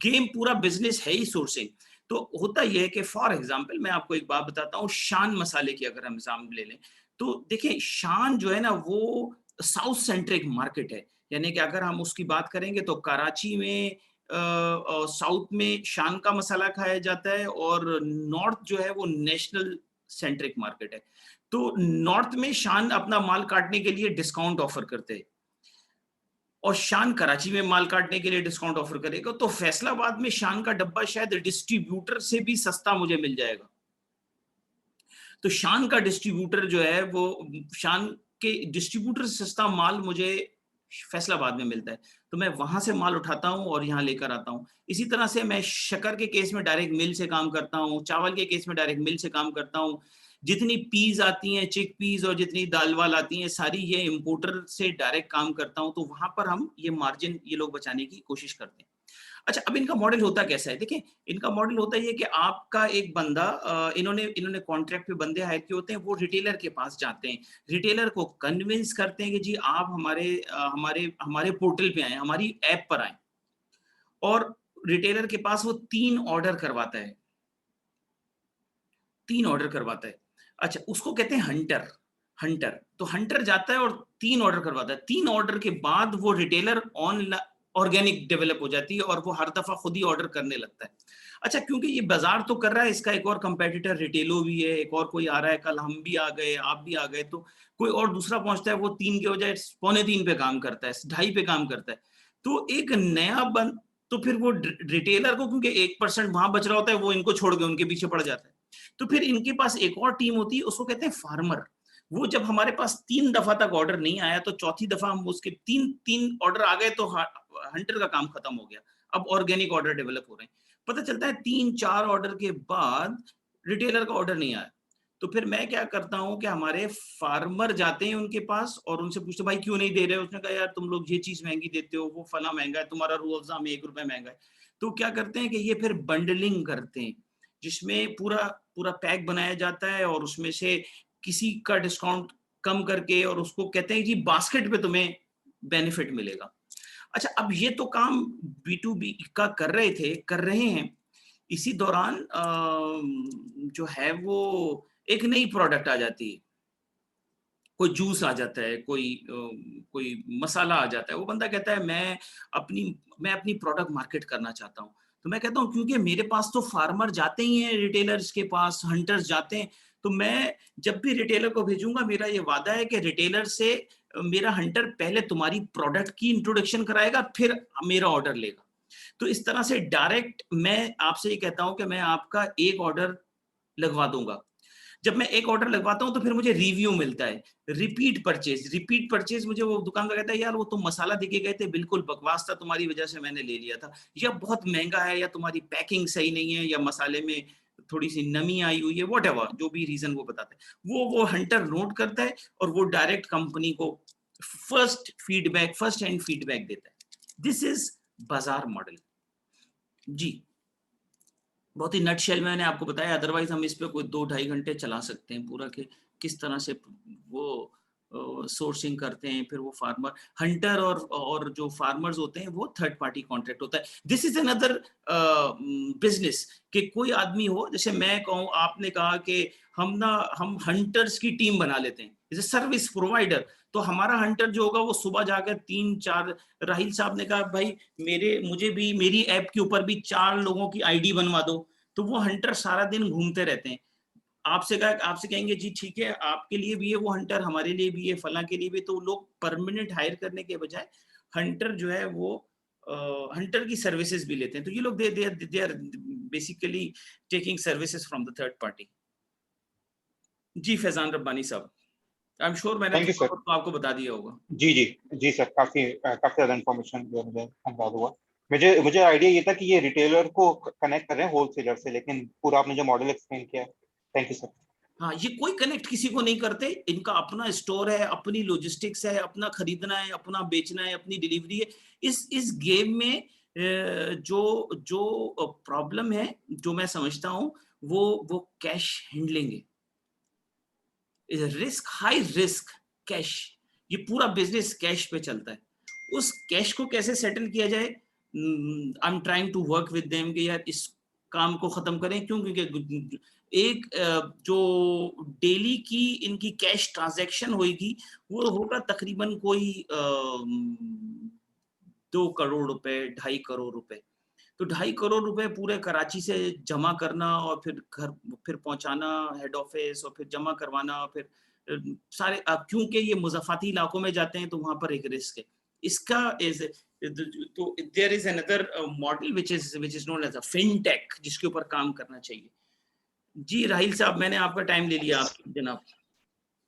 Game पूरा बिजनेस है ही सोर्सिंग। तो होता यह है कि फॉर एग्जांपल मैं आपको एक बात बताता हूँ, शान मसाले की अगर हम एग्जाम्पल ले लें, तो देखिए शान जो है ना वो साउथ सेंट्रिक मार्केट है, यानी कि अगर हम उसकी बात करेंगे तो कराची में साउथ में शान का मसाला खाया जाता है, और नॉर्थ जो है वो नेशनल सेंट्रिक मार्केट है। तो नॉर्थ में शान अपना माल काटने के लिए डिस्काउंट ऑफर करते हैं, और शान कराची में माल काटने के लिए डिस्काउंट ऑफर करेगा, तो फैसलाबाद में शान का डब्बा शायद डिस्ट्रीब्यूटर से भी सस्ता मुझे मिल जाएगा। तो शान का डिस्ट्रीब्यूटर जो है वो, शान के डिस्ट्रीब्यूटर से सस्ता माल मुझे फैसलाबाद में मिलता है, तो मैं वहां से माल उठाता हूं और यहाँ लेकर आता हूं। इसी तरह से मैं शक्कर के केस में डायरेक्ट मिल से काम करता हूं, चावल के केस में डायरेक्ट मिल से काम करता हूं, जितनी पीज आती हैं, चिक पीज और जितनी दाल वाल आती हैं, सारी ये इंपोर्टर से डायरेक्ट काम करता हूं। तो वहां पर हम ये मार्जिन ये लोग बचाने की कोशिश करते हैं। अच्छा, अब इनका मॉडल होता कैसा है, देखिए इनका मॉडल होता है कि आपका एक बंदा, इन्होंने कॉन्ट्रैक्ट पे बंदे हायर किए होते हैं, वो रिटेलर के पास जाते हैं, रिटेलर को कन्विंस करते हैं कि जी आप हमारे पोर्टल पे आए, हमारी ऐप पर आए, और रिटेलर के पास वो 3 ऑर्डर करवाता है, 3 ऑर्डर करवाता है। अच्छा, उसको कहते हैं हंटर। तो हंटर जाता है और 3 ऑर्डर करवाता है। 3 ऑर्डर के बाद वो रिटेलर ऑर्गेनिक डेवलप हो जाती है और वो हर दफा खुद ही ऑर्डर करने लगता है। अच्छा, क्योंकि ये बाजार तो कर रहा है, इसका एक और कंपेटिटर रिटेलो भी है, एक और कोई आ रहा है, कल हम भी आ गए, आप भी आ गए, तो कोई और दूसरा पहुंचता है, वो 3 के बजाय 2.25 पे काम करता है, 2.5 पे काम करता है। तो एक नया तो फिर वो रिटेलर को, क्योंकि 1% वहां बच रहा होता है, वो इनको छोड़ के उनके पीछे पड़ जाता है। तो फिर इनके पास एक और टीम होती है, उसको कहते हैं फार्मर। वो जब हमारे पास 3 दफा तक ऑर्डर नहीं आया, तो चौथी दफा हम उसके 3 ऑर्डर आ गए, तो हंटर का काम खत्म हो गया, अब ऑर्गेनिक ऑर्डर डेवलप हो रहे हैं। पता चलता है 3-4 ऑर्डर के बाद रिटेलर का ऑर्डर नहीं आया, तो फिर मैं क्या करता हूं कि हमारे फार्मर जाते हैं उनके पास और उनसे पूछते, भाई क्यों नहीं दे रहे हो? उसने कहा यार तुम लोग ये चीज महंगी देते हो, वो फला महंगा है, तुम्हारा रूह अफ़ज़ा में 1 रुपए महंगा है। तो क्या करते हैं कि ये फिर बंडलिंग करते हैं, जिसमें पूरा पैक बनाया जाता है, और उसमें से किसी का डिस्काउंट कम करके, और उसको कहते हैं जी बास्केट पे तुम्हें बेनिफिट मिलेगा। अच्छा, अब ये तो काम B2B का कर रहे हैं। इसी दौरान जो है वो एक नई प्रोडक्ट आ जाती है, कोई जूस आ जाता है, कोई मसाला आ जाता है, वो बंदा कहता है मैं अपनी प्रोडक्ट मार्केट करना चाहता हूँ। तो मैं कहता हूँ क्योंकि मेरे पास तो फार्मर जाते ही हैं, रिटेलर्स के पास हंटर्स जाते हैं, तो मैं जब भी रिटेलर को भेजूंगा, मेरा ये वादा है कि रिटेलर से मेरा हंटर पहले तुम्हारी प्रोडक्ट की इंट्रोडक्शन कराएगा, फिर मेरा ऑर्डर लेगा। तो इस तरह से डायरेक्ट मैं आपसे ये कहता हूं कि मैं आपका एक ऑर्डर लगवा दूंगा। जब मैं एक ऑर्डर लगवाता हूं तो फिर मुझे रिव्यू मिलता है, रिपीट परचेज मुझे वो दुकानदार कहता है यार वो तुम मसाला देके गए थे, बिल्कुल बकवास था, तुम्हारी वजह से मैंने ले लिया था, या बहुत महंगा है, या तुम्हारी पैकिंग सही नहीं है, या मसाले में थोड़ी सी नमी आई हुई है, व्हाटएवर जो भी रीजन वो बताते हैं, वो हंटर नोट करता है और वो डायरेक्ट कंपनी को फर्स्ट हैंड फीडबैक देता है। दिस इज बाजार मॉडल जी, बहुत ही नटशेल में मैंने आपको बताया, अदरवाइज हम इस पे कोई 2-2.5 घंटे चला सकते हैं पूरा, कि किस तरह से वो सोर्सिंग करते हैं, फिर वो फार्मर हंटर और जो फार्मर्स होते हैं वो थर्ड पार्टी कॉन्ट्रैक्ट होता है। दिस इज अनदर बिजनेस कि कोई आदमी हो, जैसे मैं कहूँ, आपने कहा कि हम हंटर्स की टीम बना लेते हैं, जैसे सर्विस प्रोवाइडर, तो हमारा हंटर जो होगा वो सुबह जाकर 3-4, राहिल साहब ने कहा भाई मुझे भी मेरी ऐप के ऊपर भी 4 लोगों की आईडी बनवा दो, तो वो हंटर सारा दिन घूमते रहते हैं। आपसे कहेंगे जी ठीक है, आपके लिए भी है वो हंटर, हमारे लिए भी है, फला के लिए भी, तो लोग परमानेंट हायर करने के बजाय हंटर जो है वो हंटर की सर्विसेज भी लेते हैं। तो ये लोग they are basically taking services from the third party. जी फैजान रब्बानी साहब, आई एम श्योर मैंने थैंक यू सर। तो आपको बता दिया होगा। जी सर, काफी ज्यादा इन्फॉर्मेशन मुझे अंदाजा हुआ। मुझे आइडिया ये था कि ये रिटेलर को कनेक्ट कर रहे हैं होलसेलर से, लेकिन पूरा आपने जो मॉडल एक्सप्लेन किया, थैंक यू सर। हाँ, ये कोई कनेक्ट किसी को नहीं करते, इनका अपना स्टोर है, अपनी लॉजिस्टिक्स है, अपना खरीदना है, अपना बेचना है, अपनी डिलीवरी है। इस गेम में जो प्रॉब्लम है, जो मैं समझता हूँ, वो कैश हैंडलिंग है। रिस्क, हाई रिस्क कैश, ये पूरा बिजनेस कैश पे चलता है। उस कैश को कैसे सेटल किया जाए, I am trying to work with them कि यार इस काम को खत्म करें। क्यों? क्योंकि एक जो डेली की इनकी कैश ट्रांजैक्शन होगी वो होगा तकरीबन कोई 2 करोड़ रुपए, 2.5 करोड़ रुपए। तो 2.5 करोड़ रुपए पूरे कराची से जमा करना और फिर फिर पहुंचाना हेड ऑफिस और फिर जमा करवाना, फिर सारे, क्योंकि ये मुज़ाफ़ाती इलाकों में जाते हैं तो वहां पर एक रिस्क है। इसका तो there is another model which is known as a fintech, जिसके ऊपर काम करना चाहिए। जी राहिल साहब, मैंने आपका टाइम ले लिया, आप जनाब।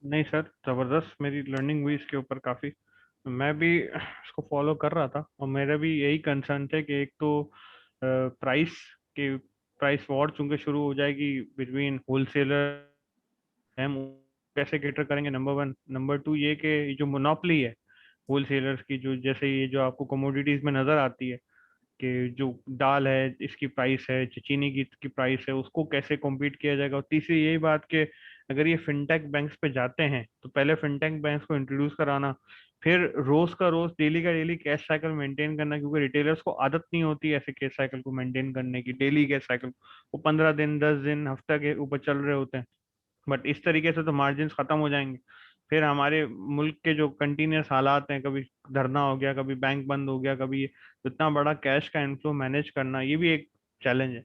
नहीं सर, जबरदस्त मेरी लर्निंग हुई इसके ऊपर काफी। मैं भी इसको फॉलो कर रहा था और मेरा भी यही कंसर्न थे कि एक तो प्राइस वॉर चूंकि शुरू हो जाएगी बिटवीन होलसेलर, हम कैसे कैटर करेंगे, नंबर 1। नंबर 2 ये कि जो मोनोपोली है होलसेलर्स की, जो जैसे ये जो आपको कमोडिटीज में नजर आती है कि जो दाल है इसकी प्राइस है, चीनी की प्राइस है, उसको कैसे कॉम्पीट किया जाएगा। और तीसरी यही बात कि अगर ये फिनटेक बैंक्स पे जाते हैं तो पहले फिनटेक बैंक्स को इंट्रोड्यूस कराना, फिर रोज का रोज, डेली का डेली कैश साइकिल मेंटेन करना, क्योंकि रिटेलर्स को आदत नहीं होती ऐसे कैश साइकिल को मेंटेन करने की, डेली कैश साइकिल। वो 15 दिन 10 दिन हफ्ता के ऊपर चल रहे होते हैं। बट इस तरीके से तो मार्जिन खत्म हो जाएंगे। फिर हमारे मुल्क के जो कंटिन्यूस हालात हैं, कभी धरना हो गया, कभी बैंक बंद हो गया, कभी इतना बड़ा कैश का इनफ्लो मैनेज करना, ये भी एक चैलेंज है।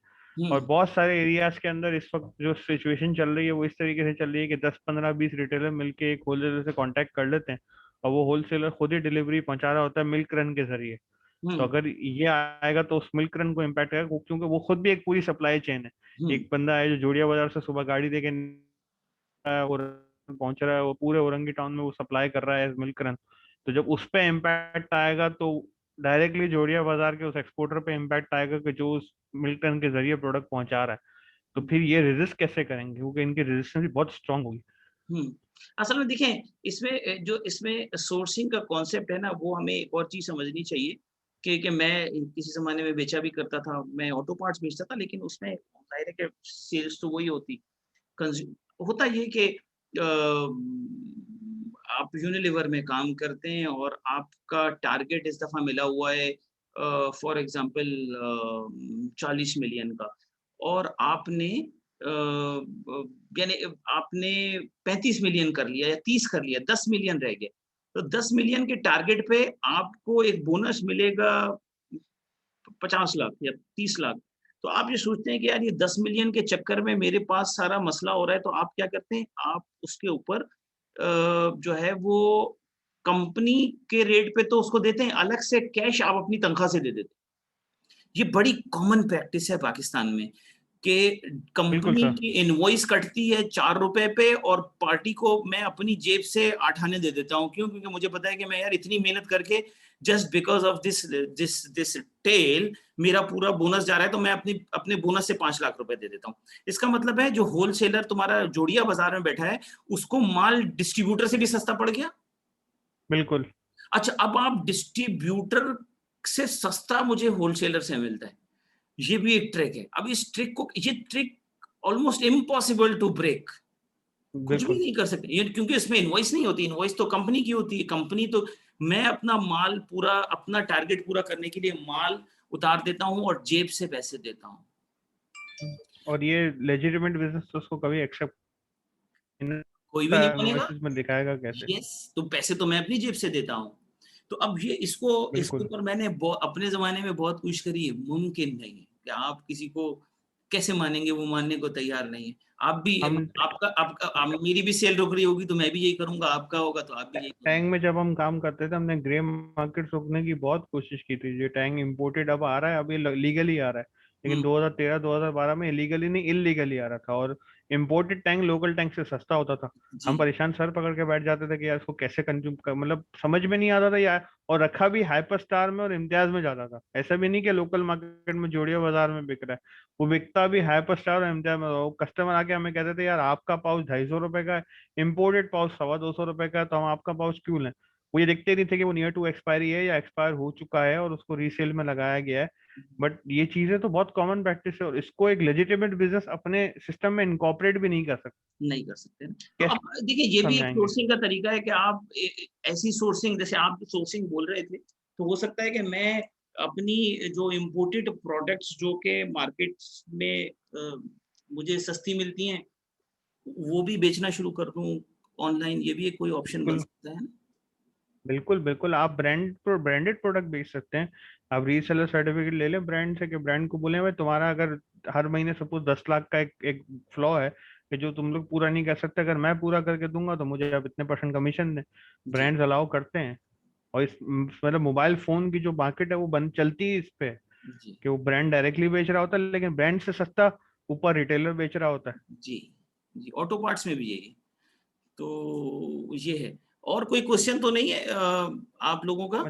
और बहुत सारे एरियाज के अंदर इस वक्त जो सिचुएशन चल रही है वो इस तरीके से चल रही है कि 10 15 20 रिटेलर मिलके एक होलसेलर से कांटेक्ट कर लेते हैं और वो होलसेलर खुद ही डिलीवरी पहुंचा रहा होता है मिल्क रन के जरिए। तो अगर ये आएगा तो उस मिल्क रन को इम्पैक्ट आएगा, क्योंकि वो खुद भी एक पूरी सप्लाई चेन है। एक बंदा है जो जोड़िया बाजार से सुबह गाड़ी देके और पहुंच रहा है, वो पूरे औरंगी टाउन में वो सप्लाई कर रहा है मिल्क रन। तो जब उस पे इम्पैक्ट आएगा तो डायरेक्टली जोड़िया बाजार के उस एक्सपोर्टर पे इम्पैक्ट आएगा कि जो उस मिल्क रन के जरिए प्रोडक्ट पहुंचा रहा है। तो फिर ये रेजिस्ट कैसे करेंगे, क्योंकि इनकी रेजिस्टेंस भी बहुत स्ट्रांग होगी। असल में देखें, इसमें सोर्सिंग का कॉन्सेप्ट है ना, वो हमें एक और चीज समझनी चाहिए कि मैं किसी जमाने में बेचा भी करता था, मैं ऑटो पार्ट्स बेचता था, लेकिन उसमें जाहिर है कि सेल्स तो वही होती। होता ये कि आप यूनिलीवर में काम करते हैं और आपका टारगेट इस दफा मिला हुआ है फॉर एग्जांपल 40 मिलियन का, और आपने यानी आपने 35 मिलियन कर लिया या 30 कर लिया, 10 मिलियन रह गया, तो 10 मिलियन के टारगेट पे आपको एक बोनस मिलेगा 50 लाख या 30 लाख। तो आप ये सोचते हैं कि यार ये 10 मिलियन के चक्कर में मेरे पास सारा मसला हो रहा है, तो आप क्या करते हैं, आप उसके ऊपर जो है वो कंपनी के रेट पे तो उसको देते हैं, अलग से कैश आप अपनी तनख्वाह से दे देते हैं। ये बड़ी कॉमन प्रैक्टिस है पाकिस्तान में कि कंपनी की इनवॉइस कटती है 4 रुपए पे और पार्टी को मैं अपनी जेब से 8 आने दे देता हूँ। क्यों? क्योंकि मुझे पता है कि मैं यार इतनी मेहनत करके just because of this tell मेरा पूरा बोनस जा रहा है, तो मैं अपने बोनस से 5 लाख रुपए दे देता हूँ। इसका मतलब है जो होलसेलर तुम्हारा जोड़िया बाजार में बैठा है उसको माल डिस्ट्रीब्यूटर से भी सस्ता पड़ गया। बिल्कुल। अच्छा, अब आप डिस्ट्रीब्यूटर से सस्ता मुझे होलसेलर से मिलता है, ये भी एक ट्रिक है। अब इस ट्रिक को, ये trick almost impossible to break, कुछ भी बिल्कुल नहीं कर सकते ये, क्योंकि इसमें इनवॉइस नहीं होती, इनवॉइस तो कंपनी की होती है। कंपनी तो मैं अपना माल पूरा, अपना टारगेट पूरा करने के लिए माल उतार देता हूँ और जेब से पैसे देता हूँ। और ये लेजिटिमेट बिजनेस तो उसको कभी एक्सेप्ट कोई भी नहीं मानेगा। इनवॉइसेस में दिखाएगा कैसे? यस, तो पैसे तो मैं अपनी जेब से देता हूँ। तो अब ये इसको इसके बिल्कुल ऊपर मैंने अपने जमाने में बहुत कुछ करी है। मुमकिन नहीं है कि आप किसी को कैसे मानेंगे, वो मानने को तैयार नहीं है। आप भी, हम मेरी भी सेल रुक रही होगी तो मैं भी यही करूंगा, आपका होगा तो आप भी यही करोगे। टैंग में जब हम काम करते थे हमने ग्रे मार्केट रोकने की बहुत कोशिश की थी। ये टैंग इंपोर्टेड अब आ रहा है, अभी लीगली आ रहा है, लेकिन 2013-2012 में इलीगली नहीं इलीगली आ रहा था। और इम्पोर्टेड टैंक लोकल टैंक से सस्ता होता था। जी हम परेशान सर पकड़ के बैठ जाते थे कि यार इसको कैसे कंज्यूम कर, मतलब समझ में नहीं आता था यार। और रखा भी हाइपर स्टार में और इम्तियाज में जाता था। ऐसा भी नहीं कि लोकल मार्केट में जोड़िया बाजार में बिक रहा है, वो बिकता भी हाइपर स्टार और इम्तियाज में। वो कस्टमर आके हमें कहते थे यार आपका पाउच 250 रुपए का है, इम्पोर्टेड पाउच 225 रुपए का है, तो हम आपका पाउच क्यों लें? वो ये देखते नहीं थे कि वो नियर टू एक्सपायरी है या एक्सपायर हो चुका है और उसको रीसेल में लगाया गया है। बट ये चीजें तो बहुत कॉमन प्रैक्टिस है और इसको एक लेजिटिमेट बिजनेस अपने सिस्टम में इनकॉर्पोरेट भी नहीं कर सकते। नहीं कर सकते ना। तो कैसे अब देखिए ये भी एक समझाएंगे? सोर्सिंग का तरीका है कि आप ऐसी सोर्सिंग, जैसे आप सोर्सिंग बोल रहे थे, तो हो सकता है कि मैं अपनी जो इम्पोर्टेड प्रोडक्ट्स जो के मार्केट्स में मुझे सस्ती मिलती हैं, वो भी बेचना शुरू कर दूं ऑनलाइन। ये भी एक कोई ऑप्शन बन बिल्कुल सकता है ना। बिल्कुल बिल्कुल, आप ब्रांडेड प्रोडक्ट बेच सकते हैं। आप रीसेलर सर्टिफिकेट ले लें ब्रांड से, कि ब्रांड को बोले भाई तुम्हारा अगर हर महीने सपोज 10 लाख का एक फ्लॉ है कि जो तुम लोग पूरा नहीं कर सकते, अगर मैं पूरा करके दूंगा तो मुझे आप इतने % कमीशन दें। जी ब्रांड्स अलाउ करते हैं। और इस मतलब मोबाइल फोन की जो मार्केट है वो बंद चलती है इस पे, जी कि वो ब्रांड डायरेक्टली बेच रहा होता है लेकिन ब्रांड से सस्ता ऊपर रिटेलर बेच रहा होता है। जी जी, ऑटो पार्ट्स में भी यही है। तो ये है। और कोई क्वेश्चन तो नहीं है आप लोगों का?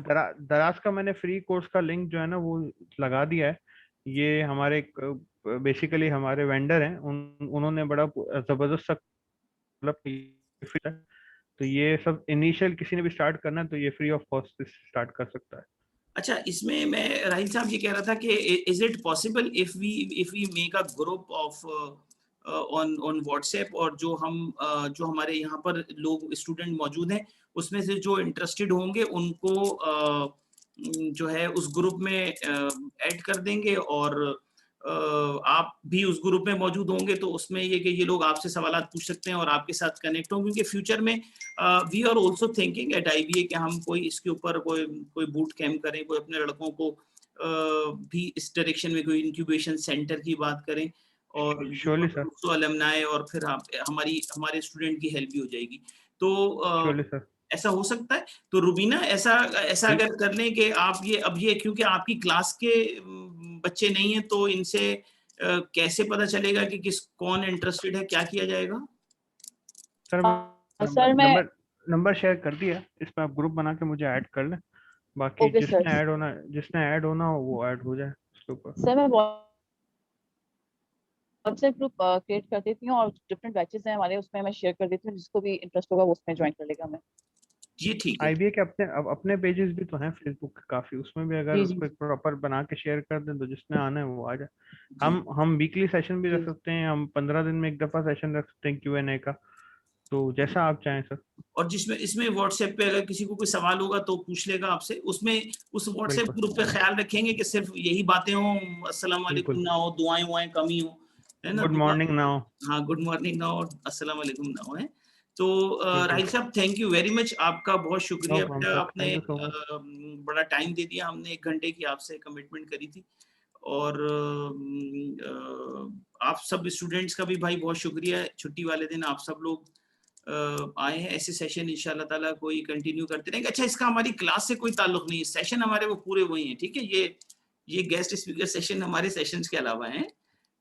दराज का मैंने फ्री कोर्स का लिंक जो है ना वो लगा दिया है। ये हमारे बेसिकली हमारे वेंडर हैं, उन्होंने बड़ा जबरदस्त सा मतलब free है। तो ये सब इनिशियल किसी ने भी स्टार्ट करना है तो ये फ्री ऑफ कॉस्ट स्टार्ट कर सकता है। अच्छा, इसमें मैं राहिल साहब ये कह रहा था कि is it possible if we make a group of on on WhatsApp, और जो हमारे यहाँ पर लोग स्टूडेंट मौजूद हैं उसमें से जो इंटरेस्टेड होंगे उनको जो है उस ग्रुप में ऐड कर देंगे, और आप भी उस ग्रुप में मौजूद होंगे, तो उसमें ये कि ये लोग आपसे सवालात पूछ सकते हैं और आपके साथ कनेक्ट होंगे। क्योंकि फ्यूचर में we are also thinking at IBA कि हम कोई इसके ऊपर कोई बूट कैंप करें, कोई अपने लड़कों को भी इस डायरेक्शन में कोई इंक्यूबेशन सेंटर की बात करें, और श्योरली सर, तो अलमनाए और फिर हमारे स्टूडेंट की हेल्प भी हो जाएगी। तो श्योरली सर। ऐसा हो सकता है। तो रुबीना, ऐसा ऐसा अगर कर लें कि आप ये क्योंकि आपकी क्लास के बच्चे नहीं हैं, तो इनसे कैसे पता चलेगा कि कौन इंटरेस्टेड है, क्या किया जाएगा? सर सर मैं नंबर नंबर शेयर कर दिया, इसमें आप ग्रुप बना के मुझे ऐड कर लें। बाकी ओके सर। जिसने ऐड होना हो वो ऐड हो जाए उसके ऊपर। सर मैं व्हाट्सएप ग्रुप क्रिएट कर देती हूँ और डिफरेंट बैचेस हैं हमारे, उसमें मैं शेयर कर देती हूँ, जिसको भी इंटरेस्ट होगा वो उसमें ज्वाइन कर लेगा। मैं ये ठीक है। आईबीए के अपने पेजेस भी तो हैं फेसबुक के काफी, उसमें भी अगर जी जी उसको एक प्रॉपर बना के शेयर कर दें तो जिसने आना है वो आ जाए। जी हम वीकली सेशन भी जी रख सकते हैं, हम 15 दिन में एक दफा सेशन रख सकते हैं Q&A का। तो जैसा आप चाहें सर। और जिसमें इसमें व्हाट्सएप पे अगर किसी को कोई सवाल होगा तो पूछ लेगा आपसे, उसमें उस व्हाट्सएप बिल्कुल ग्रुप पे ख्याल रखेंगे कि सिर्फ यही बातें हों, अस्सलाम वालेकुम बिल्कुल। ना हो, दुआएं वुआएं कमी हो, है ना? गुड दुआ, मॉर्निंग नाउ। हाँ, गुड मॉर्निंग ना हो, अस्सलाम वालेकुम ना हो, है। तो बिल्कुल। राहिल साहब, थैंक यू वेरी मच, आपका बहुत नो शुक्रिया प्रॉब्लम बेटा, सर, आपने थैंक यू सो मच। बड़ा टाइम दे दिया। हमने 1 घंटे की आपसे कमिटमेंट करी थी। और आप सब स्टूडेंट्स का भी भाई बहुत शुक्रिया। छुट्टी वाले दिन आप सब लोग आए हैं। ऐसे सेशन इंशाल्लाह ताला कोई कंटिन्यू करते रहेंगे। अच्छा, इसका हमारी क्लास से कोई ताल्लुक नहीं है, सेशन हमारे वो पूरे वही हैं, ठीक है? ये गेस्ट स्पीकर सेशन हमारे सेशंस के अलावा हैं,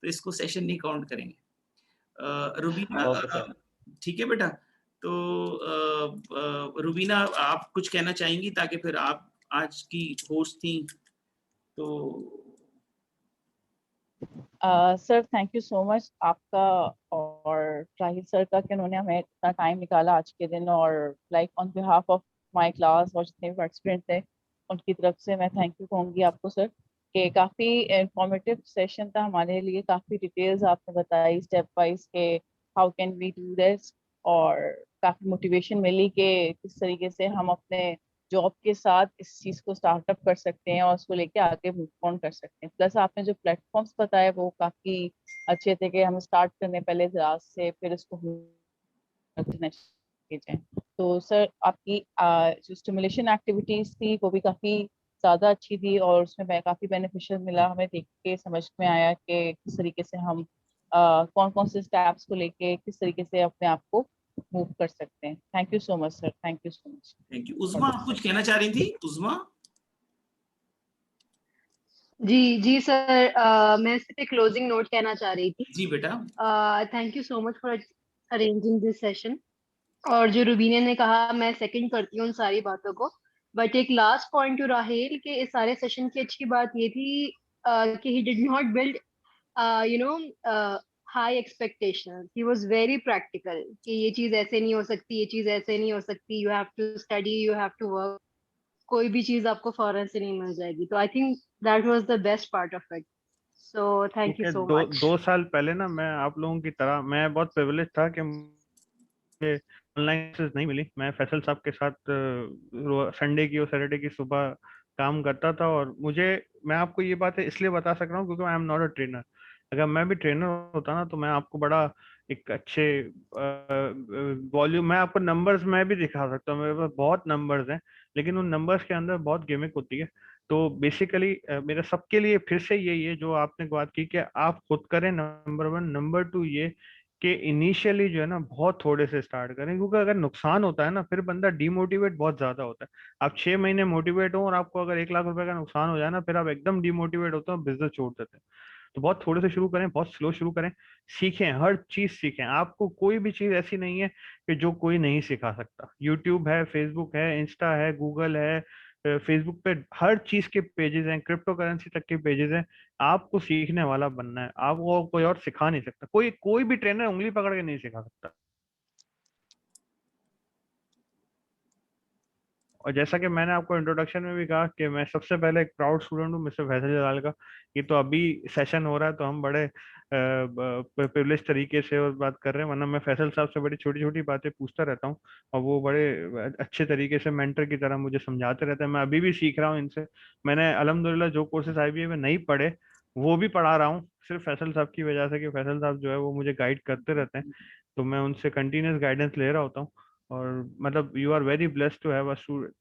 तो इसको सेशन नहीं काउंट करेंगे। Rubina, okay sir. ठीक है बेटा? तो रुबीना, आप कुछ कहना चाहेंगी, ताकि फिर आप आज की होस्ट थी तो। Sir thank you so much आपका और राहिल सर का कि उन्होंने हमें इतना टाइम निकाला आज के दिन, और like on behalf of my class और जितने भी पार्टिसिपेंट थे उनकी तरफ से मैं थैंक यू कहूँगी आपको सर, कि काफ़ी इंफॉर्मेटिव सेशन था हमारे लिए। काफ़ी डिटेल्स आपने बताई स्टेप वाइज के how can we do this, और काफ़ी मोटिवेशन मिली कि किस तरीके से हम अपने जॉब के साथ इस चीज़ को स्टार्टअप कर सकते हैं और उसको लेके आगे मूव ऑन कर सकते हैं। प्लस आपने जो प्लेटफॉर्म्स बताए वो काफ़ी अच्छे थे कि हम स्टार्ट करने पहले दराज से फिर उसको जाएं। तो सर आपकी जो स्टिमुलेशन एक्टिविटीज़ थी वो भी काफ़ी ज़्यादा अच्छी थी और उसमें काफ़ी बेनिफिशियल मिला, हमें देख के समझ में आया कि किस तरीके से हम कौन कौन से स्टेप्स को लेके किस तरीके से अपने आप को मूव कर सकते हैं। Thank you so much sir, thank you so much. Thank you. Uzma आप कुछ कहना चाह रही थी? उज़मा जी सर, मैं सिर्फ एक क्लोजिंग नोट कहना चाह रही थी। जी बेटा। Thank you so much for arranging this session. और जो रुबीना ने कहा मैं सेकंड करती हूँ उन सारी बातों को, बट एक लास्ट पॉइंट टू राहेल के इस सारे सेशन की अच्छी बात ये थी कि he did not build high expectations, he was very practical कि ये चीज ऐसे नहीं हो सकती, ये चीज ऐसे नहीं हो सकती, you have to study, you have to work, कोई भी चीज आपको फौरन से नहीं मिल जाएगी। तो I think that was the best part of it. So thank you क्योंकि सो दो मच। 2 साल पहले ना मैं आप लोगों की तरह मैं बहुत प्रिविलेज था कि मुझे ऑनलाइन क्लासेस नहीं मिली। मैं फैसल साहब के साथ संडे की और सैटरडे की सुबह काम करता था, और मैं आपको ये बात इसलिए बता सक रहा हूँ क्योंकि I am not a trainer. अगर मैं भी ट्रेनर होता ना तो मैं आपको बड़ा एक अच्छे वॉल्यूम, मैं आपको नंबर्स में भी दिखा सकता हूँ, मेरे पास बहुत नंबर्स हैं, लेकिन उन नंबर्स के अंदर बहुत गेमिक होती है। तो बेसिकली मेरा सबके लिए फिर से यही है जो आपने बात की कि आप खुद करें, नंबर 1। नंबर 2 ये कि इनिशियली जो है ना बहुत थोड़े से स्टार्ट करें, क्योंकि अगर नुकसान होता है ना फिर बंदा डीमोटिवेट बहुत ज्यादा होता है। आप 6 महीने मोटिवेट हो और आपको अगर 1 लाख रुपए का नुकसान हो जाए ना फिर आप एकदम डीमोटिवेट होते हो, बिजनेस छोड़ देते हैं। तो बहुत थोड़े से शुरू करें, बहुत स्लो शुरू करें, सीखें, हर चीज सीखें। आपको कोई भी चीज ऐसी नहीं है कि जो कोई नहीं सिखा सकता। यूट्यूब है, फेसबुक है, इंस्टा है, गूगल है, फेसबुक पे हर चीज के पेजेस हैं, क्रिप्टो करेंसी तक के पेजेस हैं। आपको सीखने वाला बनना है, आपको कोई और सिखा नहीं सकता। कोई भी ट्रेनर उंगली पकड़ के नहीं सिखा सकता। और जैसा कि मैंने आपको इंट्रोडक्शन में भी कहा कि मैं सबसे पहले एक प्राउड स्टूडेंट हूँ मिस्टर फैसल जलाल का। ये तो अभी सेशन हो रहा है तो हम बड़े प्रिविलेज तरीके से और बात कर रहे हैं, वरना मैं फैसल साहब से बड़ी छोटी छोटी बातें पूछता रहता हूँ और वो बड़े अच्छे तरीके से मेंटर की तरह मुझे समझाते रहते हैं। मैं अभी भी सीख रहा हूँ इनसे। मैंने अल्हम्दुलिल्लाह जो कोर्सेज IBA में नहीं पढ़े वो भी पढ़ा रहा हूँ सिर्फ फैसल साहब की वजह से, कि फैसल साहब जो है वो मुझे गाइड करते रहते हैं, तो मैं उनसे कंटिन्यूस गाइडेंस ले रहा होता हूँ। और मतलब you are very blessed to have a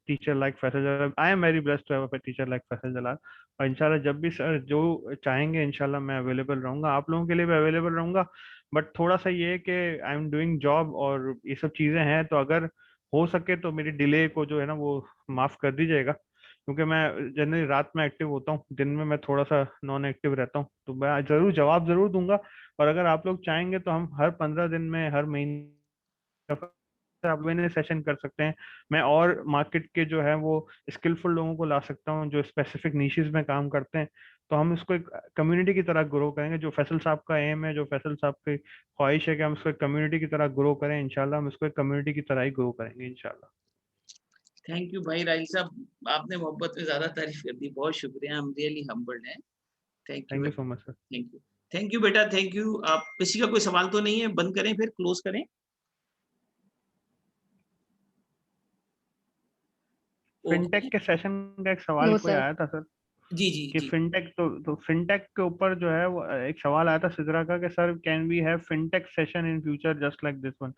teacher like Faisal Jalal. I am very blessed to have a teacher like Faisal Jalal. और इंशाल्लाह जब भी सर जो चाहेंगे इंशाल्लाह मैं अवेलेबल रहूंगा, आप लोगों के लिए भी अवेलेबल रहूंगा। बट थोड़ा सा ये है कि आई एम डूइंग जॉब और ये सब चीजें हैं, तो अगर हो सके तो मेरी डिले को जो है ना वो माफ कर दीजिएगा, क्योंकि मैं जनरली रात में एक्टिव होता हूँ, दिन में मैं थोड़ा सा नॉन एक्टिव रहता हूँ। तो मैं जरूर जवाब जरूर दूंगा। और अगर आप लोग चाहेंगे तो हम हर 15 दिन में, हर महीने आप मैंने सेशन कर सकते हैं। मैं और मार्केट के जो है वो स्किलफुल लोगों को ला सकता हूँ जो स्पेसिफिक नीशेस में काम करते हैं। तो हम इसको एक कम्युनिटी की तरह ग्रो करेंगे। जो फैसल साहब का एम है, जो फैसल साहब की ख्वाहिश है कि हम इसको एक कम्युनिटी की तरह ग्रो करें, इंशाल्लाह हम इसको एक कम्युनिटी की तरह ही ग्रो करेंगे इंशाल्लाह। थैंक यू भाई राहिल साहब, आपने मोहब्बत में ज्यादा तारीफ कर दी, बहुत शुक्रिया। आई एम रियली हम्बल्ड है। Thank thank you, you so much sir. Thank you, thank you बेटा, थैंक यू। आप किसी का कोई सवाल तो नहीं है? बंद करें फिर, क्लोज करें। फिनटेक के सेशन का एक सवाल नो कोई सर। आया था सर जी जी कि जी। फिनटेक तो फिनटेक के ऊपर जो है वो एक सवाल आया था सिद्रा का कि sir can we have fintech session in future just like this one.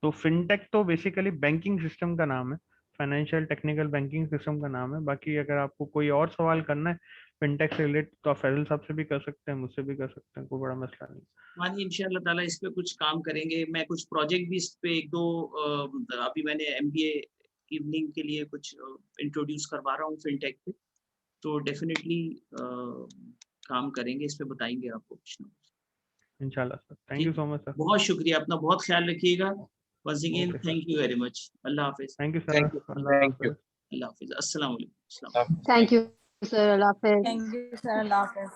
तो फिनटेक तो बेसिकली बैंकिंग सिस्टम का नाम है, फाइनेंशियल टेक्निकल बैंकिंग सिस्टम का नाम है। बाकी अगर आपको कोई और सवाल करना है फिनटेक से रिलेटेड तो आप फैजल साहब से भी कर सकते हैं, मुझसे भी कर सकते हैं, कोई बड़ा मसला नहीं। हाँ जी, इंशाल्लाह ताला इस पे कुछ काम करेंगे। मैं कुछ प्रोजेक्ट भी इस पे एक दो अभी मैंने MBA इवनिंग के लिए कुछ इंट्रोड्यूस करवा रहा हूँ फिनटेक पे, तो डेफिनेटली काम करेंगे इस पे, बताएंगे आपको कुछ ना कुछ। इंशाल्लाह सर। थैंक ठीक यू है, सो मच सर। बहुत शुक्रिया, अपना बहुत ख्याल रखिएगा। Once again okay sir, thank you very much. अल्लाह हाफिज। Thank you thank sir, you, अल्लाह थैंक यू। हाफिज। अल्लाह हाफिज, अस्सलाम वालेकुम। थैंक यू सर, अल्लाह हाफिज। थैंक यू सर, अल्लाह हाफिज।